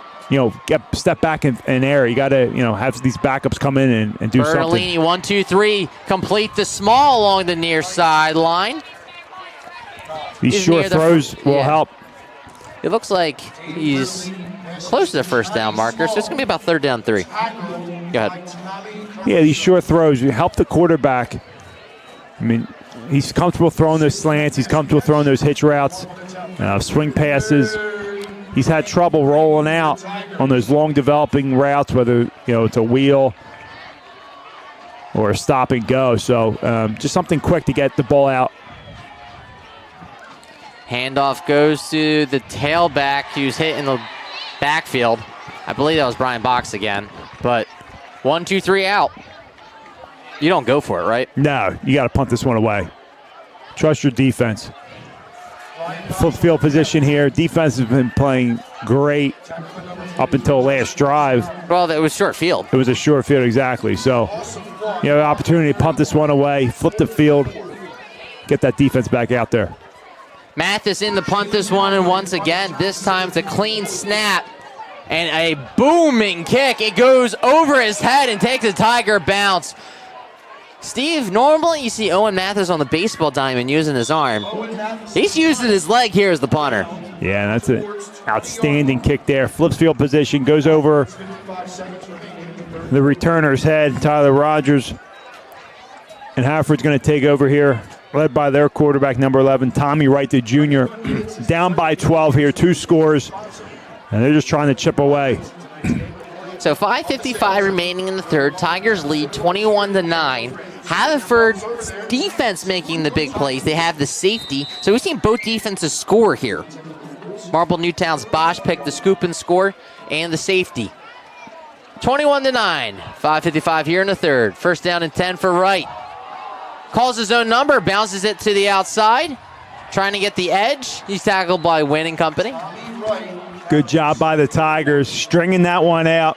step back in air. You got to have these backups come in and do Bertolini, something. 1, 2, 3, complete the small along the near sideline. These short throws will help. It looks like he's close to the first down marker, so it's going to be about 3rd down 3. Go ahead. Yeah, these short throws help the quarterback. I mean, he's comfortable throwing those slants. He's comfortable throwing those hitch routes, swing passes. He's had trouble rolling out on those long developing routes, whether it's a wheel or a stop and go. So just something quick to get the ball out. Handoff goes to the tailback who's hit in the backfield. I believe that was Brian Box again, but 1, 2, 3 out. You don't go for it, right? No, you got to punt this one away. Trust your defense. Full field position here. Defense has been playing great up until last drive. Well, it was short field. It was a short field, exactly. So you have an opportunity to punt this one away, flip the field, get that defense back out there. Mathis in the punt this one, and once again, this time it's a clean snap and a booming kick. It goes over his head and takes a Tiger bounce. Steve, normally you see Owen Mathis on the baseball diamond using his arm. He's using his leg here as the punter. Yeah, that's an outstanding kick there. Flips field position, goes over the returner's head, Tyler Rogers. And Haverford's going to take over here, led by their quarterback, number 11, Tommy Wright, the junior. Down by 12 here, 2 scores, and they're just trying to chip away. So 5:55 remaining in the third. Tigers lead 21-9. Haverford's defense making the big plays. They have the safety. So we've seen both defenses score here. Marple Newtown's Bosch picked the scoop and score and the safety. 21-9. 5:55 here in the third. First down and 10 for Wright. Calls his own number, bounces it to the outside. Trying to get the edge. He's tackled by Wynn and company. Good job by the Tigers, stringing that one out.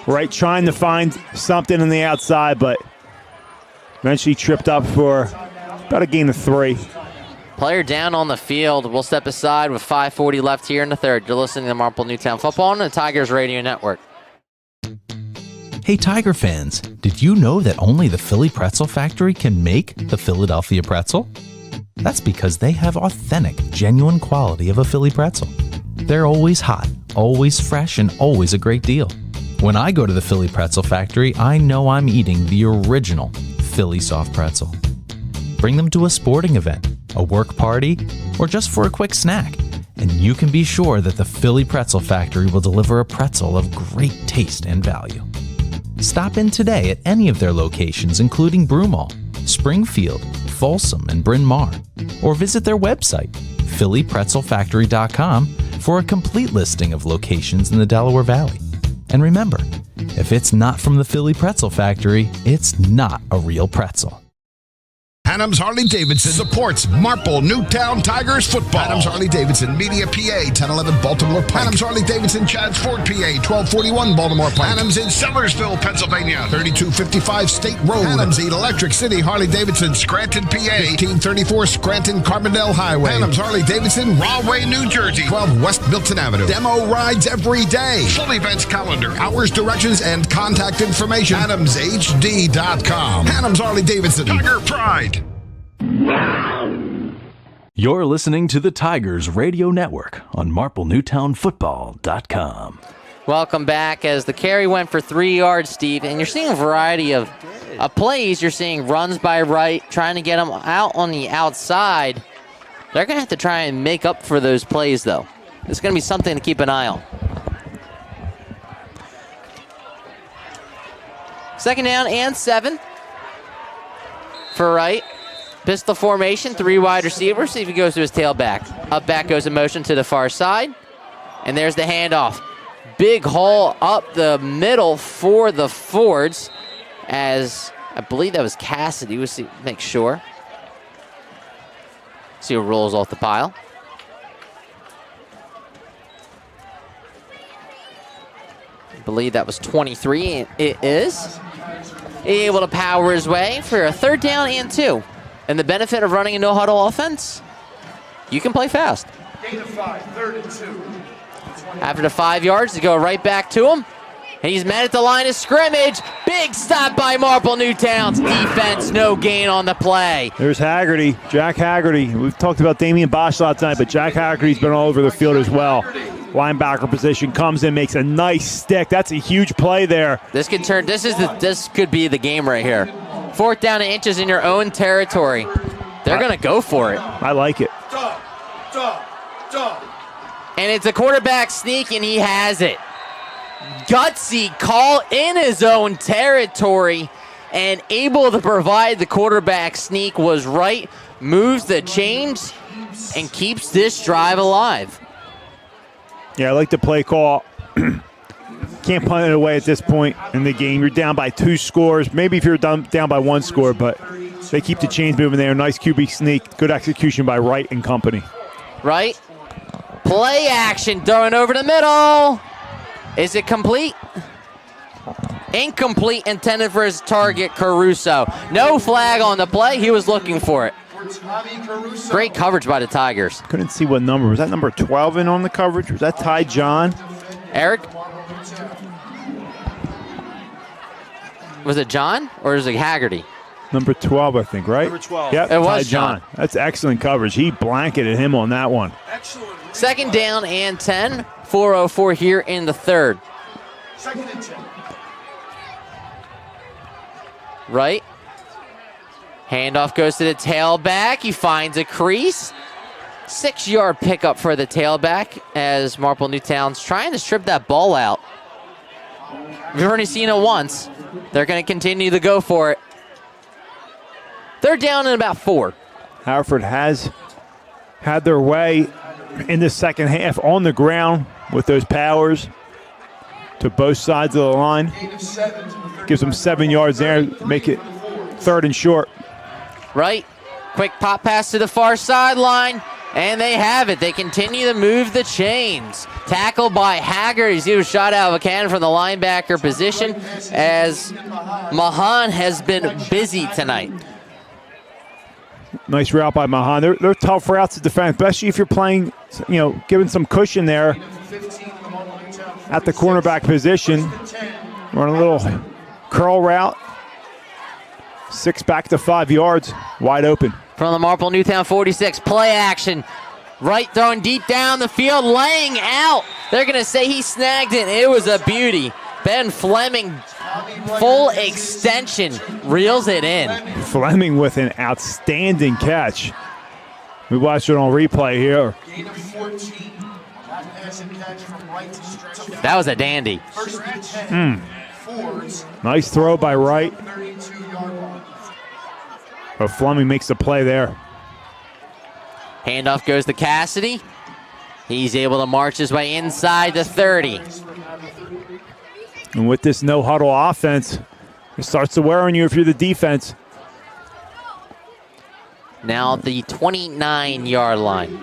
Wright trying to find something on the outside, but eventually tripped up for about a gain of 3. Player down on the field. We'll step aside with 5:40 left here in the third. You're listening to Marple Newtown Football on the Tigers Radio Network. Hey Tiger fans, did you know that only the Philly Pretzel Factory can make the Philadelphia pretzel? That's because they have authentic, genuine quality of a Philly pretzel. They're always hot, always fresh, and always a great deal. When I go to the Philly Pretzel Factory, I know I'm eating the original Philly soft pretzel. Bring them to a sporting event, a work party, or just for a quick snack, and you can be sure that the Philly Pretzel Factory will deliver a pretzel of great taste and value. Stop in today at any of their locations, including Broomall, Springfield, Folsom, and Bryn Mawr, or visit their website, phillypretzelfactory.com, for a complete listing of locations in the Delaware Valley. And remember, if it's not from the Philly Pretzel Factory, it's not a real pretzel. Adams Harley-Davidson supports Marple Newtown Tigers football. Adams Harley-Davidson, Media, PA, 1011 Baltimore Pike. Adams Harley-Davidson, Chadds Ford, PA, 1241 Baltimore Pike. Adams in Sellersville, Pennsylvania, 3255 State Road. Adams Electric City Harley-Davidson, Scranton, PA, 1834 Scranton Carbondale Highway. Adams Harley-Davidson, Rahway, New Jersey, 12 West Milton Avenue. Demo rides every day. Full events calendar, hours, directions, and contact information. AdamsHD.com. Adams Harley-Davidson, Tiger Pride. You're listening to the Tigers Radio Network on MarpleNewtownFootball.com. Welcome back as the carry went for 3 yards, Steve, and you're seeing a variety of plays. You're seeing runs by right, trying to get them out on the outside. They're going to have to try and make up for those plays, though. It's going to be something to keep an eye on. Second down and 7 for Wright. Pistol formation, 3 wide receivers. See if he goes to his tailback. Up back goes in motion to the far side. And there's the handoff. Big hole up the middle for the Fords, as I believe that was Cassidy. We'll see, make sure. See who rolls off the pile. I believe that was 23. It is. Able to power his way for a 3rd down and 2. And the benefit of running a no-huddle offense, you can play fast. Gain of 5, 3rd and 2. After the 5 yards, they go right back to him. And he's met at the line of scrimmage. Big stop by Marple Newtown's defense. No gain on the play. There's Haggerty, Jack Haggerty. We've talked about Damian Bosch last night, but Jack Haggerty's been all over the field as well. Linebacker position, comes in, makes a nice stick. That's a huge play there. This could turn. This could be the game right here. 4th down and inches in your own territory. They're going to go for it. I like it. And it's a quarterback sneak, and he has it. Gutsy call in his own territory, and able to provide the quarterback sneak was right. Moves the chains and keeps this drive alive. Yeah, I like the play call. Can't punt it away at this point in the game. You're down by 2 scores. Maybe if you're down by 1 score, but they keep the chains moving there. Nice QB sneak. Good execution by Wright and company. Wright. Play action. Throwing over the middle. Is it complete? Incomplete, intended for his target, Caruso. No flag on the play. He was looking for it. Great coverage by the Tigers. Couldn't see what number. Was that number 12 in on the coverage? Was that Ty John? Eric? Was it John or is it Haggerty? Number 12, I think, right? Number 12. Yep, It was Ty John. That's excellent coverage. He blanketed him on that one. Excellent. 2nd down and 10. 4:04 here in the 3rd. 2nd and 10. Right. Handoff goes to the tailback. He finds a crease. 6-yard pickup for the tailback as Marple Newtown's trying to strip that ball out. We've already seen it once. They're going to continue to go for it. 3rd down and about 4. Haverford has had their way in the second half on the ground with those powers to both sides of the line. Gives them 7 yards there, make it 3rd and short. Right. Quick pop pass to the far sideline, and they have it. They continue to move the chains. Tackled by Haggard. He was shot out of a cannon from the linebacker position as Mahan has been busy tonight. Nice route by Mahan. They're tough routes to defend, especially if you're playing, giving some cushion there at the cornerback position. Run a little curl route. 6 back to 5 yards, wide open. From the Marple Newtown 46, play action. Right throwing deep down the field, laying out. They're going to say he snagged it. It was a beauty. Ben Fleming, full extension, reels it in. Fleming with an outstanding catch. We watched it on replay here. That was a dandy. Nice throw by Wright. But Fleming makes the play there. Handoff goes to Cassidy. He's able to march his way inside the 30. And with this no-huddle offense, it starts to wear on you if you're the defense. Now at the 29-yard line.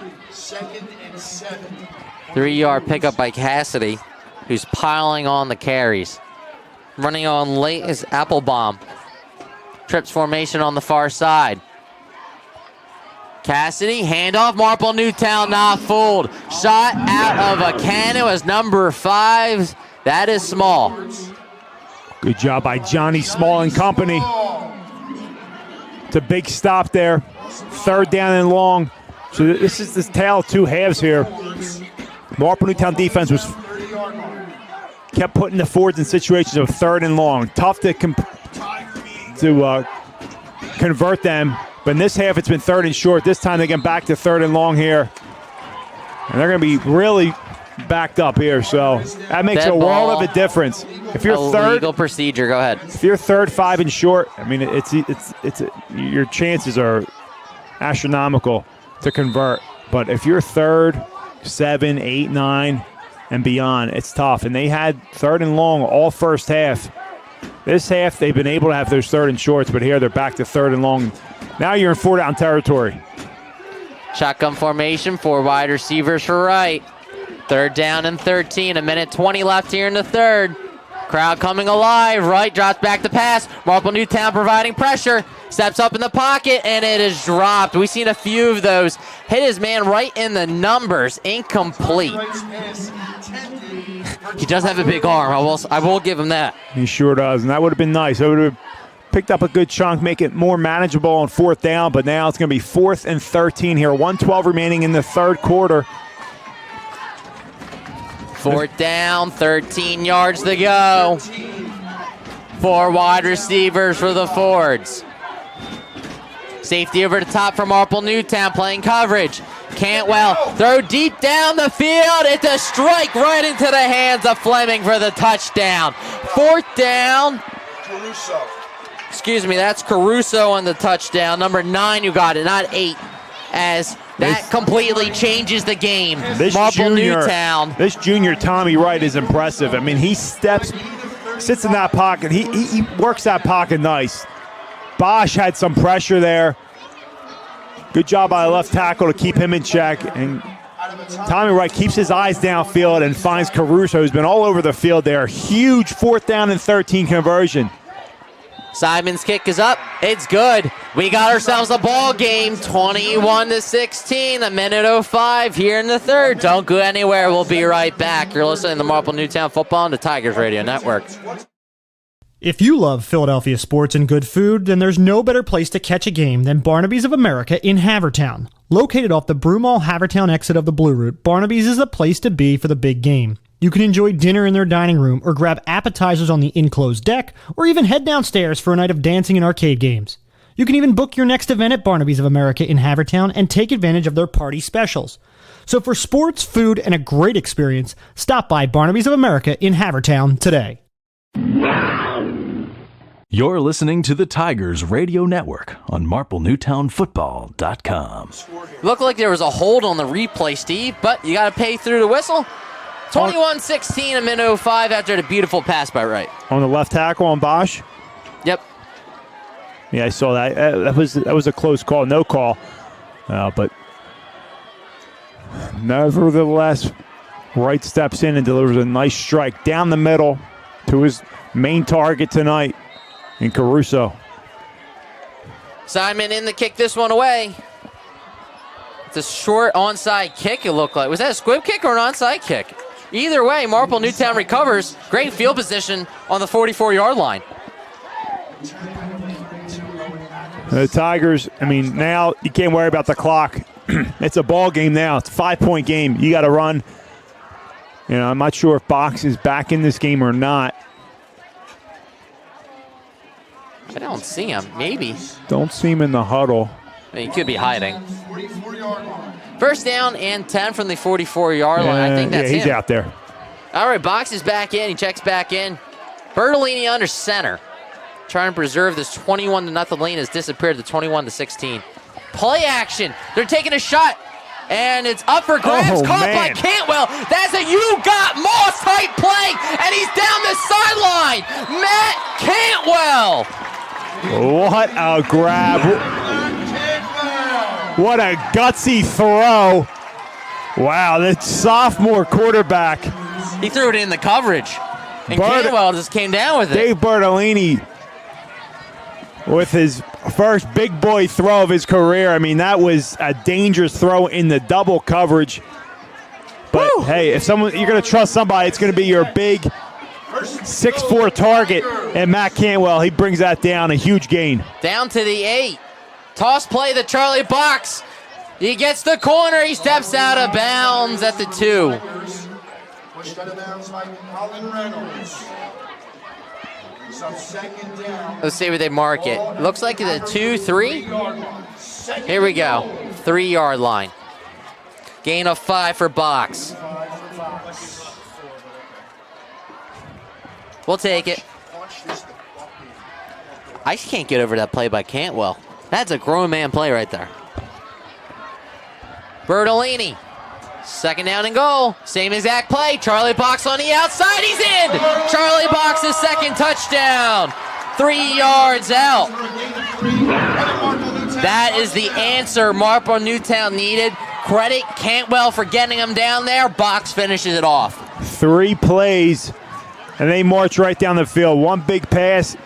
3-yard pickup by Cassidy, who's piling on the carries. Running on late is Applebaum. Trips formation on the far side. Cassidy, handoff, Marple Newtown not fooled. Shot out of a cannon was number 5. That is Small. Good job by Johnny Small and company. It's a big stop there. 3rd down and long. So this is the tale of two halves here. Marple Newtown defense kept putting the Fords in situations of 3rd and long. Tough to convert them. But in this half, it's been 3rd and short. This time they get back to 3rd and long here. And they're going to be really backed up here. So that makes a world of a difference. If you're third, legal procedure. Go ahead. If you're 3rd, 5 and short, I mean, your chances are astronomical to convert. But if you're 3rd, 7, 8, 9, and beyond, it's tough. And they had 3rd and long all first half. This half, they've been able to have those 3rd and shorts, but here they're back to 3rd and long. Now you're in 4-down territory. Shotgun formation, 4 wide receivers for Wright. 3rd down and 13, a minute 20 left here in the 3rd. Crowd coming alive. Wright drops back to pass. Marple Newtown providing pressure. Steps up in the pocket, and it is dropped. We've seen a few of those. Hit his man right in the numbers. Incomplete. He does have a big arm. I will give him that. He sure does, and that would have been nice. It would have picked up a good chunk, make it more manageable on 4th down, but now it's going to be 4th and 13 here. 1:12 remaining in the 3rd quarter. 4th down, 13 yards to go. 4 wide receivers for the Fords. Safety over the top for Marple Newtown, playing coverage. Cantwell, throw deep down the field. It's a strike right into the hands of Fleming for the touchdown. 4th down. Excuse me, that's Caruso on the touchdown. Number 9 who got it, not 8. As that completely changes the game. Marple Newtown. This junior Tommy Wright is impressive. I mean, he sits in that pocket. He works that pocket nice. Bosch had some pressure there. Good job by the left tackle to keep him in check. And Tommy Wright keeps his eyes downfield and finds Caruso, who's been all over the field there. Huge 4th down and 13 conversion. Simon's kick is up. It's good. We got ourselves a ball game, 21-16, a minute 05 here in the 3rd. Don't go anywhere. We'll be right back. You're listening to Marple Newtown Football on the Tigers Radio Network. If you love Philadelphia sports and good food, then there's no better place to catch a game than Barnaby's of America in Havertown. Located off the Broomall Havertown exit of the Blue Route, Barnaby's is the place to be for the big game. You can enjoy dinner in their dining room or grab appetizers on the enclosed deck, or even head downstairs for a night of dancing and arcade games. You can even book your next event at Barnaby's of America in Havertown and take advantage of their party specials. So for sports, food, and a great experience, stop by Barnaby's of America in Havertown today. You're listening to the Tigers Radio Network on MarpleNewtownFootball.com. Looked like there was a hold on the replay, Steve, but you got to pay through the whistle. 21-16, a minute 05 after the beautiful pass by Wright. On the left tackle on Bosch? Yep. Yeah, I saw that. That was a close call, no call. But nevertheless, Wright steps in and delivers a nice strike down the middle to his main target tonight in Caruso. Simon in to kick this one away. It's a short onside kick, it looked like. Was that a squib kick or an onside kick? Either way, Marple Newtown recovers. Great field position on the 44-yard line. The Tigers, I mean, now you can't worry about the clock. It's a ball game now. It's a 5-point game. You got to run. You know, I'm not sure if Box is back in this game or not. I don't see him. Maybe. Don't see him in the huddle. He could be hiding. First down and 10 from the 44-yard line. I think that's he's him. out there. All right, Box is back in. He checks back in. Bertolini under center. Trying to preserve this 21-0 lead has disappeared to 21-16. Play action. They're taking a shot. And it's up for grabs. Caught by Cantwell. That's a you got Moss type play. And he's down the sideline. Matt Cantwell. What a grab. What a gutsy throw. Wow, the sophomore quarterback. He threw it in the coverage. And Cantwell just came down with it. Dave Bertolini with his first big boy throw of his career. I mean, that was a dangerous throw in the double coverage. But hey, if you're going to trust somebody, it's going to be your big 6'4" target. And Matt Cantwell, he brings that down, a huge gain. Down to the 8. Toss play to Charlie Box. He gets the corner. He steps out of bounds at the 2. Pushed out of bounds by Colin Reynolds. Let's see where they mark it. Looks like it's a 2-3. Here we go. 3-yard line. Gain of 5 for Box. We'll take it. I just can't get over that play by Cantwell. That's a grown man play right there. Bertolini. Second down and goal. Same exact play. Charlie Box on the outside. He's in. Charlie Box's second touchdown. 3 yards out. That is the answer Marple Newtown needed. Credit Cantwell for getting him down there. Box finishes it off. 3 plays, and they march right down the field. 1 big pass,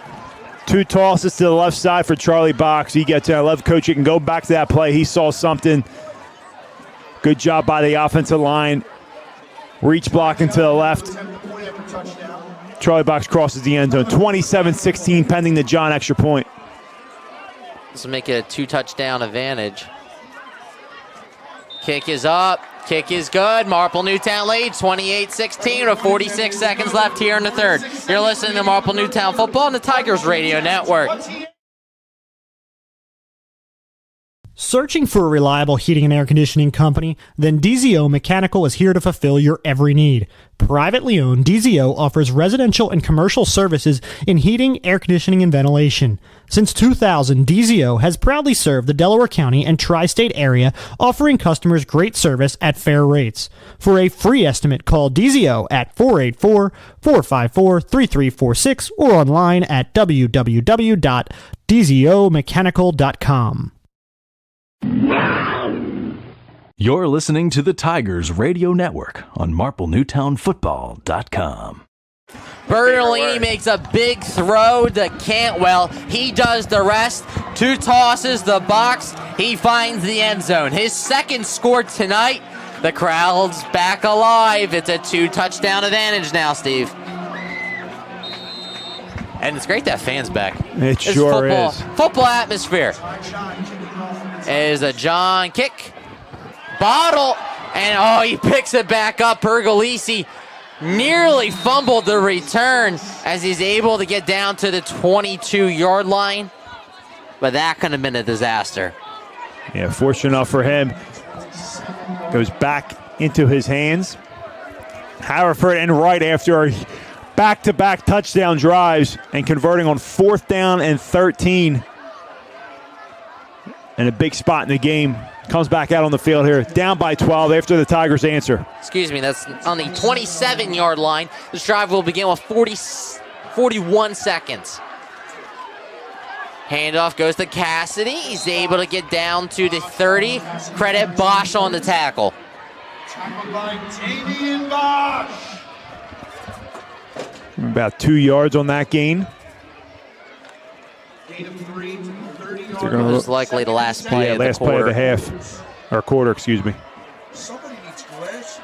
2 tosses to the left side for Charlie Box. He gets it. I love Coach. You can go back to that play. He saw something. Good job by the offensive line. Reach blocking to the left. Charlie Box crosses the end zone. 27-16 pending the John extra point. This will make it a 2-touchdown advantage. Kick is up. Kick is good. Marple Newtown leads 28-16 with 46 seconds left here in the third. You're listening to Marple Newtown Football on the Tigers Radio Network. Searching for a reliable heating and air conditioning company? Then DZO Mechanical is here to fulfill your every need. Privately owned, DZO offers residential and commercial services in heating, air conditioning, and ventilation. Since 2000, DZO has proudly served the Delaware County and tri-state area, offering customers great service at fair rates. For a free estimate, call DZO at 484-454-3346 or online at www.dzomechanical.com. You're listening to the Tigers Radio Network on MarpleNewtownFootball.com. Bertolini makes a big throw to Cantwell. He does the rest. 2 tosses the box. He finds the end zone. His second score tonight. The crowd's back alive. It's a 2-touchdown advantage now, Steve. And it's great to have fans back. It sure is. Football atmosphere. Is a John kick. Bottle. And he picks it back up. Pergolisi nearly fumbled the return as he's able to get down to the 22-yard line. But that could have been a disaster. Yeah, fortunate enough for him. Goes back into his hands. Haverford and right after back-to-back touchdown drives and converting on 4th down and 13. And a big spot in the game. Comes back out on the field here. Down by 12 after the Tigers answer. Excuse me, that's on the 27-yard line. This drive will begin with 41 seconds. Handoff goes to Cassidy. He's able to get down to the 30. Credit Bosch on the tackle. Tackled by Damian Bosch. About 2 yards on that gain. Gain of 3, 30 yards. Most likely the last play of the last quarter. play of the half. Or quarter, excuse me. Somebody needs glasses.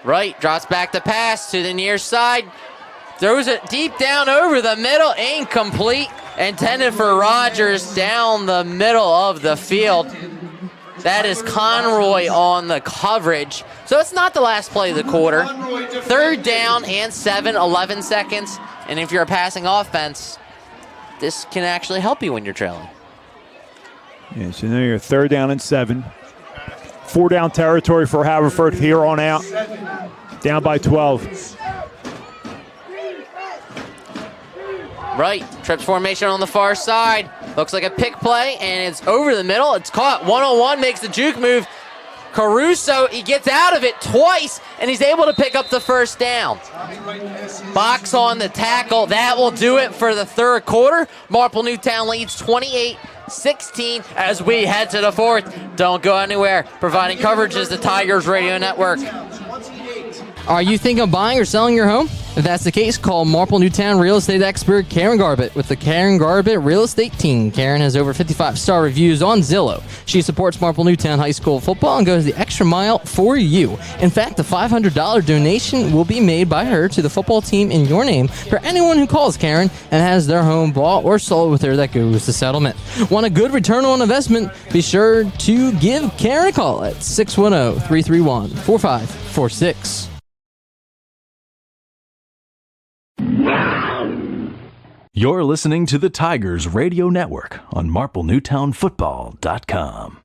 Right, drops back the pass to the near side. Throws it deep down over the middle. Incomplete. Intended for Rogers down the middle of the field. That is Conroy on the coverage. So it's not the last play of the quarter. 3rd down and 7, 11 seconds. And if you're a passing offense, this can actually help you when you're trailing. Yeah, so now you're 3rd down and 7. 4-down territory for Haverford here on out. Down by 12. Right, trips formation on the far side. Looks like a pick play, and it's over the middle. It's caught. 1-on-1 makes the juke move. Caruso, he gets out of it twice, and he's able to pick up the 1st down. Box on the tackle. That will do it for the 3rd quarter. Marple Newtown leads 28-16 as we head to the 4th. Don't go anywhere. Providing coverage is the Tigers Radio Network. Are you thinking of buying or selling your home? If that's the case, call Marple Newtown real estate expert Karen Garbett with the Karen Garbett Real Estate Team. Karen has over 55-star reviews on Zillow. She supports Marple Newtown High School football and goes the extra mile for you. In fact, a $500 donation will be made by her to the football team in your name for anyone who calls Karen and has their home bought or sold with her that goes to settlement. Want a good return on investment? Be sure to give Karen a call at 610-331-4546. You're listening to the Tigers Radio Network on MarpleNewtownFootball.com.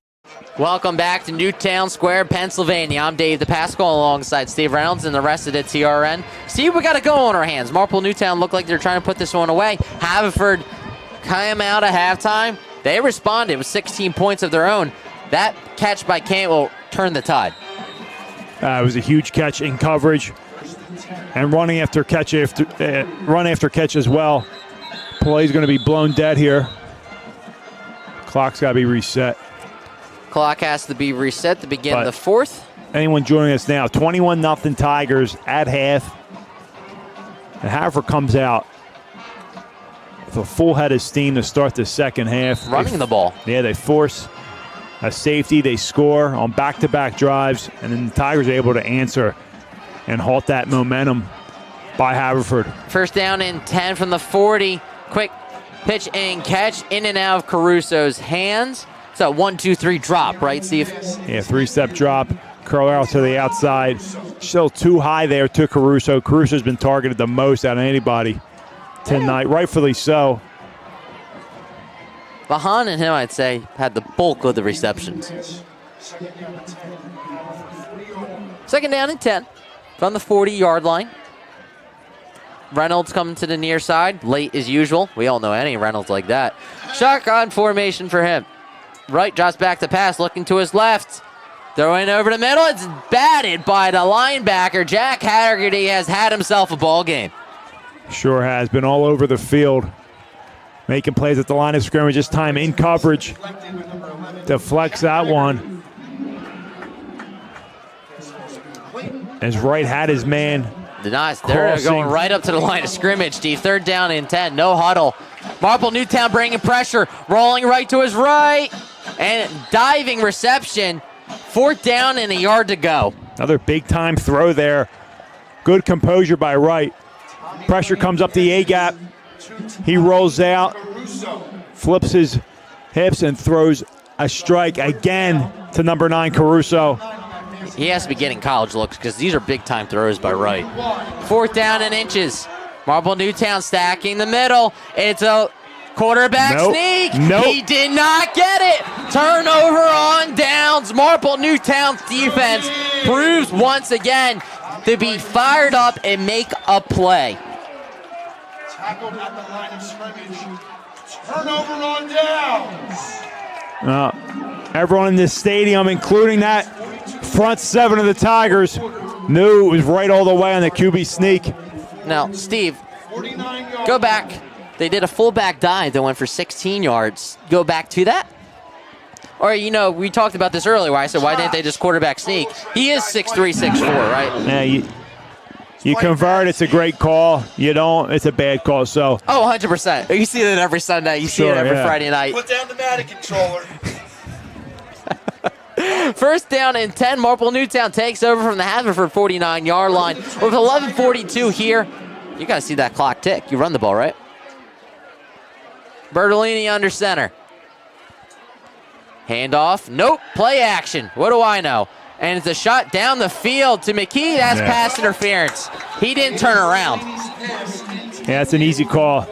Welcome back to Newtown Square, Pennsylvania. I'm Dave DePascal alongside Steve Reynolds and the rest of the TRN. Steve, we got a go on our hands. Marple Newtown looked like they're trying to put this one away. Haverford came out at halftime. They responded with 16 points of their own. That catch by Cantwell turned the tide. It was a huge catch in coverage and run after catch as well. Play's going to be blown dead here. Clock's got to be reset. Clock has to be reset to begin the 4th. Anyone joining us now, 21-0 Tigers at half. And Haverford comes out with a full head of steam to start the second half. Running the ball. Yeah, they force a safety. They score on back-to-back drives. And then the Tigers are able to answer and halt that momentum by Haverford. 1st down and 10 from the 40. Quick pitch and catch in and out of Caruso's hands. It's a 1-2-3 drop, right, Steve? Yeah, 3-step drop. Curl out to the outside. Still too high there to Caruso. Caruso's been targeted the most out of anybody tonight, rightfully so. Bahan and him, I'd say, had the bulk of the receptions. 2nd down and 10 from the 40-yard line. Reynolds coming to the near side, late as usual. We all know any Reynolds like that. Shotgun formation for him. Right, drops back to pass, looking to his left. Throwing over the middle, it's batted by the linebacker. Jack Haggerty has had himself a ball game. Sure has, been all over the field. Making plays at the line of scrimmage, this time in coverage. Deflects that one. As Wright had his man. Nice. They're going right up to the line of scrimmage, Steve. 3rd down and 10. No huddle. Marple Newtown bringing pressure. Rolling right to his right. And diving reception. 4th down and a yard to go. Another big-time throw there. Good composure by Wright. Pressure comes up the A-gap. He rolls out. Flips his hips and throws a strike again to number 9, Caruso. He has to be getting college looks because these are big-time throws by Wright. 4th down and inches. Marple Newtown stacking the middle. It's a quarterback sneak. He did not get it. Turnover on downs. Marple Newtown's defense proves once again to be fired up and make a play. Tackled at the line of scrimmage. Turnover on downs. Everyone in this stadium, including that front 7 of the Tigers, knew it was right all the way on the QB sneak. Now, Steve, go back. They did a fullback dive that went for 16 yards. Go back to that? Or, we talked about this earlier where I said, why didn't they just quarterback sneak? He is 6'3", 6'4", right? Yeah, you convert, it's a great call. You don't, it's a bad call. So. Oh, 100%. You see it every Sunday. You see it every Friday night. Put down the Matic controller. 1st down and 10. Marple Newtown takes over from the Haverford 49-yard line. With 11:42 here, you got to see that clock tick. You run the ball, right? Bertolini under center. Handoff. Nope. Play action. What do I know? And it's a shot down the field to McKee. That's pass interference. He didn't turn around. Yeah, it's an easy call.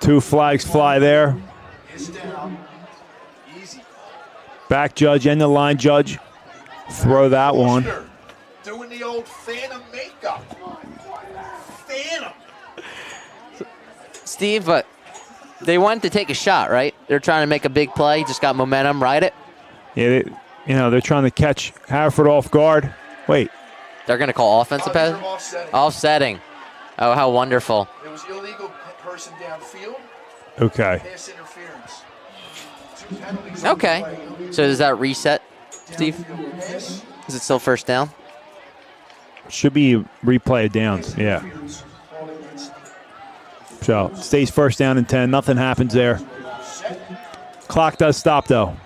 2 flags fly there. is down. Easy. Back judge and the line judge throw that one. Doing the old Phantom makeup. Phantom. Steve, but they wanted to take a shot, right? They're trying to make a big play. Just got momentum. Ride it. Yeah, they're trying to catch Haverford off guard. Wait. They're going to call offensive pass? Offsetting. Oh, how wonderful. It was illegal person downfield. Okay. Pass interference. 2 penalties. Okay. So does that reset, Steve? Is it still first down? Should be replay of downs. Yeah. So stays first down and 10. Nothing happens there. Clock does stop though.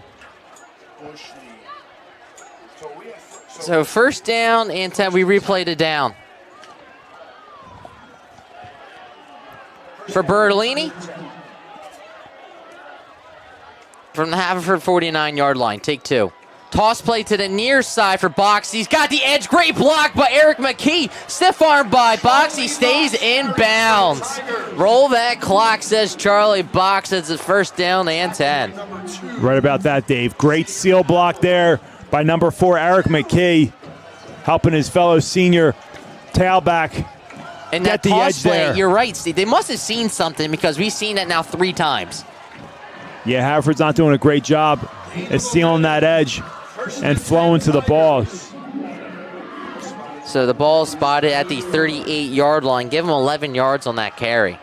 So first down and 10. We replayed it down. For Bertolini. From the Haverford 49-yard line. Take 2. Toss play to the near side for Box. He's got the edge. Great block by Eric McKee. Stiff arm by Box. He stays in bounds. Roll that clock, says Charlie Box. It's his first down and 10. Right about that, Dave. Great seal block there by number 4, Eric McKee, helping his fellow senior tailback and get that the edge play, there. You're right, Steve. They must have seen something because we've seen that now 3 times. Yeah, Haverford's not doing a great job at sealing that edge and flowing to the ball. So the ball spotted at the 38-yard line. Give him 11 yards on that carry.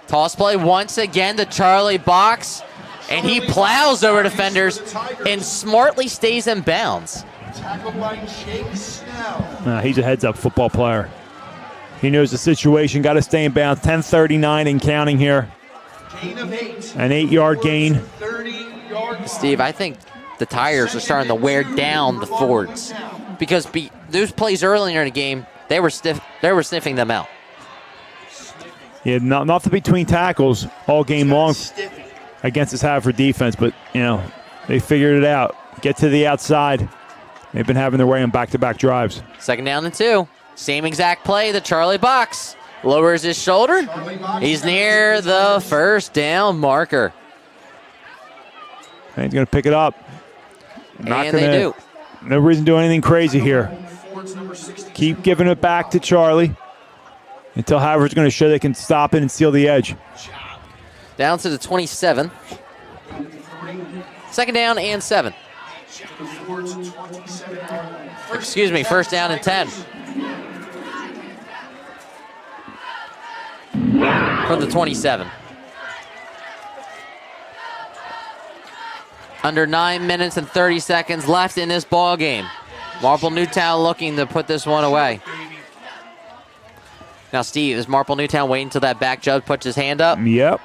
Toss play once again to Charlie Box, and he plows over defenders and smartly stays in bounds. Tackled by Jake Snell. He's a heads-up football player. He knows the situation. Got to stay in bounds. 10:39 and counting here. Gain of 8. An 8-yard gain. 30-yard. Steve, I think the Tigers are starting to wear down the Fords because those plays earlier in the game, they were sniffing them out. Yeah, nothing between tackles all game long against this Haverford defense, but they figured it out. Get to the outside. They've been having their way on back-to-back drives. Second down and 2. Same exact play. The Charlie Box lowers his shoulder. He's near the first down marker. And he's going to pick it up. And they do. No reason to do anything crazy here. Keep giving it back to Charlie until Haverford's going to show they can stop it and seal the edge. Down to the 27. Second down and 7. Excuse me, first down and 10. From the 27. Under 9 minutes and 30 seconds left in this ball game. Marple Newtown looking to put this one away. Now, Steve, is Marple Newtown waiting until that back judge puts his hand up? Yep.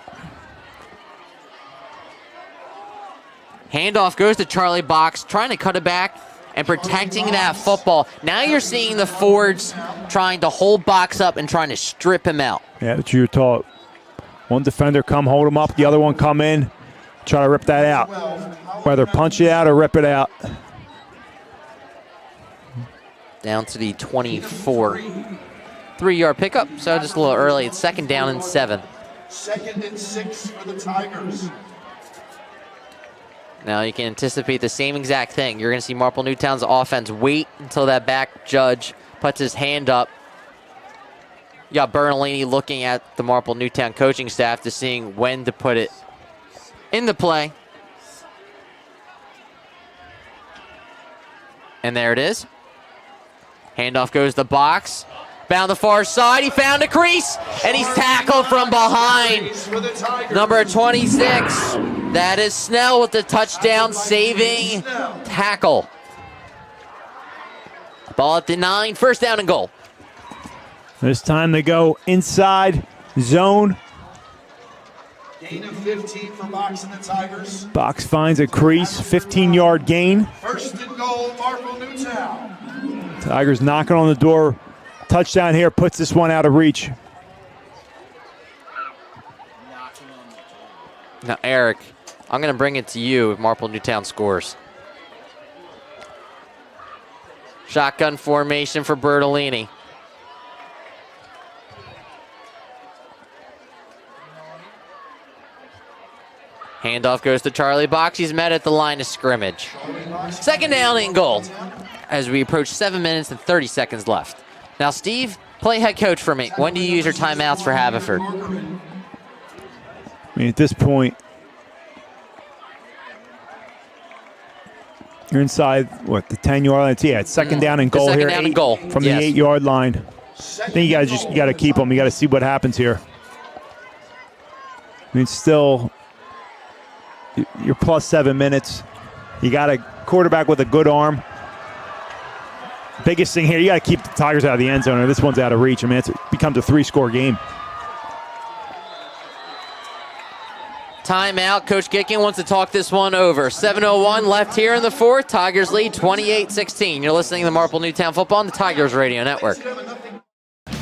Handoff goes to Charlie Box, trying to cut it back and protecting that football. Now you're seeing the Fords trying to hold Box up and trying to strip him out. Yeah, that's what you're taught. One defender come hold him up, the other one come in, try to rip that out. Whether punch it out or rip it out. Down to the 24. 3-yard pickup, so just a little early. It's second down and 7. Second and 6 for the Tigers. Now you can anticipate the same exact thing. You're going to see Marple Newtown's offense wait until that back judge puts his hand up. You got Bertolini looking at the Marple Newtown coaching staff to seeing when to put it into play. And there it is. Handoff goes to Box. Bound the far side. He found a crease, and he's tackled from behind. Number 26. That is Snell with the touchdown saving tackle. Ball at the 9. First down and goal. This time they go inside zone. Gain of 15 for Box and the Tigers. Box finds a crease, 15-yard gain. First and goal, Marple Newtown. Tigers knocking on the door. Touchdown here puts this one out of reach. Now, Eric, I'm going to bring it to you if Marple Newtown scores. Shotgun formation for Bertolini. Handoff goes to Charlie Box. He's met at the line of scrimmage. Second down and goal as we approach 7 minutes and 30 seconds left. Now, Steve, play head coach for me. When do you use your timeouts for Haverford? I mean, at this point, you're inside, the 10-yard line? Yeah, it's second down and goal here. Second down and goal. From the 8-yard line. I think you got to keep them. You got to see what happens here. I mean, still, you're plus 7 minutes. You got a quarterback with a good arm. Biggest thing here, you got to keep the Tigers out of the end zone, or this one's out of reach. I mean, it becomes a 3-score game. Timeout. Coach Gicking wants to talk this one over. 7:01 left here in the fourth. Tigers lead 28-16. You're listening to Marple Newtown Football on the Tigers Radio Network.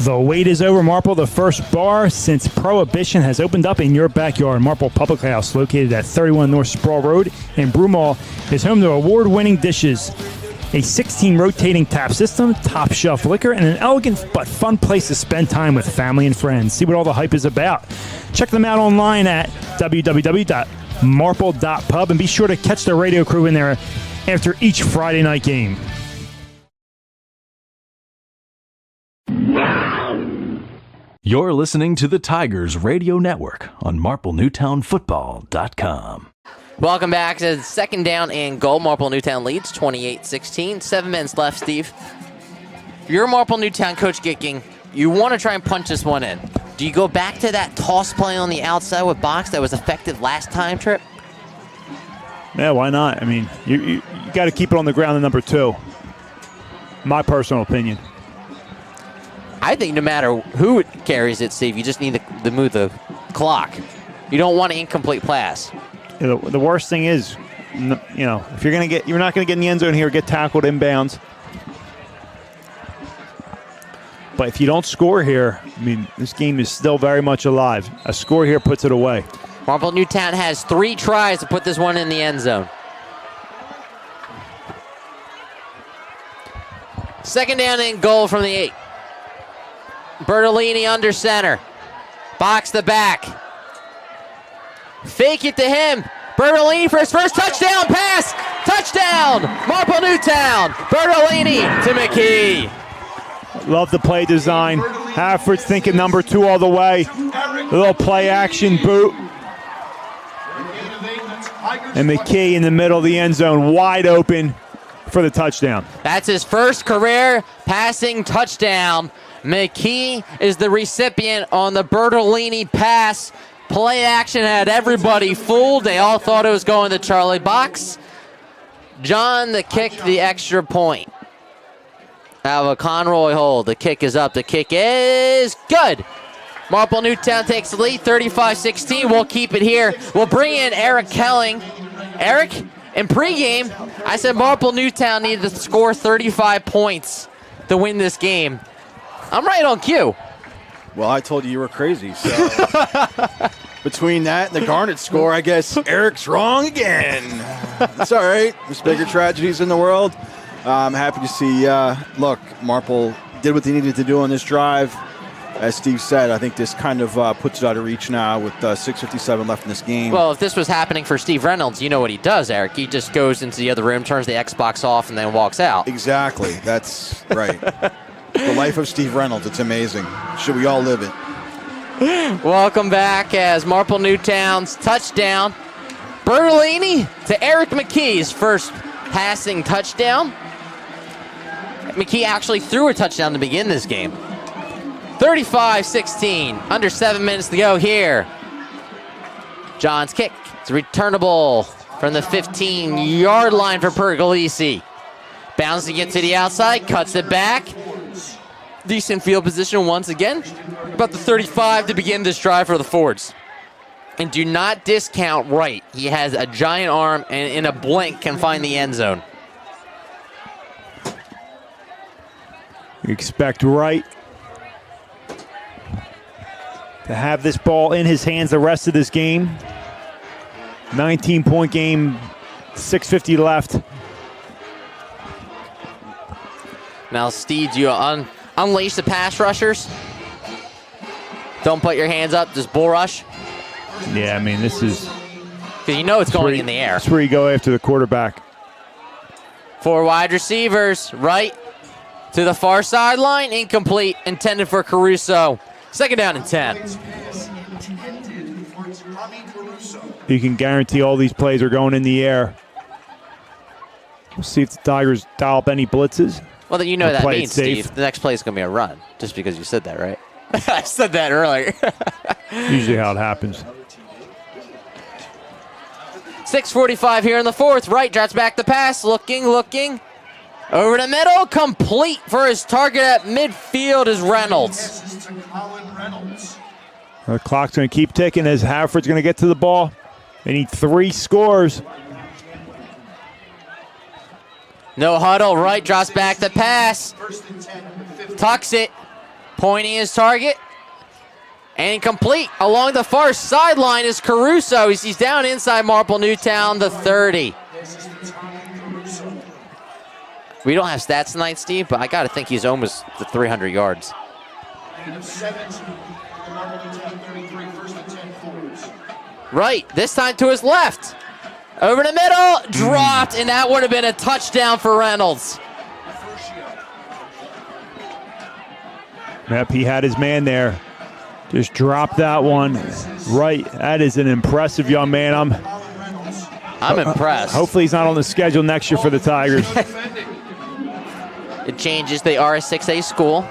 The wait is over, Marple. The first bar since Prohibition has opened up in your backyard. Marple Public House, located at 31 North Sproul Road in Broomall, is home to award-winning dishes, a 16 rotating tap system, top shelf liquor, and an elegant but fun place to spend time with family and friends. See what all the hype is about. Check them out online at www.marple.pub and be sure to catch the radio crew in there after each Friday night game. You're listening to the Tigers Radio Network on MarpleNewtownFootball.com. Welcome back to second down and goal. Marple Newtown leads 28-16. 7 minutes left, Steve. You're Marple Newtown, Coach Gicking. You want to try and punch this one in. Do you go back to that toss play on the outside with Box that was effective last time, Trip? Yeah, why not? I mean, you got to keep it on the ground in number 2. My personal opinion. I think no matter who carries it, Steve, you just need to move the clock. You don't want an incomplete pass. The worst thing is, if you're not going to get in the end zone here, get tackled inbounds. But if you don't score here, I mean, this game is still very much alive. A score here puts it away. Marple Newtown has 3 tries to put this one in the end zone. Second down and goal from the 8. Bertolini under center. Box the back. Fake it to him. Bertolini for his first touchdown pass. Touchdown! Marple Newtown. Bertolini to McKee. Love the play design. Haverford's thinking number 2 all the way. A little play action boot. And McKee in the middle of the end zone, wide open for the touchdown. That's his first career passing touchdown. McKee is the recipient on the Bertolini pass. Play action had everybody fooled. They all thought it was going to Charlie Box. John, the kick, the extra point. Out of a Conroy hold. The kick is up. The kick is good. Marple Newtown takes the lead, 35-16. We'll keep it here. We'll bring in Eric Kelling. Eric, in pregame, I said Marple Newtown needed to score 35 points to win this game. I'm right on cue. Well, I told you were crazy. So between that and the Garnet score, I guess Eric's wrong again. It's all right. There's bigger tragedies in the world. I'm happy to see, look, Marple did what they needed to do on this drive. As Steve said, I think this kind of puts it out of reach now with 6:57 left in this game. Well, if this was happening for Steve Reynolds, you know what he does, Eric. He just goes into the other room, turns the Xbox off, and then walks out. Exactly. That's right. The life of Steve Reynolds. It's amazing. Should we all live it? Welcome back as Marple Newtown's touchdown. Bertolini to Eric McKee's first passing touchdown. McKee actually threw a touchdown to begin this game. 35-16. Under 7 minutes to go here. John's kick. It's returnable from the 15-yard line for Pergolisi. Bouncing it to the outside, cuts it back. Decent field position once again. About the 35 to begin this drive for the Fords. And do not discount Wright. He has a giant arm and in a blink can find the end zone. You expect Wright to have this ball in his hands the rest of this game. 19-point game, 6:50 left. Now, Steve, do you unleash the pass rushers? Don't put your hands up, just bull rush. Yeah, I mean, this is... because you know it's going in the air. That's where you go after the quarterback. 4 wide receivers, right to the far sideline, incomplete, intended for Caruso. 2nd down and 10. You can guarantee all these plays are going in the air. We'll see if the Tigers dial up any blitzes. Well, then you know that means, safe. Steve, the next play is going to be a run, just because you said that, right? I said that earlier. Usually how it happens. 6:45 here in the 4th. Right, drops back the pass, looking. Over the middle, complete for his target at midfield is Reynolds. The clock's going to keep ticking as Haverford's going to get to the ball. They need 3 scores. No huddle, right, drops back the pass. Tucks it, pointing his target. And complete. Along the far sideline is Caruso. He's down inside Marple Newtown, the 30. We don't have stats tonight, Steve, but I got to think he's almost the 300 yards. Right, this time to his left. Over the middle, dropped, and that would have been a touchdown for Reynolds. Yep, he had his man there. Just dropped that one. Right, that is an impressive young man. I'm impressed. Hopefully he's not on the schedule next year for the Tigers. It changes. They are a 6A school.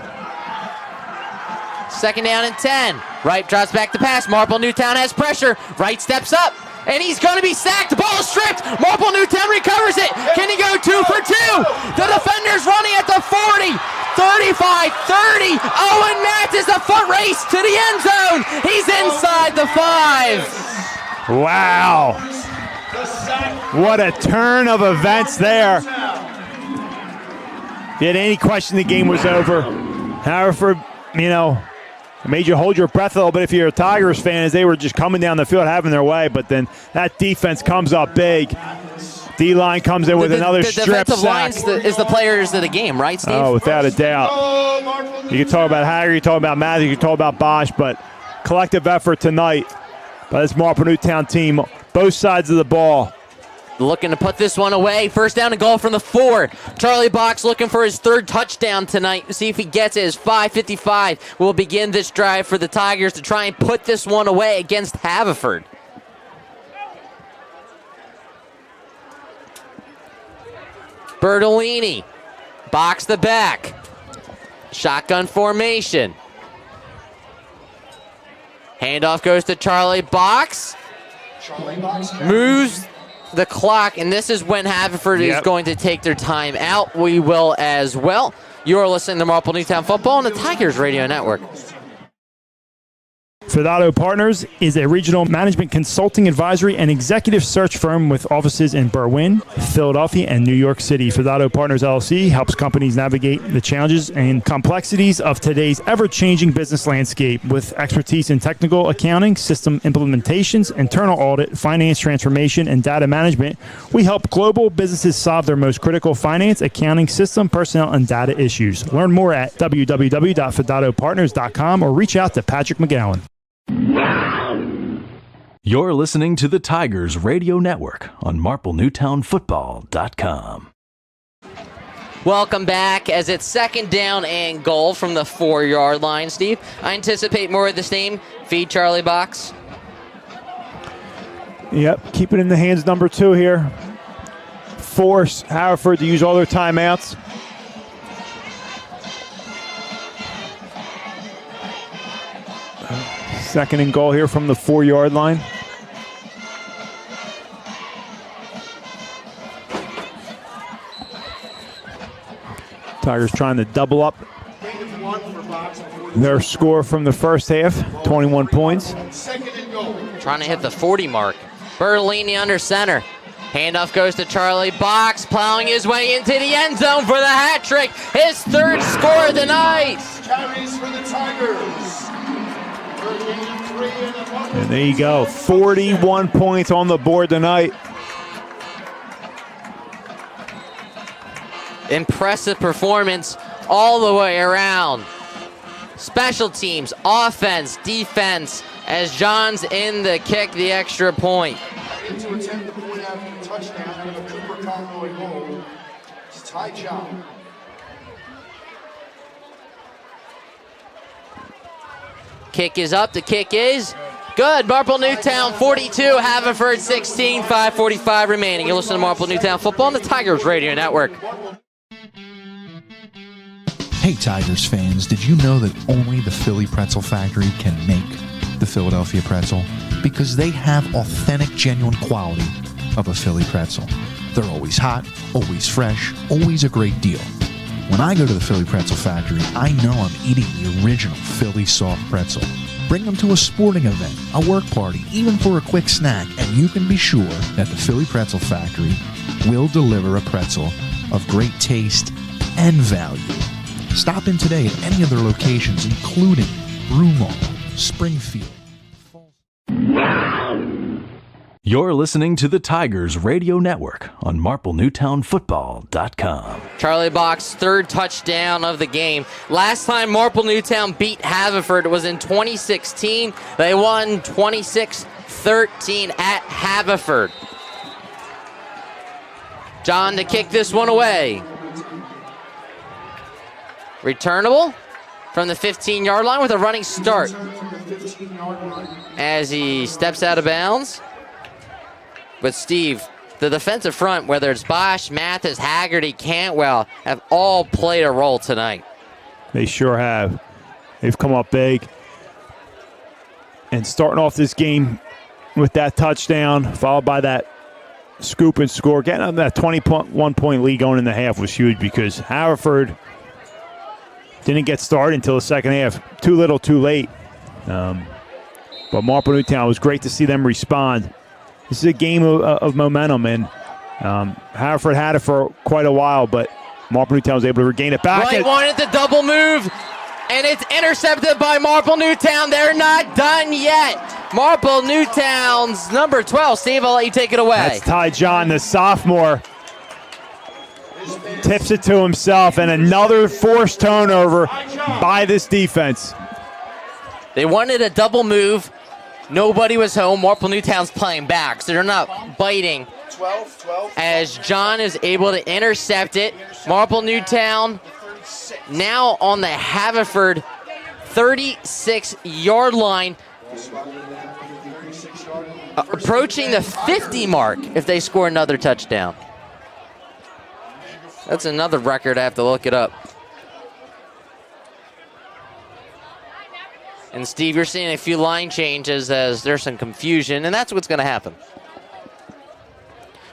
2nd down and 10. Right drops back to pass. Marple Newtown has pressure. Right steps up. And he's going to be sacked. The ball is stripped. Marple Newtown recovers it. Can he go 2 for 2? The defender's running at the 40, 35, 30. Owen Matz is a foot race to the end zone. He's inside the 5. Wow. What a turn of events there. If you had any question, the game was over. Haverford, it made you hold your breath a little bit if you're a Tigers fan, as they were just coming down the field having their way, but then that defense comes up big. D-line comes in with another strip sack. The defensive line is the players of the game, right, Steve? Oh, without a doubt. You can talk about Hager, you can talk about Matthews, you can talk about Bosch, but collective effort tonight by this Marple Newtown team, both sides of the ball. Looking to put this one away. 1st down and goal from the 4. Charlie Box looking for his 3rd touchdown tonight. See if he gets it. As 5:55 will begin this drive for the Tigers to try and put this one away against Haverford. Bertolini. Box the back. Shotgun formation. Handoff goes to Charlie Box. Moves the clock, and this is when Haverford is going to take their time out. We will as well. You are listening to Marple Newtown Football on the Tigers Radio Network. Fidado Partners is a regional management consulting advisory and executive search firm with offices in Berwyn, Philadelphia, and New York City. Fidado Partners LLC helps companies navigate the challenges and complexities of today's ever-changing business landscape with expertise in technical accounting, system implementations, internal audit, finance transformation, and data management. We help global businesses solve their most critical finance, accounting, system, personnel, and data issues. Learn more at www.fidadopartners.com or reach out to Patrick McGowan. You're listening to the Tigers Radio Network on MarpleNewtownFootball.com. Welcome back as it's 2nd down and goal from the 4-yard line, Steve. I anticipate more of the same. Feed Charlie Box. Yep, keep it in the hands number 2 here. Force Haverford to use all their timeouts. Second and goal here from the 4-yard line. Tigers trying to double up their score from the first half, 21 points. Trying to hit the 40 mark. Bertolini under center. Handoff goes to Charlie Box, plowing his way into the end zone for the hat trick. His 3rd score of the night. Carries for the Tigers. And there you go, 41 points on the board tonight. Impressive performance all the way around. Special teams, offense, defense, as John's in the kick, the extra point. In to attempt the point after touchdown out of a Cooper Conroy goal. It's Ty John. Kick is up. The kick is good. Marple Newtown 42, Haverford 16, 5:45 remaining. You're listening to Marple Newtown Football on the Tigers Radio Network. Hey Tigers fans, did you know that only the Philly Pretzel Factory can make the Philadelphia pretzel? Because they have authentic, genuine quality of a Philly pretzel. They're always hot, always fresh, always a great deal. When I go to the Philly Pretzel Factory, I know I'm eating the original Philly soft pretzel. Bring them to a sporting event, a work party, even for a quick snack, and you can be sure that the Philly Pretzel Factory will deliver a pretzel of great taste and value. Stop in today at any of their locations, including Broomall, Springfield. You're listening to the Tigers Radio Network on MarpleNewtownFootball.com. Charlie Bock's third touchdown of the game. Last time Marple Newtown beat Haverford was in 2016. They won 26-13 at Haverford. John to kick this one away. Returnable from the 15-yard line with a running start. As he steps out of bounds. But Steve, the defensive front, whether it's Bosch, Mathis, Haggerty, Cantwell, have all played a role tonight. They sure have. They've come up big. And starting off this game with that touchdown, followed by that scoop and score, getting on that 21-point lead going in the half was huge because Haverford didn't get started until the second half. Too little, too late. But Marple Newtown, was great to see them respond. This is a game of momentum, and Haverford had it for quite a while, but Marple Newtown was able to regain it back. Right one at the double move, and it's intercepted by Marple Newtown. They're not done yet. Marple Newtown's number 12. Steve, I'll let you take it away. That's Ty John, the sophomore. Tips it to himself, and another forced turnover by this defense. They wanted a double move. Nobody was home. Marple Newtown's playing back, so they're not biting. 12. As John is able to intercept it. Marple Newtown now on the Haverford 36-yard line. Approaching the 50 mark if they score another touchdown. That's another record. I have to look it up. And Steve, you're seeing a few line changes as there's some confusion, and that's what's going to happen.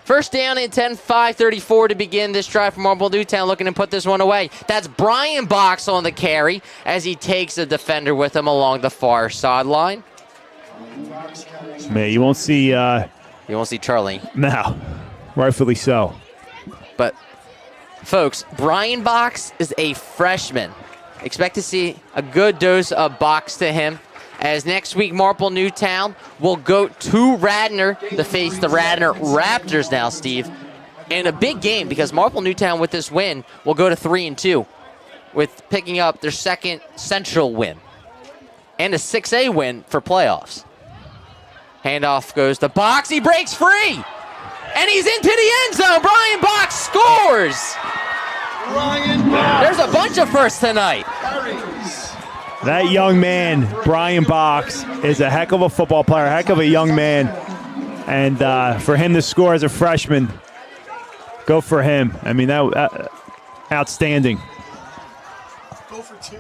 First down and 10, 5:34 to begin this drive from Marple Newtown, looking to put this one away. That's Brian Box on the carry as he takes a defender with him along the far sideline. Man, you won't see Charlie. No, rightfully so. But, folks, Brian Box is a freshman. Expect to see a good dose of Box to him, as next week Marple Newtown will go to Radnor to face the Radnor Raptors now, Steve. In a big game because Marple Newtown with this win will go to 3-2 with picking up their second Central win and a 6A win for playoffs. Handoff goes to Box. He breaks free, and he's into the end zone. Brian Box scores. There's a bunch of firsts tonight. That young man, Brian Box, is a heck of a football player, heck of a young man. And for him to score as a freshman, go for him. I mean, that outstanding. Go for two.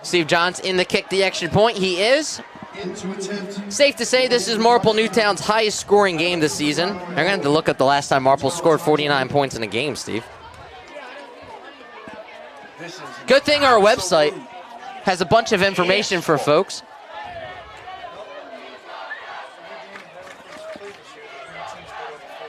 Steve Johns in the kick, the extra point. He is. Safe to say this is Marple Newtown's highest scoring game this season. They're going to have to look at the last time Marple scored 49 points in a game, Steve. Good thing our website has a bunch of information for folks.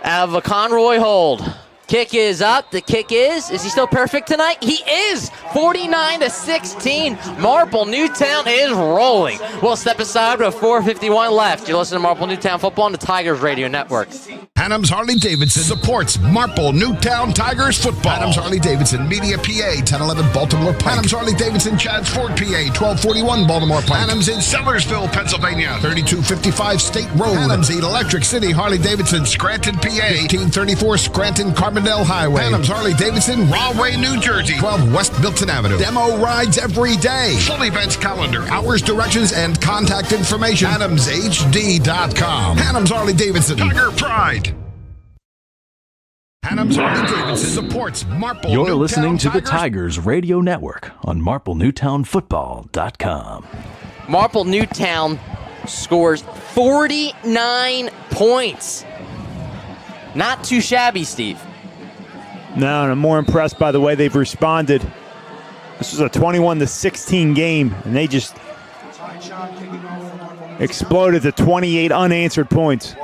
Out of a Conroy hold. Kick is up. The kick is he still perfect tonight? He is! 49-16. Marple Newtown is rolling. We'll step aside with 4:51 left. You're listening to Marple Newtown Football on the Tigers Radio Network. Adams Harley-Davidson supports Marple Newtown Tigers football. Adams Harley-Davidson, Media, PA, 1011 Baltimore Pike. Adams Harley-Davidson, Chadds Ford, PA, 1241 Baltimore Pike. Adams in Sellersville, Pennsylvania, 3255 State Road. Adams Electric City, Harley-Davidson, Scranton, PA, 1834 Scranton, Carbondale Highway. Adams Harley-Davidson, Rahway, New Jersey, 12 West Milton Avenue. Demo rides every day. Full events calendar, hours, directions, and contact information. AdamsHD.com. Adams Harley-Davidson, Tiger Pride. Adams Harley-Davidson supports Marple You're Newtown listening to the Tigers. Tigers Radio Network on MarpleNewtownFootball.com. Marple Newtown scores 49 points. Not too shabby, Steve. No, and I'm more impressed by the way they've responded. This was a 21-16 game, and they just exploded to 28 unanswered points.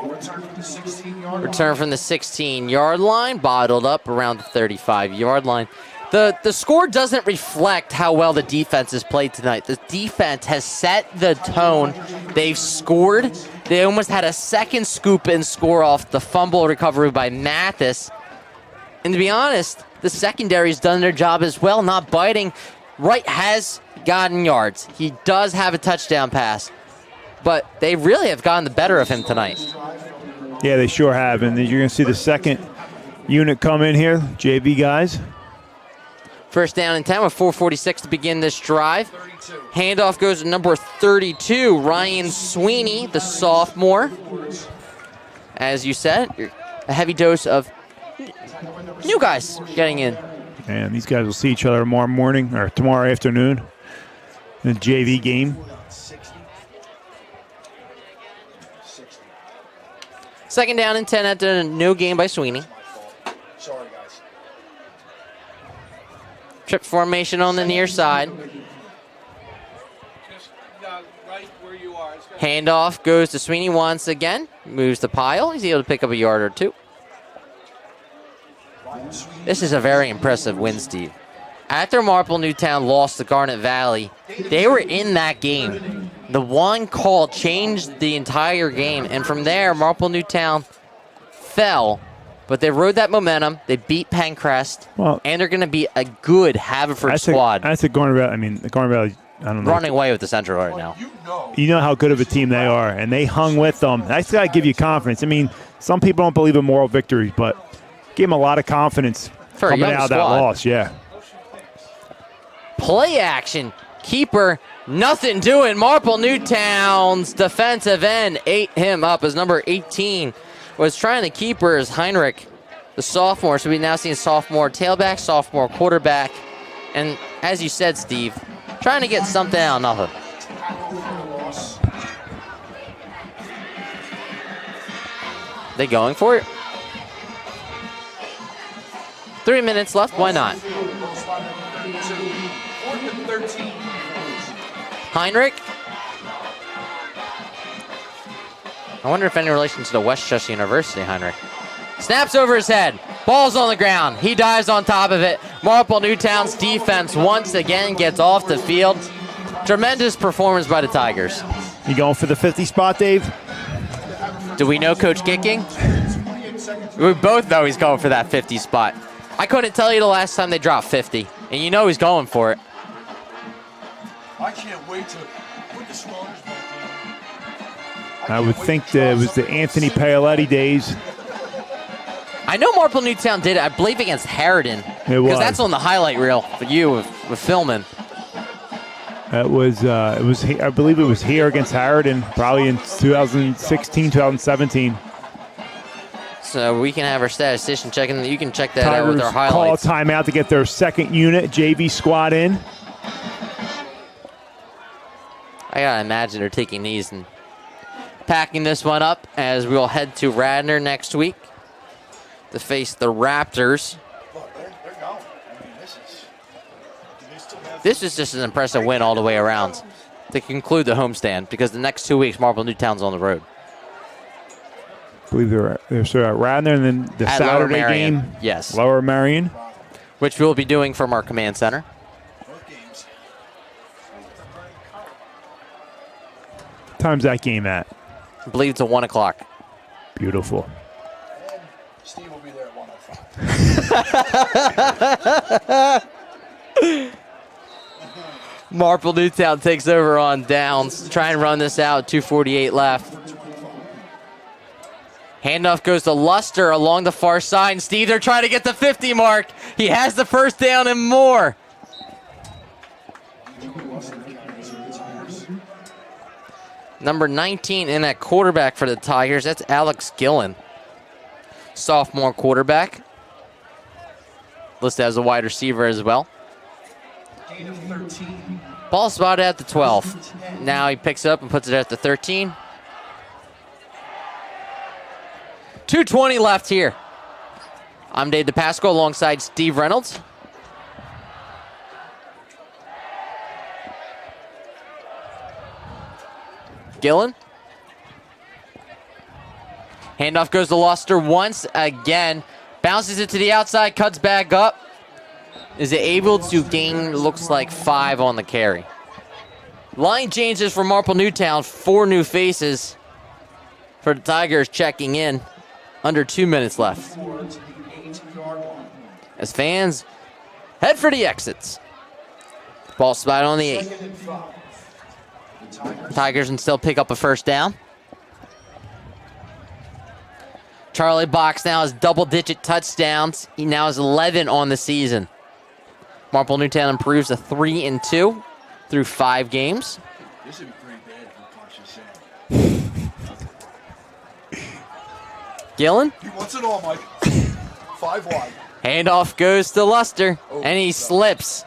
Return from the 16-yard line, bottled up around the 35-yard line. The score doesn't reflect how well the defense has played tonight. The defense has set the tone. They've scored. They almost had a second scoop and score off the fumble recovery by Mathis. And to be honest, the secondary's done their job as well, not biting. Wright has gotten yards. He does have a touchdown pass. But they really have gotten the better of him tonight. Yeah, they sure have. And you're going to see the second unit come in here, JV guys. First down and 10 with 4:46 to begin this drive. Handoff goes to number 32, Ryan Sweeney, the sophomore. As you said, a heavy dose of new guys getting in. And these guys will see each other tomorrow morning or tomorrow afternoon in the JV game. Second down and 10 after a no gain by Sweeney. Sorry, guys. Trip formation on the near side. Handoff goes to Sweeney once again. Moves the pile. He's able to pick up a yard or two. This is a very impressive win, Steve. After Marple Newtown lost to Garnet Valley, they were in that game. The one call changed the entire game, and from there, Marple Newtown fell, but they rode that momentum. They beat Pencrest, and they're going to be a good Haverford squad. That's a Garnet Valley. I mean, the Garnet Valley, I don't know. Running away with the Central right now. You know how good of a team they are, and they hung with them. That's got to give you confidence. I mean, some people don't believe in moral victories, but give them a lot of confidence For a coming young out of that squad. loss. Yeah. Play action. Keeper, nothing doing. Marple Newtown's defensive end ate him up as number 18 was trying to keep her as Heinrich, the sophomore. So we now see a sophomore tailback, sophomore quarterback. And as you said, Steve, trying to get something out of nothing. They going for it? 3 minutes left. Why not? Heinrich. I wonder if any relation to the Westchester University, Heinrich. Snaps over his head. Ball's on the ground. He dives on top of it. Marple Newtown's defense once again gets off the field. Tremendous performance by the Tigers. You going for the 50 spot, Dave? Do we know Coach Kicking? We both know he's going for that 50 spot. I couldn't tell you the last time they dropped 50, and you know he's going for it. I can't wait to put the starters back in. I would think that it was the Anthony Paoletti days. I know Marple Newtown did it, I believe, against Harridan. It was. Because that's on the highlight reel for you with filming. It was, I believe it was here against Harridan, probably in 2016, 2017. So we can have our statistician checking. You can check that out with our Tigers call highlights. timeout to get their second unit, JV squad in. I gotta imagine they're taking these and packing this one up as we'll head to Radnor next week to face the Raptors. This is just an impressive win all the way around to conclude the homestand because the next 2 weeks Marple Newtown's on the road. I believe they're sort of Radnor, and then the At Saturday Lower Marion. game. Yes. Lower Marion. Which we'll be doing from our command center. What time's that game at? I believe it's at 1 o'clock. Beautiful. Steve will be there at 1:05. Marple Newtown takes over on downs. Try and run this out. 2:48 left. Handoff goes to Luster along the far side. And Steve, they're trying to get the 50 mark. He has the first down and more. Number 19 in at quarterback for the Tigers. That's Alex Gillen. Sophomore quarterback. Listed as a wide receiver as well. Ball spotted at the 12. Now he picks up and puts it at the 13. 2:20 left here. I'm Dave DePasco alongside Steve Reynolds. Gillen. Handoff goes to Luster once again. Bounces it to the outside, cuts back up. Is it able to gain, looks like 5 on the carry. Line changes for Marple Newtown. 4 new faces for the Tigers checking in. Under 2 minutes left. As fans head for the exits. Ball spot on the 8. Tigers can still pick up a first down. Charlie Box now has double-digit touchdowns. He now has 11 on the season. Marple Newtown improves to 3-2 through 5 games. This would be pretty bad if we punch this in. Gillen. He wants it all, Mike. 5 wide. Handoff goes to Luster, and he slips.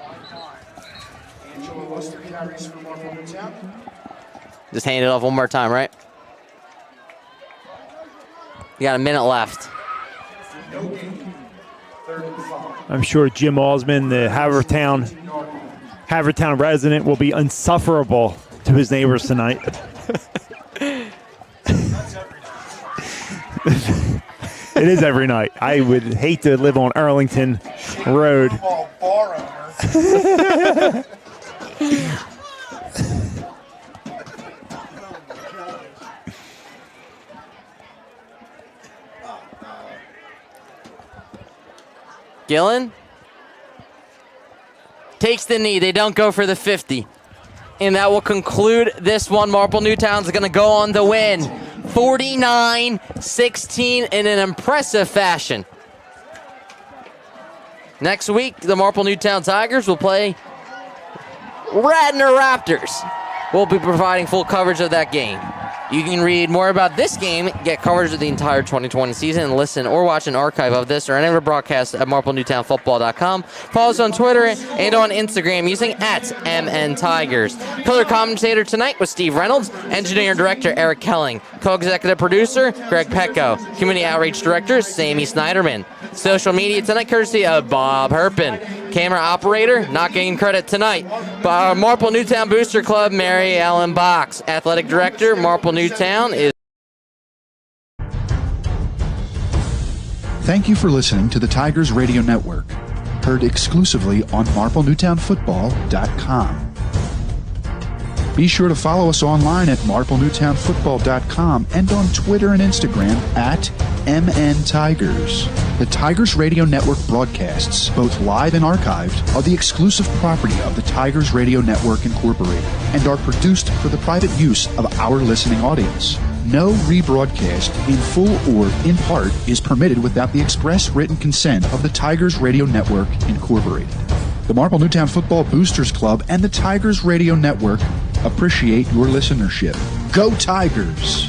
Angelo Luster carries for Marple Newtown. Just hand it off one more time, right? You got a minute left. No gain. 3rd and 5. I'm sure Jim Osmond, the Havertown resident, will be insufferable to his neighbors tonight. It is every night. I would hate to live on Arlington Road. Bar owner. Gillen takes the knee. They don't go for the 50. And that will conclude this one. Marple Newtown's going to go on to win 49-16 in an impressive fashion. Next week, the Marple Newtown Tigers will play Radnor Raptors. We'll be providing full coverage of that game. You can read more about this game, get coverage of the entire 2020 season, and listen or watch an archive of this or any other broadcast at marplenewtownfootball.com. Follow us on Twitter and on Instagram using @MNTigers. Color commentator tonight was Steve Reynolds, engineer and director Eric Kelling, co-executive producer Greg Petco, community outreach director Sammy Snyderman. Social media tonight courtesy of Bob Herpin. Camera operator, not getting credit tonight, Marple Newtown Booster Club, Mary Ellen Box. Athletic director, Marple Newtown is... Thank you for listening to the Tigers Radio Network, heard exclusively on MarpleNewtownFootball.com. Be sure to follow us online at MarpleNewtownFootball.com and on Twitter and Instagram at MNTigers. The Tigers Radio Network broadcasts, both live and archived, are the exclusive property of the Tigers Radio Network Incorporated and are produced for the private use of our listening audience. No rebroadcast, in full or in part, is permitted without the express written consent of the Tigers Radio Network Incorporated. The Marple Newtown Football Boosters Club and the Tigers Radio Network appreciate your listenership. Go Tigers!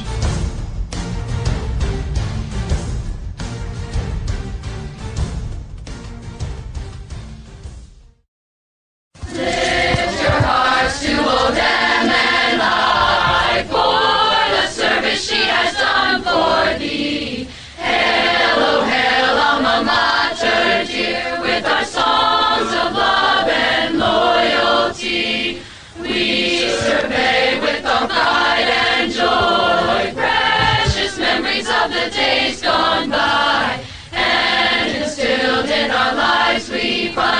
We survey with all pride and joy, precious memories of the days gone by, and instilled in our lives we find.